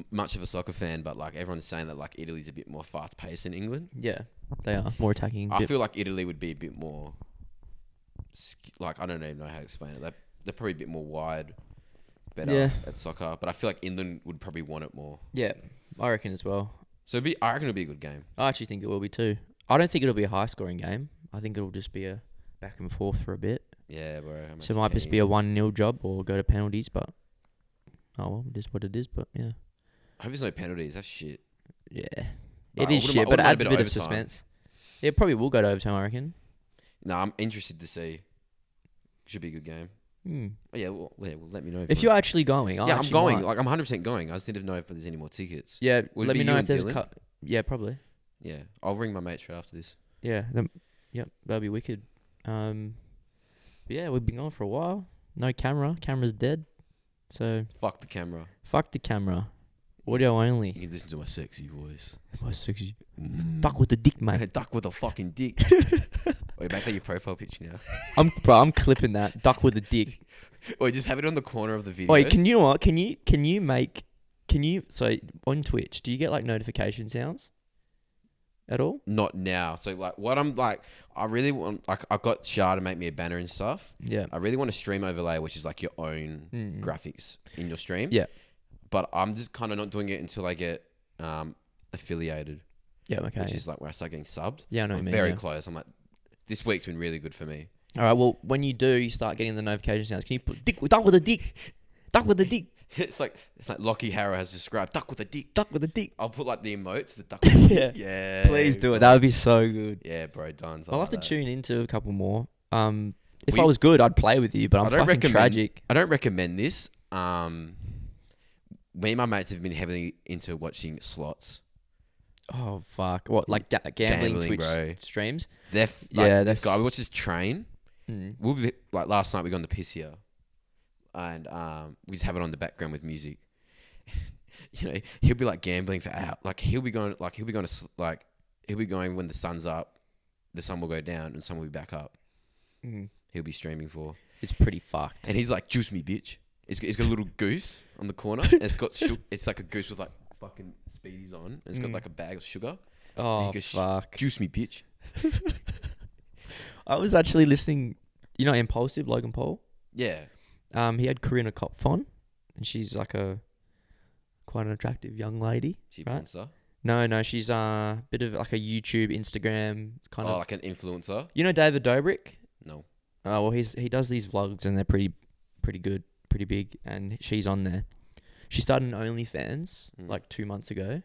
Speaker 2: much of a soccer fan, but like everyone's saying that like Italy's a bit more fast paced than England.
Speaker 1: Yeah, they are more attacking.
Speaker 2: I feel like Italy would be a bit more like I don't even know how to explain it. They're probably a bit more wide better at soccer, but I feel like England would probably want it more.
Speaker 1: Yeah, I reckon as well.
Speaker 2: So I reckon it'll be a good game.
Speaker 1: I actually think it will be too. I don't think it'll be a high scoring game. I think it'll just be a back and forth for a bit.
Speaker 2: Yeah, bro.
Speaker 1: So it might just be a 1-0 job or go to penalties, but it is what it is. But yeah,
Speaker 2: I hope there's no penalties. That's shit.
Speaker 1: Yeah,
Speaker 2: Like,
Speaker 1: it is shit, but it adds a bit of suspense. Yeah, it probably will go to overtime, I reckon.
Speaker 2: No, I'm interested to see. Should be a good game. Oh, yeah, well, let me know.
Speaker 1: If you're actually going,
Speaker 2: I'm going. Like, I'm 100% going. I just need to know if there's any more tickets.
Speaker 1: Yeah,
Speaker 2: Would
Speaker 1: let
Speaker 2: it
Speaker 1: me
Speaker 2: be
Speaker 1: know
Speaker 2: you
Speaker 1: if
Speaker 2: and
Speaker 1: there's a
Speaker 2: Dylan?
Speaker 1: cut. Yeah, probably.
Speaker 2: Yeah, I'll ring my mate straight after this.
Speaker 1: Yeah, yep, that'll be wicked. Yeah, we've been going for a while. No camera. Camera's dead. So
Speaker 2: Fuck the camera.
Speaker 1: fuck the camera. Audio only.
Speaker 2: You can listen to my sexy voice.
Speaker 1: My sexy. Duck with the dick, mate.
Speaker 2: Duck with a fucking dick. Wait, make that your profile picture now.
Speaker 1: I'm clipping that. Duck with the dick.
Speaker 2: Or just have it on the corner of the video.
Speaker 1: Wait, can you what? Can you so on Twitch, do you get like notification sounds at all?
Speaker 2: Not now. So like what I'm like, I really want, like, I got Shah to make me a banner and stuff.
Speaker 1: Yeah.
Speaker 2: I really want a stream overlay, which is like your own graphics in your stream.
Speaker 1: Yeah.
Speaker 2: But I'm just kind of not doing it until I get affiliated.
Speaker 1: Yeah, okay.
Speaker 2: Which is like where I start getting subbed.
Speaker 1: Yeah, I know what
Speaker 2: I'm
Speaker 1: you mean,
Speaker 2: very
Speaker 1: yeah.
Speaker 2: close. I'm like, this week's been really good for me.
Speaker 1: All right, well, when you do, you start getting the notification sounds. Can you put duck with a dick? Duck with a dick.
Speaker 2: It's like Lachy Harrower has described, duck with a dick.
Speaker 1: Duck with a dick.
Speaker 2: I'll put like the emotes, the duck with a dick. Yeah.
Speaker 1: Please do it. That would be so good.
Speaker 2: Yeah, bro, done.
Speaker 1: I'll have to tune into a couple more. If I was good, I'd play with you, but I'm fucking tragic.
Speaker 2: I don't recommend this. Me and my mates have been heavily into watching slots.
Speaker 1: Oh, fuck. What, like gambling Twitch streams?
Speaker 2: This guy, we watch this train.
Speaker 1: Mm.
Speaker 2: We'll be like last night we got on the piss here. And we just have it on the background with music. You know, he'll be like gambling for hours. Like he'll be going when the sun's up, the sun will go down and the sun will be back up.
Speaker 1: Mm.
Speaker 2: He'll be streaming for.
Speaker 1: It's pretty fucked.
Speaker 2: And he's like, juice me, bitch. He's got a little goose on the corner. And it's like a goose with like fucking speedies on. And it's got like a bag of sugar.
Speaker 1: Oh,
Speaker 2: he goes,
Speaker 1: fuck.
Speaker 2: Juice me, bitch.
Speaker 1: I was actually listening, you know, Impulsive, Logan Paul?
Speaker 2: Yeah.
Speaker 1: He had Karina Kopf on, and she's like quite an attractive young lady.
Speaker 2: She
Speaker 1: right?
Speaker 2: influencer?
Speaker 1: No, she's a bit of like a YouTube, Instagram kind of.
Speaker 2: Oh, like an influencer?
Speaker 1: You know David Dobrik?
Speaker 2: No.
Speaker 1: Oh, well, he does these vlogs, and they're pretty good, pretty big, and she's on there. She started an OnlyFans like 2 months ago.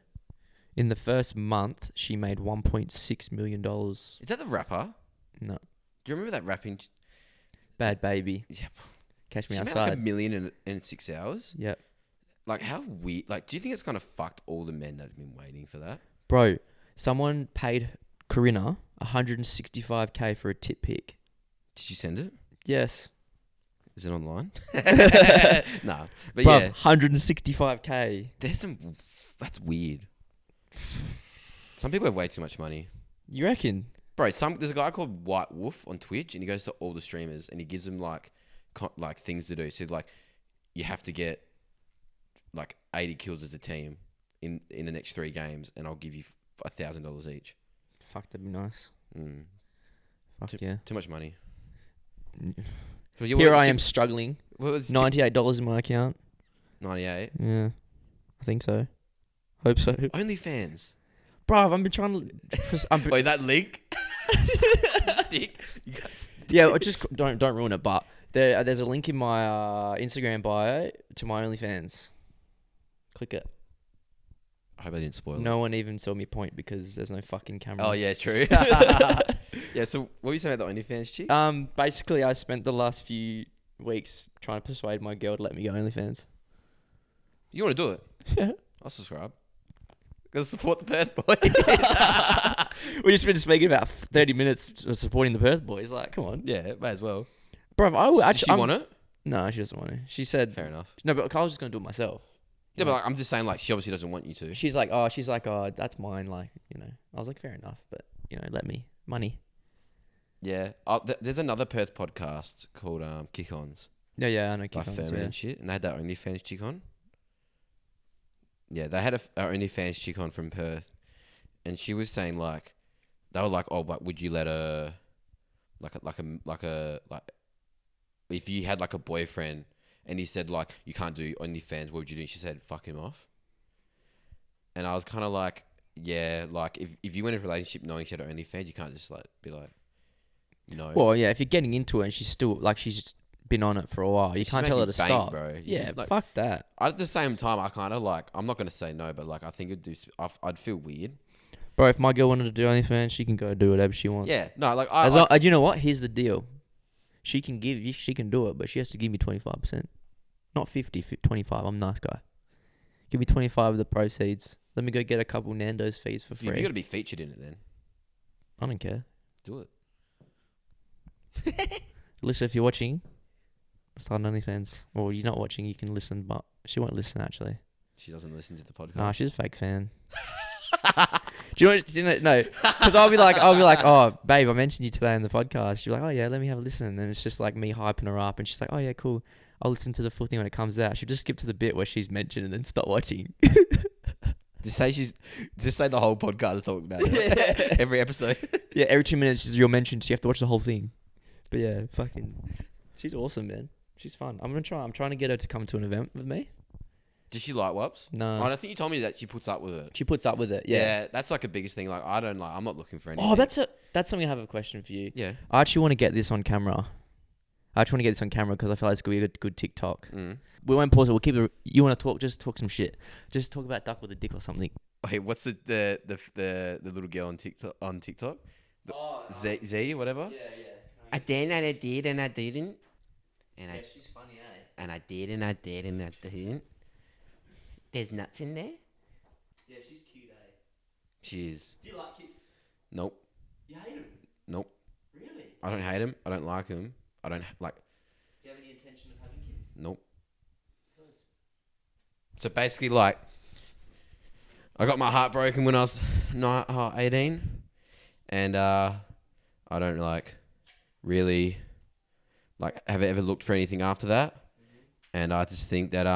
Speaker 1: In the first month, she made $1.6 million.
Speaker 2: Is that the rapper?
Speaker 1: No.
Speaker 2: Do you remember that rapping?
Speaker 1: Bad Baby.
Speaker 2: Yeah.
Speaker 1: Catch Me
Speaker 2: She
Speaker 1: Outside.
Speaker 2: made like $1 million in 6 hours?
Speaker 1: Yep.
Speaker 2: Like, how weird. Like, do you think it's kind of fucked all the men that have been waiting for that?
Speaker 1: Bro, someone paid Corinna $165K for a tit pic.
Speaker 2: Did you send it?
Speaker 1: Yes.
Speaker 2: Is it online? Nah. But
Speaker 1: Bro,
Speaker 2: yeah.
Speaker 1: $165K.
Speaker 2: That's weird. Some people have way too much money.
Speaker 1: You reckon?
Speaker 2: Bro, there's a guy called White Wolf on Twitch, and he goes to all the streamers, and he gives them like things to do. So like, you have to get like 80 kills as a team in the next 3 games, and I'll give you $1,000 each.
Speaker 1: Fuck, that'd be nice. Fuck yeah.
Speaker 2: Too much money. So
Speaker 1: Here I am struggling.
Speaker 2: What was
Speaker 1: $98 in my account.
Speaker 2: 98?
Speaker 1: Yeah. I think so. Hope so.
Speaker 2: OnlyFans.
Speaker 1: Bro, I've been trying to...
Speaker 2: Wait, that link?
Speaker 1: Yeah, just don't ruin it, but there's a link in my Instagram bio to my OnlyFans. Click it.
Speaker 2: I hope I didn't spoil it.
Speaker 1: No one even saw me point because there's no fucking camera.
Speaker 2: Oh, yeah, true. Yeah, so what were you saying about the OnlyFans chick?
Speaker 1: Basically, I spent the last few weeks trying to persuade my girl to let me go OnlyFans.
Speaker 2: You want to do it?
Speaker 1: Yeah.
Speaker 2: I'll subscribe. Gotta support the Perth boys.
Speaker 1: We just been speaking about 30 minutes of supporting the Perth boys. Like, come on.
Speaker 2: Yeah, may as well.
Speaker 1: Bro, I would
Speaker 2: Does she want it?
Speaker 1: No, she doesn't want to. She said...
Speaker 2: Fair enough.
Speaker 1: No, but I was just going to do it myself.
Speaker 2: Yeah, but like, I'm just saying, like, she obviously doesn't want you to.
Speaker 1: She's like, oh, that's mine. Like, you know, I was like, fair enough, but you know, let me money.
Speaker 2: Yeah. There's another Perth podcast called Kick-Ons.
Speaker 1: Yeah, I know.
Speaker 2: By Furman and shit. And they had that OnlyFans chick on. Yeah, they had a OnlyFans chick on from Perth. And she was saying, like, they were like, oh, but would you let her, like, if you had, like, a boyfriend and he said like, you can't do OnlyFans. What would you do? She said, fuck him off. And I was kind of like, yeah, like if you went in a relationship knowing she had OnlyFans, you can't just like be like, no.
Speaker 1: Well, yeah, if you're getting into it and she's still like she's been on it for a while, you can't tell her to stop,
Speaker 2: bro.
Speaker 1: Yeah,
Speaker 2: like,
Speaker 1: fuck that.
Speaker 2: At the same time, I kind of like, I'm not gonna say no, but like I think I'd feel weird.
Speaker 1: Bro, if my girl wanted to do OnlyFans, she can go do whatever she wants.
Speaker 2: Yeah, no, like
Speaker 1: do you know what? Here's the deal. She can do it, but she has to give me 25%. Not 50, 25. I'm a nice guy. Give me 25 of the proceeds. Let me go get a couple Nando's fees for free.
Speaker 2: You gotta be featured in it then.
Speaker 1: I don't care.
Speaker 2: Do
Speaker 1: it. Listen, if you're watching, start on OnlyFans. Well, you're not watching, you can listen, but she won't listen actually.
Speaker 2: She doesn't listen to the podcast.
Speaker 1: Nah, she's a fake fan. Do you know? No, because I'll be like, oh, babe, I mentioned you today in the podcast. She's like, oh yeah, let me have a listen. And it's just like me hyping her up, and she's like, oh yeah, cool. I'll listen to the full thing when it comes out. She'll just skip to the bit where she's mentioned and then stop watching.
Speaker 2: Just say the whole podcast talking about it. Every episode.
Speaker 1: Yeah, every 2 minutes you're mentioned, so you have to watch the whole thing. But yeah, she's awesome, man. She's fun. I'm trying to get her to come to an event with me.
Speaker 2: Does she like WAPs?
Speaker 1: No.
Speaker 2: I think you told me that she puts up with it.
Speaker 1: She puts up with it. Yeah.
Speaker 2: That's like the biggest thing. Like I'm not looking for anything.
Speaker 1: Oh, that's something I have a question for you.
Speaker 2: Yeah.
Speaker 1: I actually want to get this on camera. Because I feel like it's going to be a good TikTok.
Speaker 2: Mm.
Speaker 1: We won't pause it. We'll keep it. You want to talk? Just talk some shit. Just talk about duck with a dick or something.
Speaker 2: Wait, what's the little girl on TikTok? Z whatever.
Speaker 1: Yeah.
Speaker 2: I did and I did and I didn't. And
Speaker 1: she's funny, eh?
Speaker 2: And I did and I did and I didn't. There's nuts in there.
Speaker 1: Yeah, she's cute, eh?
Speaker 2: She is.
Speaker 1: Do you like kids?
Speaker 2: Nope.
Speaker 1: You hate them?
Speaker 2: Nope.
Speaker 1: Really?
Speaker 2: I don't hate them. I don't like them. I don't like.
Speaker 1: Do you have any intention of having kids?
Speaker 2: Nope. So basically, like, I got my heart broken when I was 18, and I don't like really like have ever looked for anything after that, and I just think that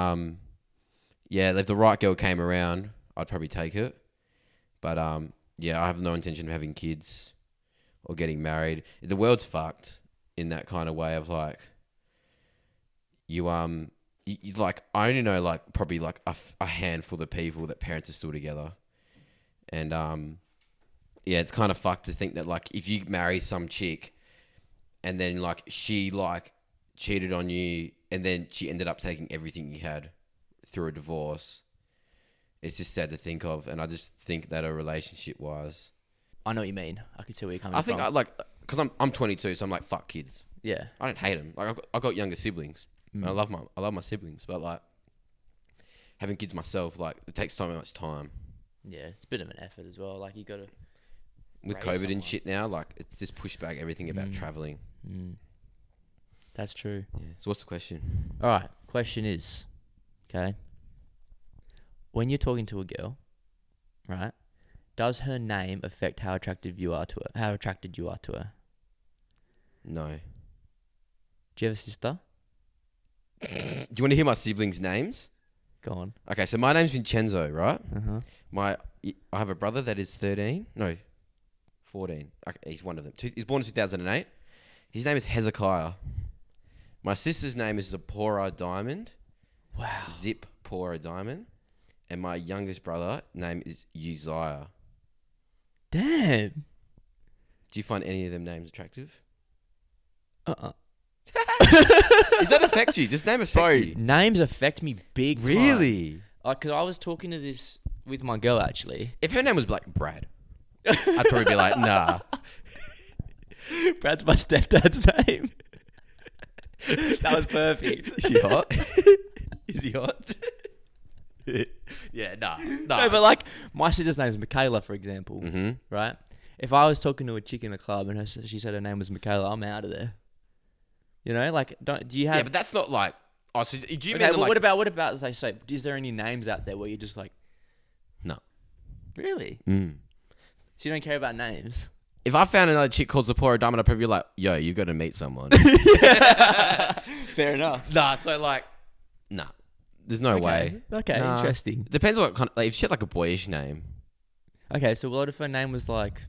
Speaker 2: yeah, if the right girl came around, I'd probably take it, but yeah, I have no intention of having kids or getting married. The world's fucked in that kind of way of like you like I only know like probably like a handful of people that parents are still together, and yeah, it's kind of fucked to think that like if you marry some chick and then like she like cheated on you and then she ended up taking everything you had through a divorce, it's just sad to think of. And I just think that a relationship wise,
Speaker 1: I know what you mean. I can see where you're coming from.
Speaker 2: I think I like because I'm 22, so I'm like fuck kids.
Speaker 1: Yeah,
Speaker 2: I don't hate them. Like I got younger siblings. And I love my siblings, but like having kids myself, like it takes so much time.
Speaker 1: Yeah, it's a bit of an effort as well. Like you got to
Speaker 2: with COVID and shit now, like it's just pushed back everything about traveling.
Speaker 1: That's true.
Speaker 2: Yeah. So what's the question?
Speaker 1: All right. Question is, okay, when you're talking to a girl, right, does her name affect how attracted you are to her? How attracted you are to her?
Speaker 2: No.
Speaker 1: Do you have a sister?
Speaker 2: Do you want to hear my siblings' names?
Speaker 1: Go on.
Speaker 2: Okay, so my name's Vincenzo, right?
Speaker 1: Uh-huh.
Speaker 2: I have a brother that is 13. No, 14. Okay, he's one of them. He's born in 2008. His name is Hezekiah. My sister's name is Zipporah Diamond.
Speaker 1: Wow.
Speaker 2: Zipporah Diamond. And my youngest brother name is Uzziah.
Speaker 1: Damn.
Speaker 2: Do you find any of them names attractive?
Speaker 1: Uh-uh.
Speaker 2: Does that affect you? Does name affect you?
Speaker 1: Names affect me big time.
Speaker 2: Really?
Speaker 1: Because I was talking to this with my girl, actually.
Speaker 2: If her name was like Brad, I'd probably be like, nah.
Speaker 1: Brad's my stepdad's name. That was perfect.
Speaker 2: Is he hot? Is he hot? Yeah, nah.
Speaker 1: No, but like, my sister's name is Michaela, for example.
Speaker 2: Mm-hmm.
Speaker 1: Right? If I was talking to a chick in a club and she said her name was Michaela, I'm out of there. You know, like, do you have...
Speaker 2: Yeah, but that's not like... Oh, so do you
Speaker 1: okay,
Speaker 2: mean
Speaker 1: well,
Speaker 2: like...
Speaker 1: what about, like, so, is there any names out there where you're just like...
Speaker 2: No.
Speaker 1: Really?
Speaker 2: Mm.
Speaker 1: So you don't care about names?
Speaker 2: If I found another chick called Zipporah Diamond, I'd probably be like, yo, you got to meet someone.
Speaker 1: Fair enough.
Speaker 2: Nah, so like... Nah. There's no way.
Speaker 1: Okay,
Speaker 2: Nah.
Speaker 1: interesting.
Speaker 2: Depends on what kind of... Like, if she had like a boyish name...
Speaker 1: Okay, so what if her name was like...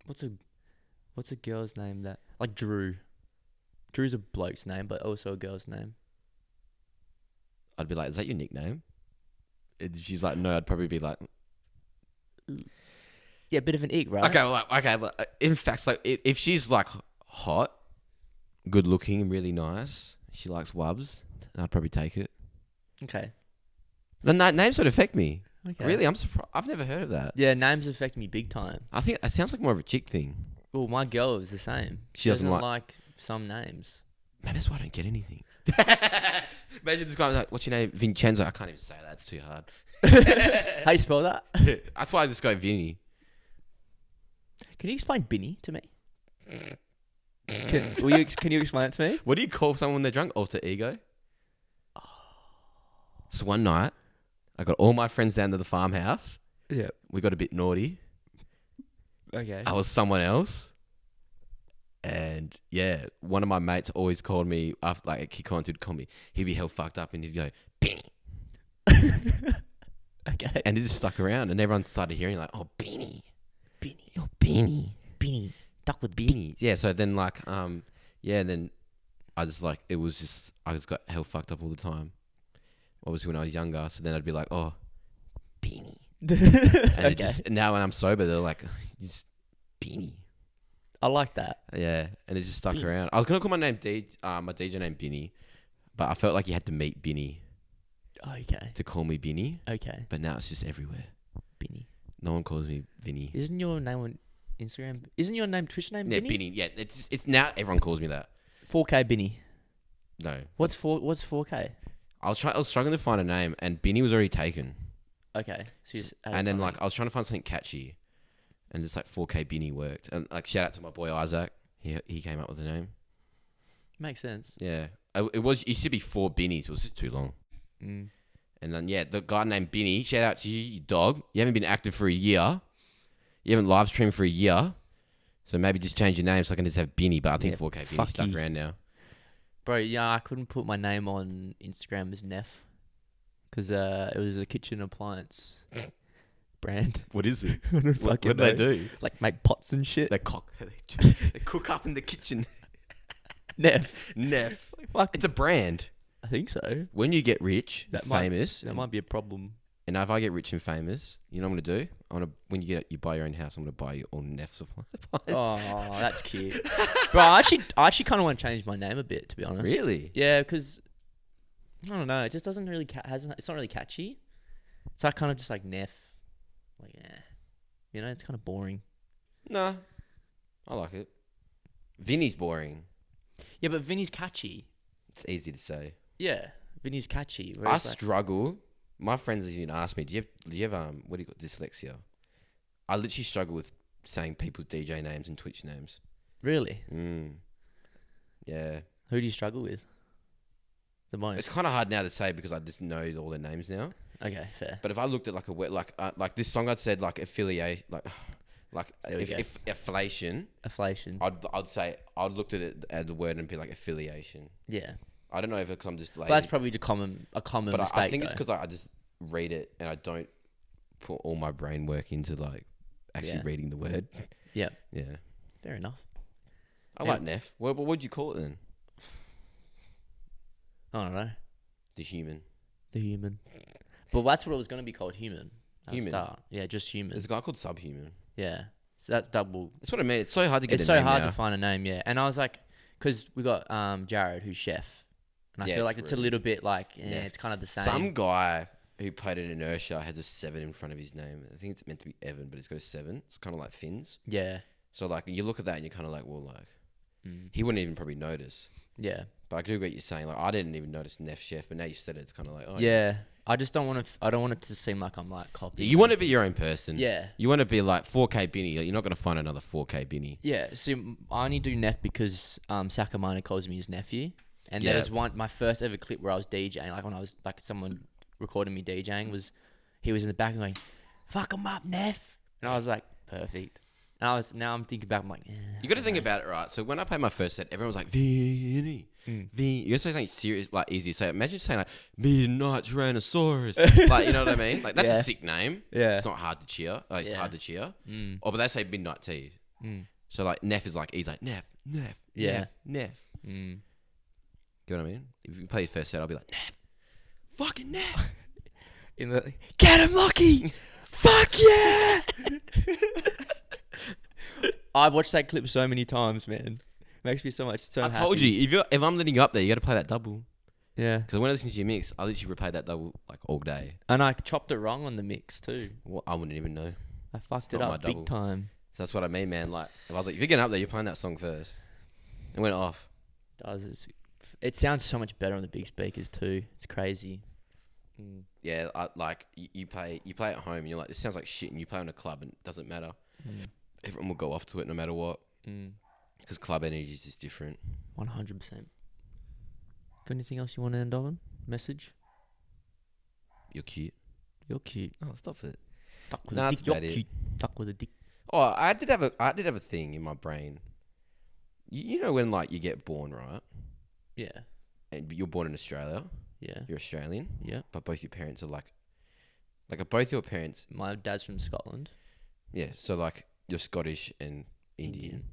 Speaker 1: What's a girl's name that... Like Drew. Drew's a bloke's name, but also a girl's name.
Speaker 2: I'd be like, is that your nickname? And she's like, no. I'd probably be like,
Speaker 1: Yeah, a bit of an ick, right?
Speaker 2: okay, but in fact, like if she's like hot, good looking, really nice, she likes wubs, I'd probably take it.
Speaker 1: Okay.
Speaker 2: The names don't affect me.
Speaker 1: Okay.
Speaker 2: Really, I'm surprised. I've never heard of that.
Speaker 1: Yeah, names affect me big time.
Speaker 2: I think it sounds like more of a chick thing.
Speaker 1: Well, my girl is the same.
Speaker 2: She doesn't
Speaker 1: like some names.
Speaker 2: Man, that's why I don't get anything. Imagine this guy was like, what's your name? Vincenzo. I can't even say that. It's too hard.
Speaker 1: How you spell that?
Speaker 2: That's why I just go Vinny.
Speaker 1: Can you explain Binny to me? Can you explain it to me?
Speaker 2: What do you call someone when they're drunk? Alter ego? So one night, I got all my friends down to the farmhouse.
Speaker 1: Yeah.
Speaker 2: We got a bit naughty.
Speaker 1: Okay.
Speaker 2: I was someone else. And yeah, one of my mates always called me, after like a kick on to call me. He'd be hell fucked up and he'd go, Binny.
Speaker 1: Okay.
Speaker 2: And it just stuck around and everyone started hearing like, oh, Binny.
Speaker 1: Binny.
Speaker 2: Oh, Binny.
Speaker 1: Binny. Duck with
Speaker 2: Binny. Yeah, so then like, then I just like, I just got hell fucked up all the time. Obviously when I was younger, so then I'd be like, oh, Binny. And
Speaker 1: Okay.
Speaker 2: Now when I'm sober, they're like, it's Binny.
Speaker 1: I like that.
Speaker 2: Yeah, and it just stuck around. I was gonna call my DJ name Binny, but I felt like you had to meet Binny
Speaker 1: Okay.
Speaker 2: to call me Binny.
Speaker 1: Okay.
Speaker 2: But now it's just everywhere.
Speaker 1: Binny.
Speaker 2: No one calls me Vinny.
Speaker 1: Isn't your name on Instagram? Isn't your name Twitch name
Speaker 2: Yeah,
Speaker 1: Binny?
Speaker 2: Binny. Yeah, it's now everyone calls me that.
Speaker 1: 4K Binny.
Speaker 2: No,
Speaker 1: What's 4K?
Speaker 2: I was struggling to find a name, and Binny was already taken.
Speaker 1: Okay. So you just added
Speaker 2: And then
Speaker 1: something.
Speaker 2: like I was trying to find something catchy, and just like 4K Binny worked. And like shout out to my boy Isaac. He came up with the name.
Speaker 1: Makes sense.
Speaker 2: Yeah, it used to be 4 Binnies. It was just too long.
Speaker 1: Mm.
Speaker 2: And then yeah, the guy named Binny. Shout out to you, you dog. You haven't been active for a year. You haven't live streamed for a year. So maybe just change your name so I can just have Binny. But I think 4K Binny stuck
Speaker 1: you.
Speaker 2: around now.
Speaker 1: Bro, yeah, I couldn't put my name on Instagram as NEFF because it was a kitchen appliance brand.
Speaker 2: What is it?
Speaker 1: What
Speaker 2: What do they do?
Speaker 1: Like make pots and shit.
Speaker 2: They cook up in the kitchen.
Speaker 1: NEFF.
Speaker 2: NEFF.
Speaker 1: Fuck.
Speaker 2: It's a brand.
Speaker 1: I think so.
Speaker 2: When you get rich,
Speaker 1: That
Speaker 2: famous,
Speaker 1: That might be a problem.
Speaker 2: and if I get rich and famous, you know what I'm gonna do? When you buy your own house, I'm gonna buy you all NEFF supplies.
Speaker 1: Oh, that's cute. Bro, I actually kind of want to change my name a bit, to be honest.
Speaker 2: Really?
Speaker 1: Yeah, because I don't know. It just doesn't really it's not really catchy. So I kind of just like NEFF. Like, yeah, it's kind of boring.
Speaker 2: No, I like it. Vinny's boring.
Speaker 1: Yeah, but Vinny's catchy.
Speaker 2: It's easy to say.
Speaker 1: Yeah, Vinny's catchy.
Speaker 2: I
Speaker 1: whereas, like,
Speaker 2: struggle. My friends even ask me, do you have what do you call dyslexia? I literally struggle with saying people's DJ names and Twitch names.
Speaker 1: Really?
Speaker 2: Yeah.
Speaker 1: Who do you struggle with the most?
Speaker 2: It's kind of hard now to say because I just know all their names now.
Speaker 1: Okay, fair.
Speaker 2: But if I looked at like this song, I'd said like affiliate,
Speaker 1: There we go.
Speaker 2: if affiliation,
Speaker 1: Afflation.
Speaker 2: I'd say I'd looked at it as the word and be like affiliation.
Speaker 1: Yeah.
Speaker 2: I don't know if it's I'm just lazy.
Speaker 1: But that's probably a common
Speaker 2: but
Speaker 1: mistake.
Speaker 2: I think it's
Speaker 1: though.
Speaker 2: because I just read it and I don't put all my brain work into like actually reading the word.
Speaker 1: Yeah.
Speaker 2: Yeah.
Speaker 1: Fair enough.
Speaker 2: I like NEFF. What would you call it then?
Speaker 1: I don't know.
Speaker 2: The human.
Speaker 1: The human. But that's what it was going to be called, human. At
Speaker 2: Human?
Speaker 1: the start. Yeah, just human.
Speaker 2: There's a guy called Subhuman.
Speaker 1: Yeah. So that's double.
Speaker 2: That's what I mean. It's so hard to get
Speaker 1: It's
Speaker 2: a
Speaker 1: so
Speaker 2: name
Speaker 1: hard
Speaker 2: now.
Speaker 1: to find a name, yeah. And I was like, because we got Jared, who's chef. And I
Speaker 2: Yeah,
Speaker 1: feel like it's a
Speaker 2: true.
Speaker 1: little bit like,
Speaker 2: Yeah.
Speaker 1: it's kind of the same.
Speaker 2: Some guy who played at Inertia has a 7 in front of his name. I think it's meant to be Evan, but it's got a 7. It's kind of like Finn's.
Speaker 1: Yeah.
Speaker 2: So like you look at that and you're kind of like, well, like he wouldn't even probably notice.
Speaker 1: Yeah.
Speaker 2: But I do get what you're saying. Like I didn't even notice NEFF Chef, but now you said it, it's kind of like, oh
Speaker 1: Yeah. I just don't want to, I don't want it to seem like I'm like copying.
Speaker 2: You want to be your own person.
Speaker 1: Yeah.
Speaker 2: You want to be like 4K Binny. You're not going to find another 4K Binny.
Speaker 1: Yeah. See, I only do NEFF because Sakamina calls me his nephew. And
Speaker 2: Yeah.
Speaker 1: there was my first ever clip where I was DJing, like when I was, like someone recording me DJing he was in the back and going, fuck him up, Neff. And I was like, perfect. And now I'm thinking back, I'm like,
Speaker 2: You got to think about it, right? So when I played my first set, everyone was like, Vinny, Vinny. You got to say something serious, like easy to say. Imagine saying like, Midnight Tyrannosaurus. Like, you know what I mean? Like, that's a sick name.
Speaker 1: Yeah.
Speaker 2: It's not hard to cheer. Like, it's
Speaker 1: Yeah.
Speaker 2: hard to cheer. Oh, but they say Midnight T. So like, Neff is like, he's like, Neff, Neff,
Speaker 1: Yeah.
Speaker 2: Neff, Neff.
Speaker 1: Mm.
Speaker 2: You know what I mean? If you play your first set, I'll be like, Neff, fucking Neff.
Speaker 1: In the get him, Lachy. Fuck yeah! I've watched that clip so many times, man. Makes me so happy.
Speaker 2: I told you, if I'm letting you up there, you got to play that double.
Speaker 1: Yeah.
Speaker 2: Because when I listen to your mix, I literally replay that double like all day.
Speaker 1: And I chopped it wrong on the mix too.
Speaker 2: Well, I wouldn't even know.
Speaker 1: I fucked
Speaker 2: It's
Speaker 1: it
Speaker 2: not
Speaker 1: up
Speaker 2: my
Speaker 1: big
Speaker 2: double.
Speaker 1: time.
Speaker 2: So that's what I mean, man. Like, if I was like, if you're getting up there, you're playing that song first. It went off.
Speaker 1: It sounds so much better on the big speakers too. It's crazy. Mm.
Speaker 2: Yeah, you play at home and you're like, this sounds like shit, and you play in a club and it doesn't matter.
Speaker 1: Mm.
Speaker 2: Everyone will go off to it no matter what.
Speaker 1: Mm.
Speaker 2: Because club energy is just different.
Speaker 1: 100%. Got anything else you want to end on? Message?
Speaker 2: You're cute.
Speaker 1: You're cute.
Speaker 2: Oh, stop it.
Speaker 1: Duck with
Speaker 2: Nah,
Speaker 1: a
Speaker 2: that's
Speaker 1: dick. You're
Speaker 2: about it.
Speaker 1: cute. Duck with a dick.
Speaker 2: Oh, I did have a thing in my brain. You know when like you get born, right?
Speaker 1: Yeah.
Speaker 2: And you're born in Australia.
Speaker 1: Yeah.
Speaker 2: You're Australian.
Speaker 1: Yeah.
Speaker 2: But both your parents are like are both your parents?
Speaker 1: My dad's from Scotland.
Speaker 2: Yeah. So like you're Scottish and Indian.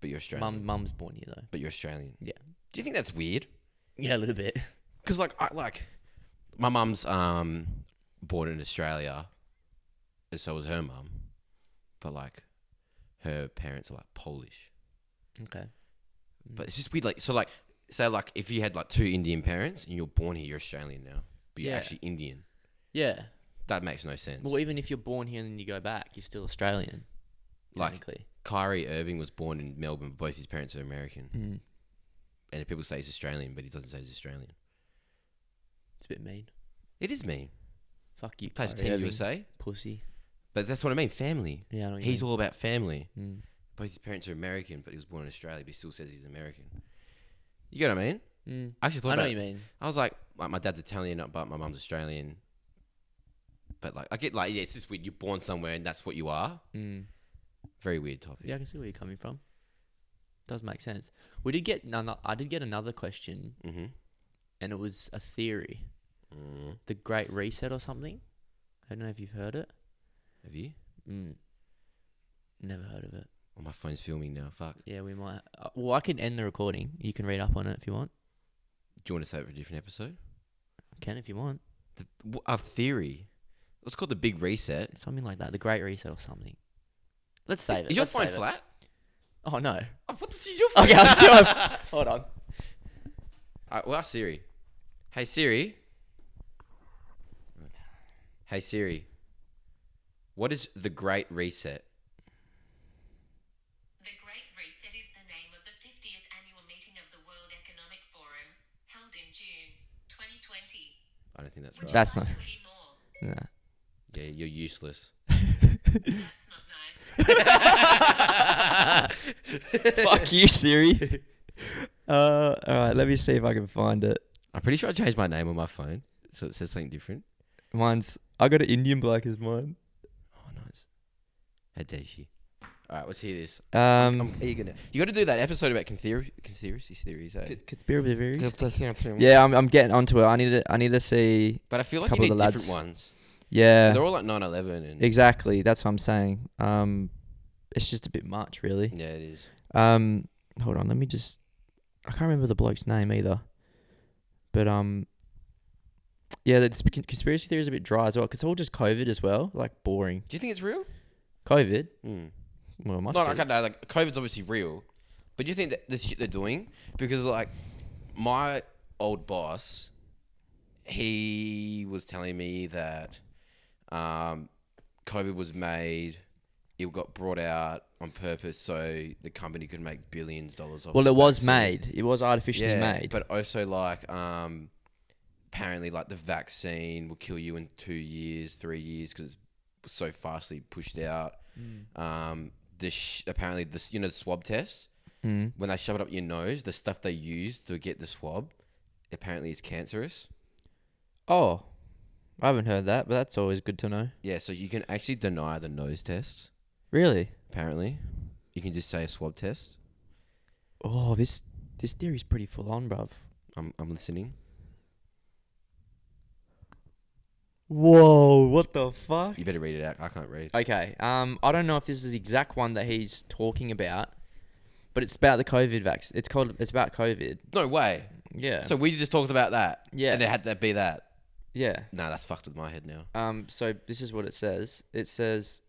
Speaker 2: But you're Australian.
Speaker 1: Mum's born here though.
Speaker 2: But you're Australian.
Speaker 1: Yeah.
Speaker 2: Do you think that's weird?
Speaker 1: Yeah, a little bit.
Speaker 2: Because my mum's born in Australia, and so was her mum, but like her parents are like Polish.
Speaker 1: Okay.
Speaker 2: But it's just weird. Like so, like say like if you had like two Indian parents and you're born here, you're Australian now, but you're
Speaker 1: Yeah.
Speaker 2: actually Indian.
Speaker 1: Yeah.
Speaker 2: That makes no sense.
Speaker 1: Well, even if you're born here and then you go back, you're still Australian.
Speaker 2: Like
Speaker 1: Technically.
Speaker 2: Kyrie Irving was born in Melbourne, but both his parents are American,
Speaker 1: Mm.
Speaker 2: and people say he's Australian, but he doesn't say he's Australian.
Speaker 1: It's a bit mean.
Speaker 2: It is mean.
Speaker 1: Fuck you,
Speaker 2: Plays for
Speaker 1: Kyrie
Speaker 2: Team
Speaker 1: Irving.
Speaker 2: USA,
Speaker 1: Pussy.
Speaker 2: but that's what I mean. Family.
Speaker 1: Yeah, I know what you
Speaker 2: He's
Speaker 1: mean.
Speaker 2: all about family.
Speaker 1: Mm.
Speaker 2: Both his parents are American, but he was born in Australia, but he still says he's American. You get what I mean?
Speaker 1: Mm.
Speaker 2: I actually thought
Speaker 1: I know
Speaker 2: about
Speaker 1: what you
Speaker 2: it.
Speaker 1: mean.
Speaker 2: I was like my dad's Italian, but my mum's Australian. But like, I get like, yeah, it's just weird. You're born somewhere and that's what you are.
Speaker 1: Mm.
Speaker 2: Very weird topic.
Speaker 1: Yeah, I can see where you're coming from. Does make sense. We did get I did get another question,
Speaker 2: Mm-hmm.
Speaker 1: and it was a theory,
Speaker 2: Mm.
Speaker 1: the Great Reset or something. I don't know if you've heard it.
Speaker 2: Have you?
Speaker 1: Mm. Never heard of it.
Speaker 2: Oh, my phone's filming now. Fuck.
Speaker 1: Yeah, we might. Well, I can end the recording. You can read up on it if you want.
Speaker 2: Do you want to say it for a different episode?
Speaker 1: I can if you want.
Speaker 2: A theory. What's called the Big Reset?
Speaker 1: Something like that. The Great Reset or something. Let's save it.
Speaker 2: Is your
Speaker 1: Let's
Speaker 2: phone
Speaker 1: save it.
Speaker 2: flat?
Speaker 1: Oh no.
Speaker 2: Oh, what is your phone?
Speaker 1: Okay, I'm still. Hold on.
Speaker 2: Well, ask Siri. Hey Siri. Hey Siri. What is the Great Reset?
Speaker 3: The Great Reset is the name of the 50th annual meeting of the World Economic Forum, held in June 2020.
Speaker 2: I don't think that's
Speaker 3: Would
Speaker 2: right.
Speaker 1: That's
Speaker 3: you like
Speaker 1: not-
Speaker 3: to hear more?
Speaker 1: Nah.
Speaker 2: Yeah, you're useless.
Speaker 3: That's not nice.
Speaker 1: Fuck you, Siri. All right. Let me see if I can find it.
Speaker 2: I'm pretty sure I changed my name on my phone, so it says something different.
Speaker 1: I got an Indian bloke as mine.
Speaker 2: Oh, nice. How dare she? All right, let's hear this.
Speaker 1: Um.
Speaker 2: You got to do that episode about conspiracy theories. Eh?
Speaker 1: Yeah, I'm getting onto it. I need to see.
Speaker 2: But I feel like you
Speaker 1: Couple
Speaker 2: need
Speaker 1: of the
Speaker 2: different
Speaker 1: lads.
Speaker 2: ones.
Speaker 1: Yeah.
Speaker 2: They're all like 9/11 and
Speaker 1: Exactly. That's what I'm saying. It's just a bit much, really.
Speaker 2: yeah, it is.
Speaker 1: Hold on. Let me just. I can't remember the bloke's name either. But yeah, the conspiracy theory is a bit dry as well. 'Cause it's all just COVID as well. Like boring.
Speaker 2: Do you think it's real?
Speaker 1: COVID.
Speaker 2: Mm.
Speaker 1: Well, it must
Speaker 2: No,
Speaker 1: be.
Speaker 2: I know. Like COVID's obviously real, but do you think that the shit they're doing? Because like my old boss, he was telling me that COVID was made. It got brought out on purpose so the company could make billions of dollars off.
Speaker 1: Well,
Speaker 2: the
Speaker 1: it was
Speaker 2: vaccine.
Speaker 1: made. It was artificially made.
Speaker 2: But also like apparently like the vaccine will kill you in 2 years, 3 years because it's so fastly pushed out. Apparently this the swab test when they shove it up your nose, the stuff they use to get the swab apparently is cancerous.
Speaker 1: Oh, I haven't heard that, but that's always good to know.
Speaker 2: Yeah, so you can actually deny the nose test.
Speaker 1: Really?
Speaker 2: Apparently, you can just say a swab test.
Speaker 1: Oh, this theory's pretty full on, bruv.
Speaker 2: I'm listening.
Speaker 1: Whoa, what the fuck?
Speaker 2: You better read it out. I can't read.
Speaker 1: Okay, I don't know if this is the exact one that he's talking about, but But it's about the COVID vaccine. It's about COVID.
Speaker 2: No way.
Speaker 1: Yeah.
Speaker 2: So we just talked about that.
Speaker 1: Yeah.
Speaker 2: And it had to be that.
Speaker 1: Yeah.
Speaker 2: No, that's fucked with my head now.
Speaker 1: So this is what it says. It says,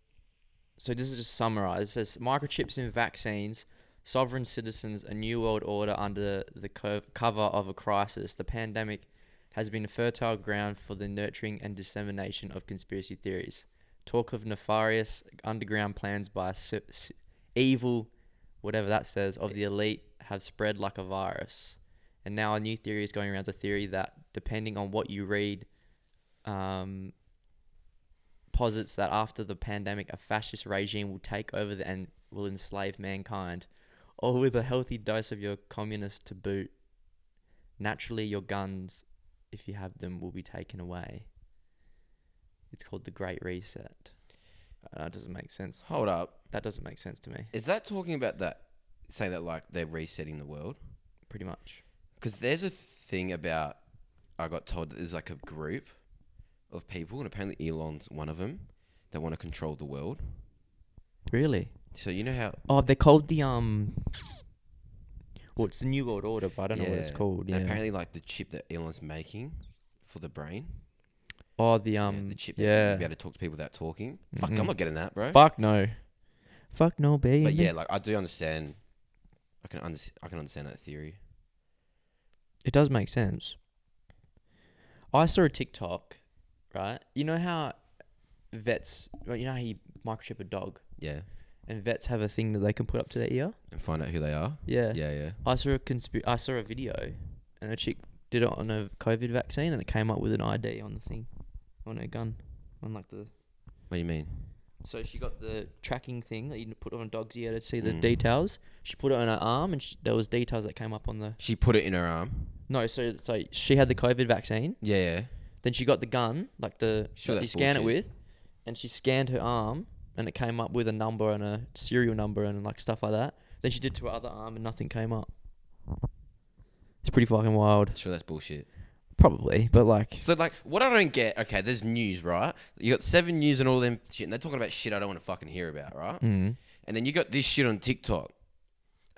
Speaker 1: so this is just summarized. It says microchips in vaccines, sovereign citizens, a new world order under the cover of a crisis. The pandemic has been a fertile ground for the nurturing and dissemination of conspiracy theories. Talk of nefarious underground plans by evil, whatever that says, of the elite have spread like a virus. And now a new theory is going around, the theory that, depending on what you read, posits that after the pandemic, a fascist regime will take over and will enslave mankind, or with a healthy dose of your communist to boot. Naturally, your guns, if you have them, will be taken away. It's called the Great Reset. It doesn't make sense.
Speaker 2: Hold up.
Speaker 1: That doesn't make sense to me.
Speaker 2: Is that talking about that, saying that like they're resetting the world?
Speaker 1: Pretty much.
Speaker 2: Because there's a thing about, I got told that there's like a group of people, and apparently Elon's one of them, that want to control the world.
Speaker 1: Really?
Speaker 2: So you know how...
Speaker 1: Oh, they're called the well, it's the New World Order, but I don't know what it's called. Yeah.
Speaker 2: And apparently like the chip that Elon's making for the brain.
Speaker 1: Oh,
Speaker 2: The chip that you be able to talk to people without talking. Fuck, I'm not getting that, bro.
Speaker 1: Fuck no. Fuck no, baby.
Speaker 2: But yeah, like I do understand. I can understand that theory.
Speaker 1: It does make sense. I saw a TikTok, right? You know how vets, well, you know how you microchip a dog,
Speaker 2: Yeah.
Speaker 1: and vets have a thing that they can put up to their ear.
Speaker 2: And find out who they are.
Speaker 1: Yeah.
Speaker 2: Yeah.
Speaker 1: I saw a video, and a chick did it on a COVID vaccine, and it came up with an ID on the thing, on her gun, on like the.
Speaker 2: What do you mean?
Speaker 1: So she got the tracking thing that you put on a dog's ear to see the details. She put it on her arm, and there was details that came up on the.
Speaker 2: She put it in her arm.
Speaker 1: No, so she had the COVID vaccine.
Speaker 2: Yeah.
Speaker 1: Then she got the gun, like that you scan it
Speaker 2: bullshit.
Speaker 1: with, and she scanned her arm, and it came up with a number and a serial number and like stuff like that. Then she did to her other arm, and nothing came up. It's pretty fucking wild.
Speaker 2: Sure, that's bullshit.
Speaker 1: Probably, but like.
Speaker 2: So like, what I don't get, okay, there's news, right? You got 7 News and all them shit, and they're talking about shit I don't want to fucking hear about, right?
Speaker 1: Mm.
Speaker 2: And then you got this shit on TikTok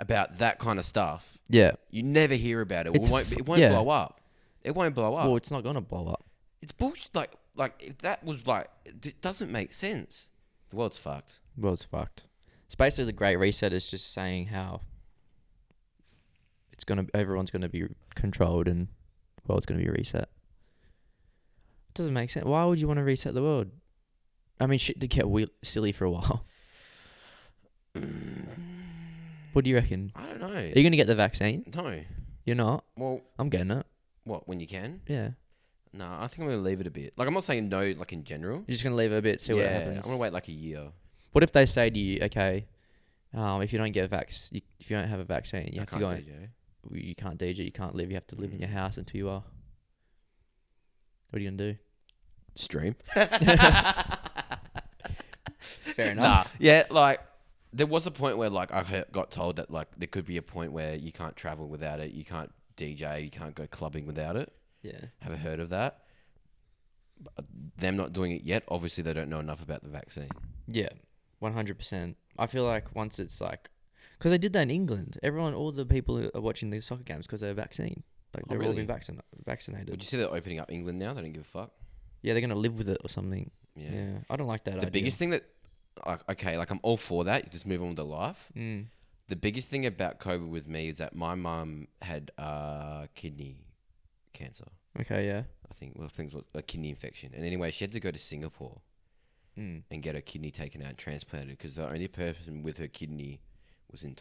Speaker 2: about that kind of stuff.
Speaker 1: Yeah.
Speaker 2: You never hear about it. It won't
Speaker 1: yeah.
Speaker 2: blow up. It won't blow up.
Speaker 1: Well, it's not gonna blow up.
Speaker 2: It's bullshit. Like if that was like, it doesn't make sense. The world's fucked.
Speaker 1: Well, it's fucked. It's basically the Great Reset is just saying how everyone's gonna be controlled and the world's gonna be reset. It doesn't make sense. Why would you want to reset the world? I mean, shit did get silly for a while. What do you reckon?
Speaker 2: I don't know.
Speaker 1: Are you gonna get the vaccine?
Speaker 2: No.
Speaker 1: You're not.
Speaker 2: Well,
Speaker 1: I'm getting it.
Speaker 2: what, when you can?
Speaker 1: Yeah.
Speaker 2: No, I think I'm gonna leave it a bit. Like, I'm not saying no, like in general.
Speaker 1: You're just gonna leave it a bit, see what happens.
Speaker 2: I'm gonna wait like a year.
Speaker 1: What if they say to you, okay, if you don't get if you don't have a vaccine, you have to go. You can't DJ. You can't live. You have to live in your house until you are. What are you gonna do?
Speaker 2: Stream.
Speaker 1: Fair enough.
Speaker 2: Yeah, like there was a point where like I got told that like there could be a point where you can't travel without it. You can't DJ. You can't go clubbing without it.
Speaker 1: Yeah.
Speaker 2: Have you heard of that? Them not doing it yet. Obviously, they don't know enough about the vaccine.
Speaker 1: Yeah, 100%. I feel like once it's like, because they did that in England. All the people are watching the soccer games because they're vaccinated. Like they're all been vaccinated.
Speaker 2: Would you say they're opening up England now? They don't give a fuck.
Speaker 1: Yeah, they're gonna live with it or something.
Speaker 2: Yeah.
Speaker 1: I don't like that idea.
Speaker 2: The biggest thing that, okay, like I'm all for that. You just move on with the life.
Speaker 1: Mm.
Speaker 2: The biggest thing about COVID with me is that my mum had kidney cancer.
Speaker 1: Okay, yeah.
Speaker 2: I think it was a kidney infection. And anyway, she had to go to Singapore and get her kidney taken out and transplanted because the only person with her kidney was in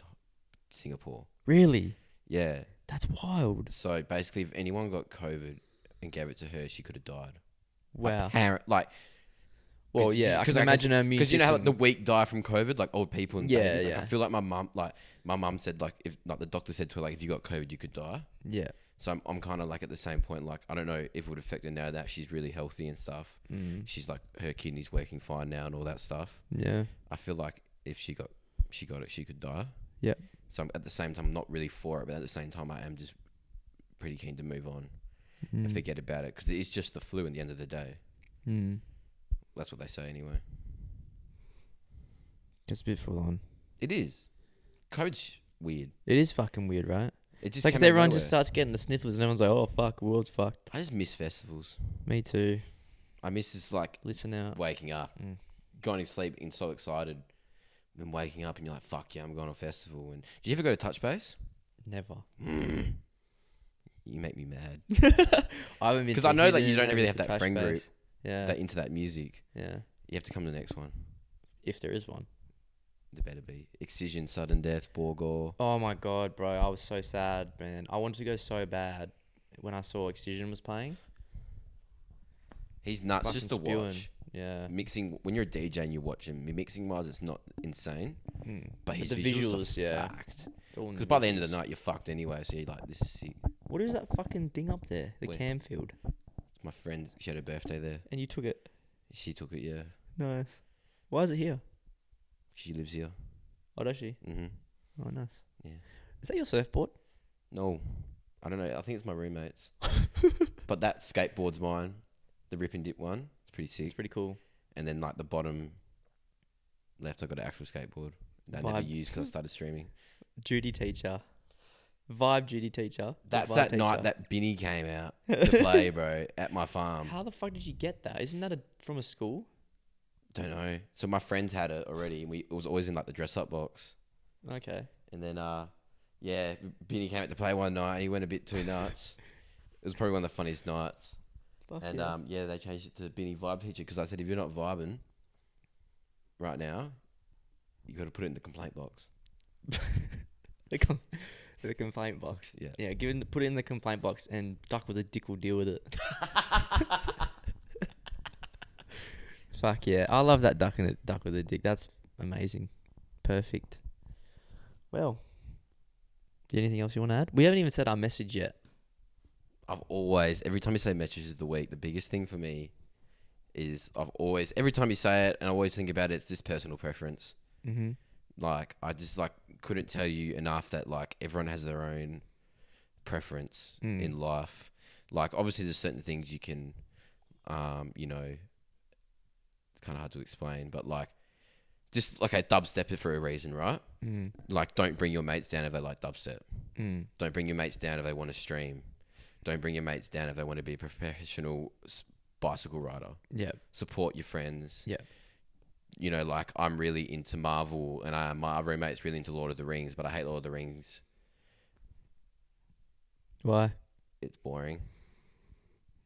Speaker 2: Singapore.
Speaker 1: Really?
Speaker 2: Yeah.
Speaker 1: That's wild.
Speaker 2: So basically, if anyone got COVID and gave it to her, she could have died.
Speaker 1: Wow.
Speaker 2: Well,
Speaker 1: yeah, I can imagine her immune
Speaker 2: because you know how like,
Speaker 1: system-
Speaker 2: the weak die from COVID, like old people and babies. Like,
Speaker 1: yeah.
Speaker 2: I feel like my mum said like if like the doctor said to her like if you got COVID you could die.
Speaker 1: Yeah.
Speaker 2: So I'm kind of like at the same point, like I don't know if it would affect her now that she's really healthy and stuff. She's like her kidneys working fine now and all that stuff.
Speaker 1: Yeah.
Speaker 2: I feel like if she got it, she could die.
Speaker 1: Yeah.
Speaker 2: So at the same time, I'm not really for it, but at the same time, I am just pretty keen to move on and forget about it because it is just the flu. At the end of the day, that's what they say anyway.
Speaker 1: It's a bit full on.
Speaker 2: It is. COVID's weird.
Speaker 1: It is fucking weird, right?
Speaker 2: It just
Speaker 1: Like,
Speaker 2: came
Speaker 1: 'cause
Speaker 2: out of
Speaker 1: everyone just
Speaker 2: nowhere.
Speaker 1: starts getting the sniffles and everyone's like, oh, fuck, world's fucked.
Speaker 2: I just miss festivals.
Speaker 1: Me too.
Speaker 2: I miss this like
Speaker 1: Listen out.
Speaker 2: waking up,
Speaker 1: Mm.
Speaker 2: going to sleep and so excited, and waking up and you're like, fuck yeah, I'm going to a festival. And did you ever go to Touch Base?
Speaker 1: Never.
Speaker 2: You make me mad.
Speaker 1: I haven't been
Speaker 2: 'Cause
Speaker 1: to
Speaker 2: I know that you
Speaker 1: Hidden,
Speaker 2: don't
Speaker 1: haven't
Speaker 2: really
Speaker 1: been
Speaker 2: have
Speaker 1: to
Speaker 2: that
Speaker 1: Touch
Speaker 2: friend
Speaker 1: Base.
Speaker 2: group
Speaker 1: Yeah.
Speaker 2: that into that music.
Speaker 1: Yeah.
Speaker 2: You have to come to the next one.
Speaker 1: If there is one.
Speaker 2: There better be. Excision, Sudden Death, Borgore.
Speaker 1: Oh my god, bro. I was so sad, man. I wanted to go so bad when I saw Excision was playing.
Speaker 2: He's nuts just to
Speaker 1: Fucking spewing.
Speaker 2: watch.
Speaker 1: Yeah.
Speaker 2: Mixing, when you're a DJ and you watch him, mixing wise, it's not insane.
Speaker 1: Mm.
Speaker 2: But his
Speaker 1: the
Speaker 2: visuals,
Speaker 1: visuals, yeah.
Speaker 2: fact.
Speaker 1: It's all in
Speaker 2: Because by the end of
Speaker 1: visuals.
Speaker 2: the night, you're fucked anyway. So you're like, this is sick.
Speaker 1: What is that fucking thing up there? The
Speaker 2: Where?
Speaker 1: Camfield.
Speaker 2: It's my friend. She had her birthday there.
Speaker 1: And you took it.
Speaker 2: She took it, yeah.
Speaker 1: Nice. Why is it here?
Speaker 2: She lives here.
Speaker 1: Oh, does she?
Speaker 2: Mm-hmm.
Speaker 1: Oh, nice.
Speaker 2: Yeah.
Speaker 1: Is that your surfboard?
Speaker 2: No. I don't know. I think it's my roommate's. But that skateboard's mine. The rip and dip one. It's pretty sick.
Speaker 1: It's pretty cool.
Speaker 2: And then like the bottom left, I got an actual skateboard that I never
Speaker 1: Vibe.
Speaker 2: used because I started streaming.
Speaker 1: Duty teacher. Vibe duty teacher.
Speaker 2: That's
Speaker 1: Vibe
Speaker 2: that
Speaker 1: teacher.
Speaker 2: night that Binny came out to play, bro, at my farm.
Speaker 1: How the fuck did you get that? Isn't that from a school?
Speaker 2: Don't know. So my friends had it already, and it was always in like the dress up box.
Speaker 1: Okay.
Speaker 2: And then yeah, Binny came out to play one night. He went a bit too nuts. It was probably one of the funniest nights.
Speaker 1: Fuck
Speaker 2: And
Speaker 1: yeah.
Speaker 2: yeah, they changed it to Binny Vibe Teacher because I said if you're not vibing right now, you got to put it in the complaint box.
Speaker 1: The complaint box.
Speaker 2: Yeah.
Speaker 1: Yeah, put it in the complaint box and Duck with a Dick will deal with it. Fuck yeah. I love that Duck with a Dick. That's amazing. Perfect. Well, anything else you want to add? We haven't even said our message yet.
Speaker 2: I've always, every time you say messages of the week, the biggest thing for me is every time you say it, and I always think about it, it's just personal preference.
Speaker 1: Mm-hmm.
Speaker 2: Like, I just like couldn't tell you enough that like everyone has their own preference in life. Like, obviously there's certain things you can, you know, it's kind of hard to explain, but like, just like a dubstep is for a reason, right?
Speaker 1: Mm.
Speaker 2: Like, don't bring your mates down if they like dubstep.
Speaker 1: Mm.
Speaker 2: Don't bring your mates down if they want to stream. Don't bring your mates down if they want to be a professional bicycle rider.
Speaker 1: Yeah.
Speaker 2: Support your friends.
Speaker 1: Yeah.
Speaker 2: You know, like I'm really into Marvel and my roommate's really into Lord of the Rings, but I hate Lord of the Rings.
Speaker 1: Why?
Speaker 2: It's boring.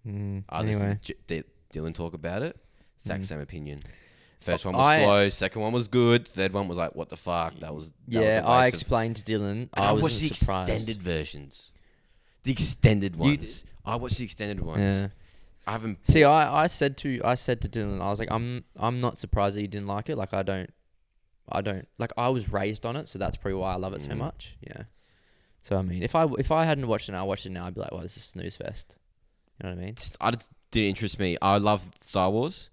Speaker 1: Anyway.
Speaker 2: I listened to Dylan talk about it. Exact same opinion. First one was
Speaker 1: I-
Speaker 2: slow. Second one was good. Third one was like, what the fuck? That was
Speaker 1: Yeah,
Speaker 2: a waste
Speaker 1: I
Speaker 2: of-
Speaker 1: explained to Dylan.
Speaker 2: And
Speaker 1: I
Speaker 2: watched
Speaker 1: wasn't
Speaker 2: the
Speaker 1: surprised.
Speaker 2: extended versions. The extended ones. I watched the extended ones.
Speaker 1: Yeah.
Speaker 2: I haven't.
Speaker 1: See, I said to Dylan, I was like, I'm not surprised that you didn't like it. Like, I don't like. I was raised on it, so that's probably why I love it so much. Yeah. So I mean, if I hadn't watched it, and I watched it now, I'd be like, well, this is snooze fest. You know what I mean?
Speaker 2: I just didn't interest me. I love Star Wars.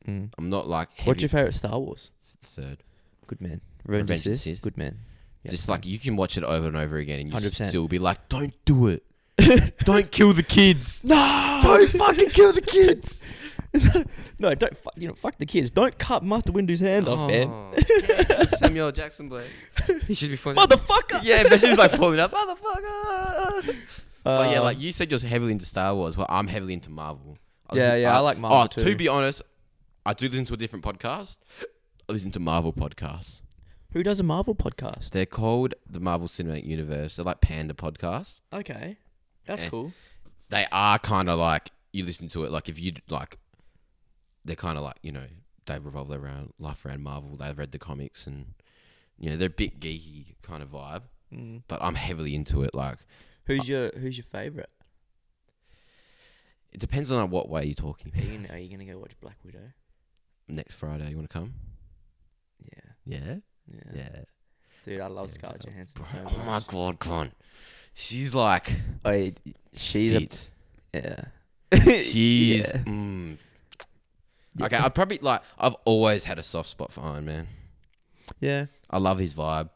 Speaker 1: Mm.
Speaker 2: I'm not like.
Speaker 1: What's your favorite Star Wars?
Speaker 2: third?
Speaker 1: Good man.
Speaker 2: Revenge of the
Speaker 1: Sith?
Speaker 2: Sith.
Speaker 1: Good man. Yeah,
Speaker 2: Just
Speaker 1: fine.
Speaker 2: like you can watch it over and over again, and you
Speaker 1: 100%.
Speaker 2: still be like, "Don't do it! Don't kill the kids!
Speaker 1: No!
Speaker 2: Don't fucking kill the kids!"
Speaker 1: No, don't. Fuck the kids. Don't cut Master Windu's hand off, man.
Speaker 2: Yeah, Samuel L. Jackson, boy. He should be falling.
Speaker 1: Motherfucker.
Speaker 2: Yeah, but she's like falling up, motherfucker. But yeah,
Speaker 1: Uh,
Speaker 2: like you said, you're heavily into Star Wars. Well, I'm heavily into Marvel.
Speaker 1: I like Marvel too.
Speaker 2: To be honest, I do listen to a different podcast. I listen to Marvel podcasts.
Speaker 1: Who does a Marvel podcast?
Speaker 2: They're called the Marvel Cinematic Universe. They're like Panda podcasts.
Speaker 1: Okay, that's cool.
Speaker 2: They are kind of like, you listen to it, like if you like, they're kind of like, you know, they revolve around life around Marvel. They've read the comics and, you know, they're a bit geeky kind of vibe.
Speaker 1: Mm.
Speaker 2: But I'm heavily into it. Like,
Speaker 1: Who's your favorite?
Speaker 2: it depends on what way you're talking.
Speaker 1: Are you gonna go watch Black Widow?
Speaker 2: Next Friday, you want to come?
Speaker 1: Yeah,
Speaker 2: Yeah.
Speaker 1: yeah.
Speaker 2: Yeah.
Speaker 1: Dude, I love
Speaker 2: Yeah,
Speaker 1: Scarlett
Speaker 2: bro.
Speaker 1: Johansson so
Speaker 2: Oh my
Speaker 1: much.
Speaker 2: god, come on. She's like,
Speaker 1: Oh, she's
Speaker 2: fit.
Speaker 1: yeah.
Speaker 2: She's.
Speaker 1: Yeah. Yeah.
Speaker 2: Okay, I'd probably like. I've always had a soft spot for Iron Man.
Speaker 1: Yeah.
Speaker 2: I love his vibe.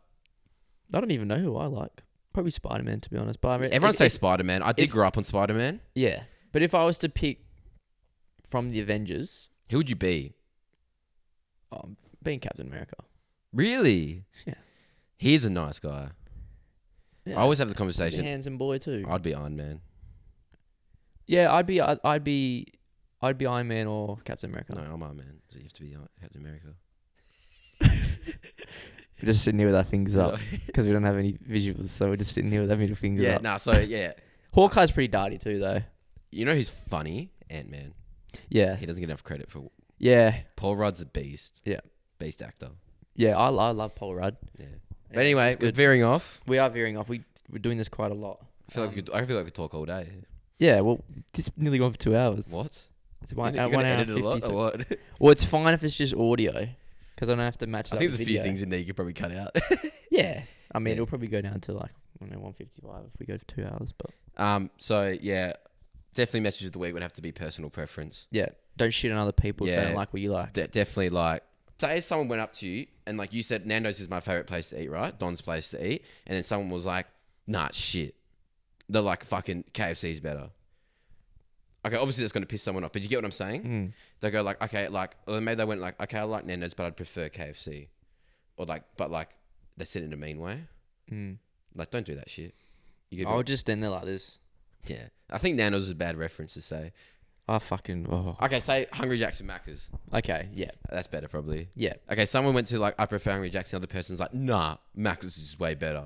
Speaker 1: I don't even know who I like. Probably Spider-Man, to be honest. But I mean,
Speaker 2: Everyone says Spider-Man. I did grow up on Spider-Man.
Speaker 1: yeah. But if I was to pick from the Avengers,
Speaker 2: Who would you be?
Speaker 1: being Captain America.
Speaker 2: Really?
Speaker 1: Yeah.
Speaker 2: He's a nice guy. I always have the
Speaker 1: He's a
Speaker 2: conversation.
Speaker 1: handsome boy too.
Speaker 2: I'd be Iron Man.
Speaker 1: Yeah, I'd be Iron Man or Captain America.
Speaker 2: No, I'm Iron Man. So you have to be Captain America.
Speaker 1: We're just sitting here with our fingers up because we don't have any visuals, so we're just sitting here with our middle fingers
Speaker 2: Yeah,
Speaker 1: up.
Speaker 2: nah, so yeah.
Speaker 1: Hawkeye's pretty darty too, though.
Speaker 2: You know who's funny? Ant-Man.
Speaker 1: Yeah,
Speaker 2: He doesn't get enough credit for...
Speaker 1: yeah,
Speaker 2: Paul Rudd's a beast.
Speaker 1: Yeah.
Speaker 2: Beast actor.
Speaker 1: yeah. I love Paul Rudd.
Speaker 2: Yeah.
Speaker 1: Yeah,
Speaker 2: But anyway,
Speaker 1: he's
Speaker 2: we're
Speaker 1: good.
Speaker 2: veering off.
Speaker 1: We are veering off. We're doing this quite a lot.
Speaker 2: I feel like we could talk all day.
Speaker 1: Yeah, well, this nearly gone for 2 hours.
Speaker 2: What?
Speaker 1: It's
Speaker 2: You're
Speaker 1: one
Speaker 2: gonna
Speaker 1: hour
Speaker 2: edit it a lot
Speaker 1: 53.
Speaker 2: or what?
Speaker 1: Well, it's fine if it's just audio, because I don't have to match it
Speaker 2: I
Speaker 1: up
Speaker 2: think
Speaker 1: with
Speaker 2: there's a few
Speaker 1: video.
Speaker 2: things in there you could probably cut out.
Speaker 1: Yeah, I mean,
Speaker 2: Yeah.
Speaker 1: it'll probably go down to like, I don't know, 155 if we go for 2 hours. But
Speaker 2: So yeah, definitely message of the week would have to be personal preference.
Speaker 1: yeah, don't shit on other people if they
Speaker 2: Yeah.
Speaker 1: don't like what you like.
Speaker 2: Definitely like, say if someone went up to you and like you said, Nando's is my favorite place to eat, right? Don's place to eat. And then someone was like, nah, it's shit. They're like, fucking KFC's better. Okay, obviously that's going to piss someone off, but you get what I'm saying?
Speaker 1: Mm.
Speaker 2: They go like, okay, like, or maybe they went like, okay, I like Nando's, but I'd prefer KFC. Or like, but like, they said it in a mean way.
Speaker 1: Mm.
Speaker 2: Like, don't do that shit. You
Speaker 1: I'll just stand there like this.
Speaker 2: yeah. I think Nando's is a bad reference to say.
Speaker 1: I fucking. Oh.
Speaker 2: Okay, say Hungry Jack's and Macca's.
Speaker 1: Okay, yeah,
Speaker 2: That's better probably.
Speaker 1: yeah.
Speaker 2: Okay, someone went to like, I prefer Hungry Jack's, the other person's like, nah, Macca's is way better.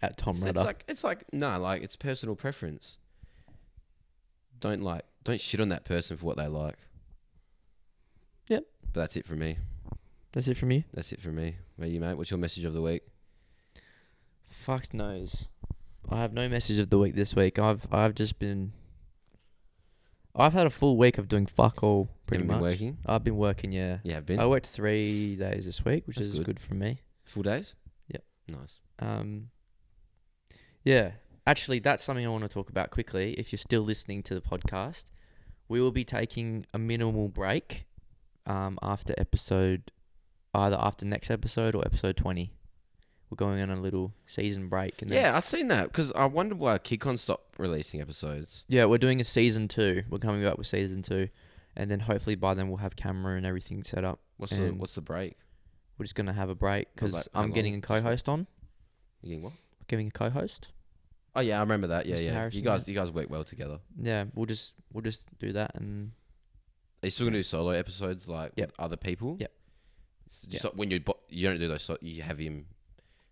Speaker 1: At Tom
Speaker 2: It's
Speaker 1: Rudder.
Speaker 2: like, nah, like, it's personal preference. Don't shit on that person for what they like.
Speaker 1: Yep.
Speaker 2: But that's it for me.
Speaker 1: That's it from you.
Speaker 2: That's it for me. Where you, mate? What's your message of the week?
Speaker 1: Fuck knows. I have no message of the week this week. I've just been. I've had a full week of doing fuck all. Pretty
Speaker 2: Haven't
Speaker 1: much.
Speaker 2: been working?
Speaker 1: I've been working. Yeah.
Speaker 2: You have been?
Speaker 1: I worked 3 days this week, which
Speaker 2: That's
Speaker 1: is
Speaker 2: good.
Speaker 1: good for me.
Speaker 2: Full days?
Speaker 1: Yep.
Speaker 2: Nice.
Speaker 1: Yeah. Actually, that's something I want to talk about quickly. If you're still listening to the podcast, we will be taking a minimal break after either after next episode or episode 20. We're going on a little season break. And then,
Speaker 2: Yeah, I've seen that because I wonder why KidCon stopped releasing episodes.
Speaker 1: yeah, we're doing a season 2. We're coming back with season 2. And then hopefully by then we'll have camera and everything set up.
Speaker 2: What's
Speaker 1: And
Speaker 2: the break?
Speaker 1: We're just going to have a break because
Speaker 2: Like, how
Speaker 1: I'm getting a
Speaker 2: long?
Speaker 1: co-host on.
Speaker 2: You getting what?
Speaker 1: Giving a co-host.
Speaker 2: Oh yeah, I remember that. Yeah,
Speaker 1: Mr.
Speaker 2: yeah.
Speaker 1: Harrison,
Speaker 2: You guys work well together.
Speaker 1: Yeah, we'll just do that and
Speaker 2: Are you still gonna do solo episodes like
Speaker 1: Yep.
Speaker 2: with other people?
Speaker 1: Yep.
Speaker 2: So just when you don't do those, so you have him,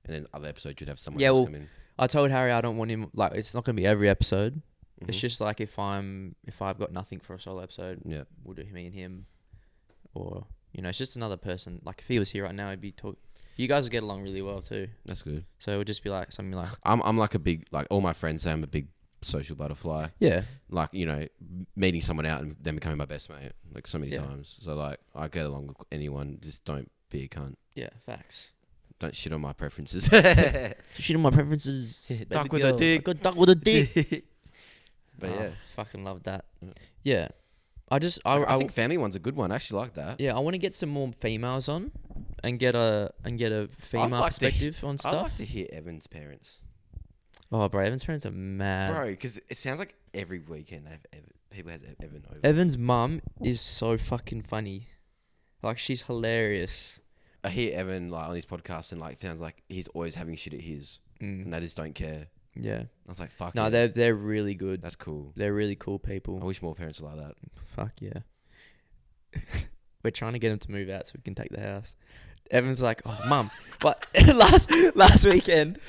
Speaker 2: and then other episodes you'd have someone
Speaker 1: Yeah,
Speaker 2: else
Speaker 1: well,
Speaker 2: come in.
Speaker 1: I told Harry I don't want him like it's not gonna be every episode. It's
Speaker 2: Mhm.
Speaker 1: just like if I've got nothing for a solo episode,
Speaker 2: Yeah.
Speaker 1: we'll do me and him, or it's just another person. Like if he was here right now, he'd be talk. You guys would get along really well too.
Speaker 2: That's good.
Speaker 1: So it would just be like something like
Speaker 2: I'm like a big, like all my friends say I'm a big social butterfly.
Speaker 1: yeah,
Speaker 2: Like meeting someone out and then becoming my best mate like so many
Speaker 1: Yeah.
Speaker 2: times. So like I get along with anyone. Just don't be a cunt.
Speaker 1: yeah, facts.
Speaker 2: Don't shit on my preferences.
Speaker 1: Shit on my preferences.
Speaker 2: Yeah,
Speaker 1: baby
Speaker 2: duck with a
Speaker 1: girl.
Speaker 2: dick.
Speaker 1: I got duck with a dick.
Speaker 2: But
Speaker 1: Oh,
Speaker 2: yeah,
Speaker 1: fucking love that.
Speaker 2: Yeah.
Speaker 1: Yeah,
Speaker 2: I think family one's a good one. I actually like that.
Speaker 1: Yeah, I want to get some more females on, and get a female
Speaker 2: like to
Speaker 1: perspective on
Speaker 2: I
Speaker 1: stuff.
Speaker 2: like to hear Evan's parents,
Speaker 1: Oh, bro, Evan's parents are mad.
Speaker 2: bro, because it sounds like every weekend they have people has Evan over.
Speaker 1: Evan's mum is so fucking funny. Like she's hilarious.
Speaker 2: I hear Evan like on his podcast and like sounds like he's always having shit at his, and they just don't care.
Speaker 1: Yeah.
Speaker 2: I was like, fuck.
Speaker 1: No,
Speaker 2: yeah.
Speaker 1: they're really good.
Speaker 2: That's cool.
Speaker 1: They're really cool people.
Speaker 2: I wish more parents were like that.
Speaker 1: Fuck yeah. We're trying to get him to move out so we can take the house. Evan's like, oh, mum. But last weekend,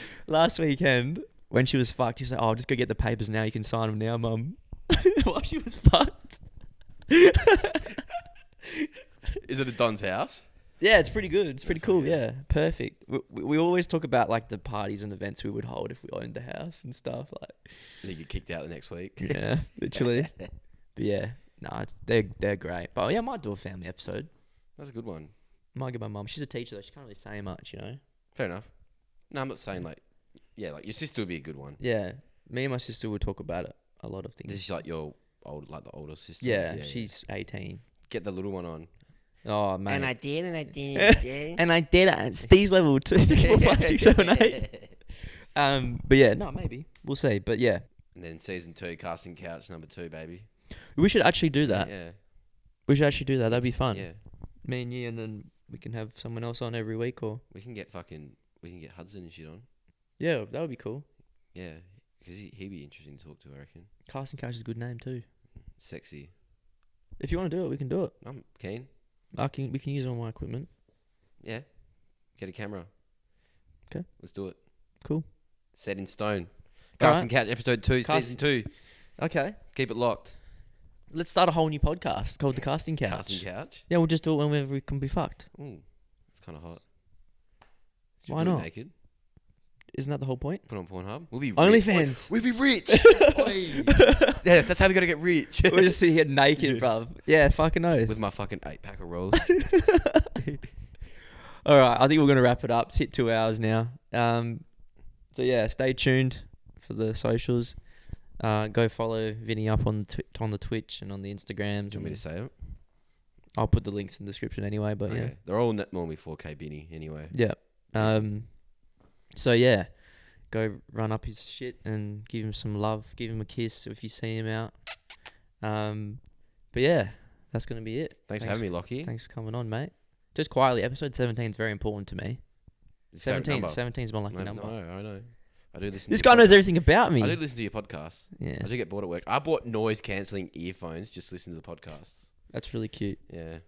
Speaker 1: when she was fucked, he was like, oh, I'll just go get the papers now. You can sign them now, mum. While she was fucked.
Speaker 2: Is it at Don's house?
Speaker 1: Yeah, it's pretty good. It's pretty cool. Yeah, perfect. We always talk about like the parties and events we would hold if we owned the house and stuff. Like,
Speaker 2: And he get kicked out the next week.
Speaker 1: yeah, literally. But yeah, no, they're great. But yeah, I might do a family episode.
Speaker 2: That's a good one.
Speaker 1: Might get my mum. She's a teacher though. She can't really say much.
Speaker 2: Fair enough. No, I'm not saying like, yeah, like your sister would be a good one.
Speaker 1: Yeah, me and my sister would talk about it. A lot of things.
Speaker 2: This is like your the older sister.
Speaker 1: Yeah, she's 18.
Speaker 2: Get the little one on.
Speaker 1: Oh man.
Speaker 2: I did, and I did.
Speaker 1: And I did it. Steve's level 2, 3, 4, 5, 6, 7, 8. But yeah, no, maybe we'll see. But yeah,
Speaker 2: And then season 2, casting couch number 2, baby.
Speaker 1: we should actually do that.
Speaker 2: Yeah.
Speaker 1: We should actually do that. That'd be fun.
Speaker 2: Yeah.
Speaker 1: Me and you, and then we can have someone else on every week, or
Speaker 2: We can get Hudson and shit on.
Speaker 1: Yeah, that would be cool.
Speaker 2: Yeah, because he'd be interesting to talk to, I reckon.
Speaker 1: Casting couch is a good name too.
Speaker 2: Sexy.
Speaker 1: If you want to do it, we can do it.
Speaker 2: I'm keen.
Speaker 1: We can use all my equipment.
Speaker 2: Yeah. Get a camera.
Speaker 1: Okay.
Speaker 2: Let's do it.
Speaker 1: Cool.
Speaker 2: Set in stone.
Speaker 1: Alright.
Speaker 2: Casting Couch episode 2, season 2.
Speaker 1: Okay.
Speaker 2: Keep it locked.
Speaker 1: Let's start a whole new podcast called The Casting Couch.
Speaker 2: Casting Couch.
Speaker 1: Yeah, we'll just do it whenever we can be fucked.
Speaker 2: Ooh, it's kind of hot. Should
Speaker 1: Why
Speaker 2: do it
Speaker 1: not?
Speaker 2: naked.
Speaker 1: Isn't that the whole point?
Speaker 2: Put on Pornhub. We'll be rich.
Speaker 1: OnlyFans.
Speaker 2: We'll be rich. Oi. Yes, that's how we gotta get rich.
Speaker 1: We'll just sit here naked, bruv. Yeah, fucking oath.
Speaker 2: With my fucking 8-pack of rolls.
Speaker 1: All right, I think we're going to wrap it up. It's hit 2 hours now. So, yeah, stay tuned for the socials. Go follow Vinny up on the Twitch and on the Instagrams.
Speaker 2: Do you want me to say it?
Speaker 1: I'll put the links in the description anyway, but yeah.
Speaker 2: They're all normally 4kbinny anyway.
Speaker 1: Yeah. So, yeah, go run up his shit and give him some love. Give him a kiss if you see him out. But, yeah, that's going to be it.
Speaker 2: Thanks for having me, Lachy.
Speaker 1: Thanks for coming on, mate. Just quietly, episode 17 is very important to me. 17 is my lucky number.
Speaker 2: I know. I do listen.
Speaker 1: This guy knows everything about me.
Speaker 2: I do listen to your podcasts.
Speaker 1: Yeah.
Speaker 2: I do get bored at work. I bought noise cancelling earphones just to listen to the podcasts.
Speaker 1: That's really cute.
Speaker 2: Yeah.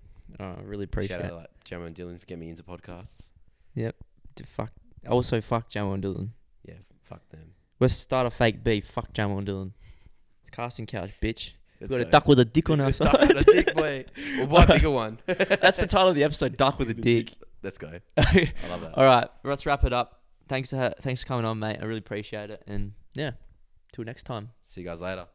Speaker 1: Oh, I really appreciate
Speaker 2: Shout
Speaker 1: it.
Speaker 2: out like Jamo and Dylan for getting me into podcasts.
Speaker 1: Yep. Also, fuck Jamo and Dylan.
Speaker 2: Yeah, fuck them.
Speaker 1: Let's start a fake beef. Fuck Jamo and Dylan. Casting couch, bitch.
Speaker 2: Let's
Speaker 1: We got
Speaker 2: go.
Speaker 1: a duck with a dick on our
Speaker 2: Let's duck with
Speaker 1: side.
Speaker 2: a dick, boy. We'll buy a bigger one.
Speaker 1: That's the title of the episode, Duck with a Dick.
Speaker 2: Let's go. I love that.
Speaker 1: All right, let's wrap it up. Thanks for coming on, mate. I really appreciate it. And yeah, till next time.
Speaker 2: See you guys later.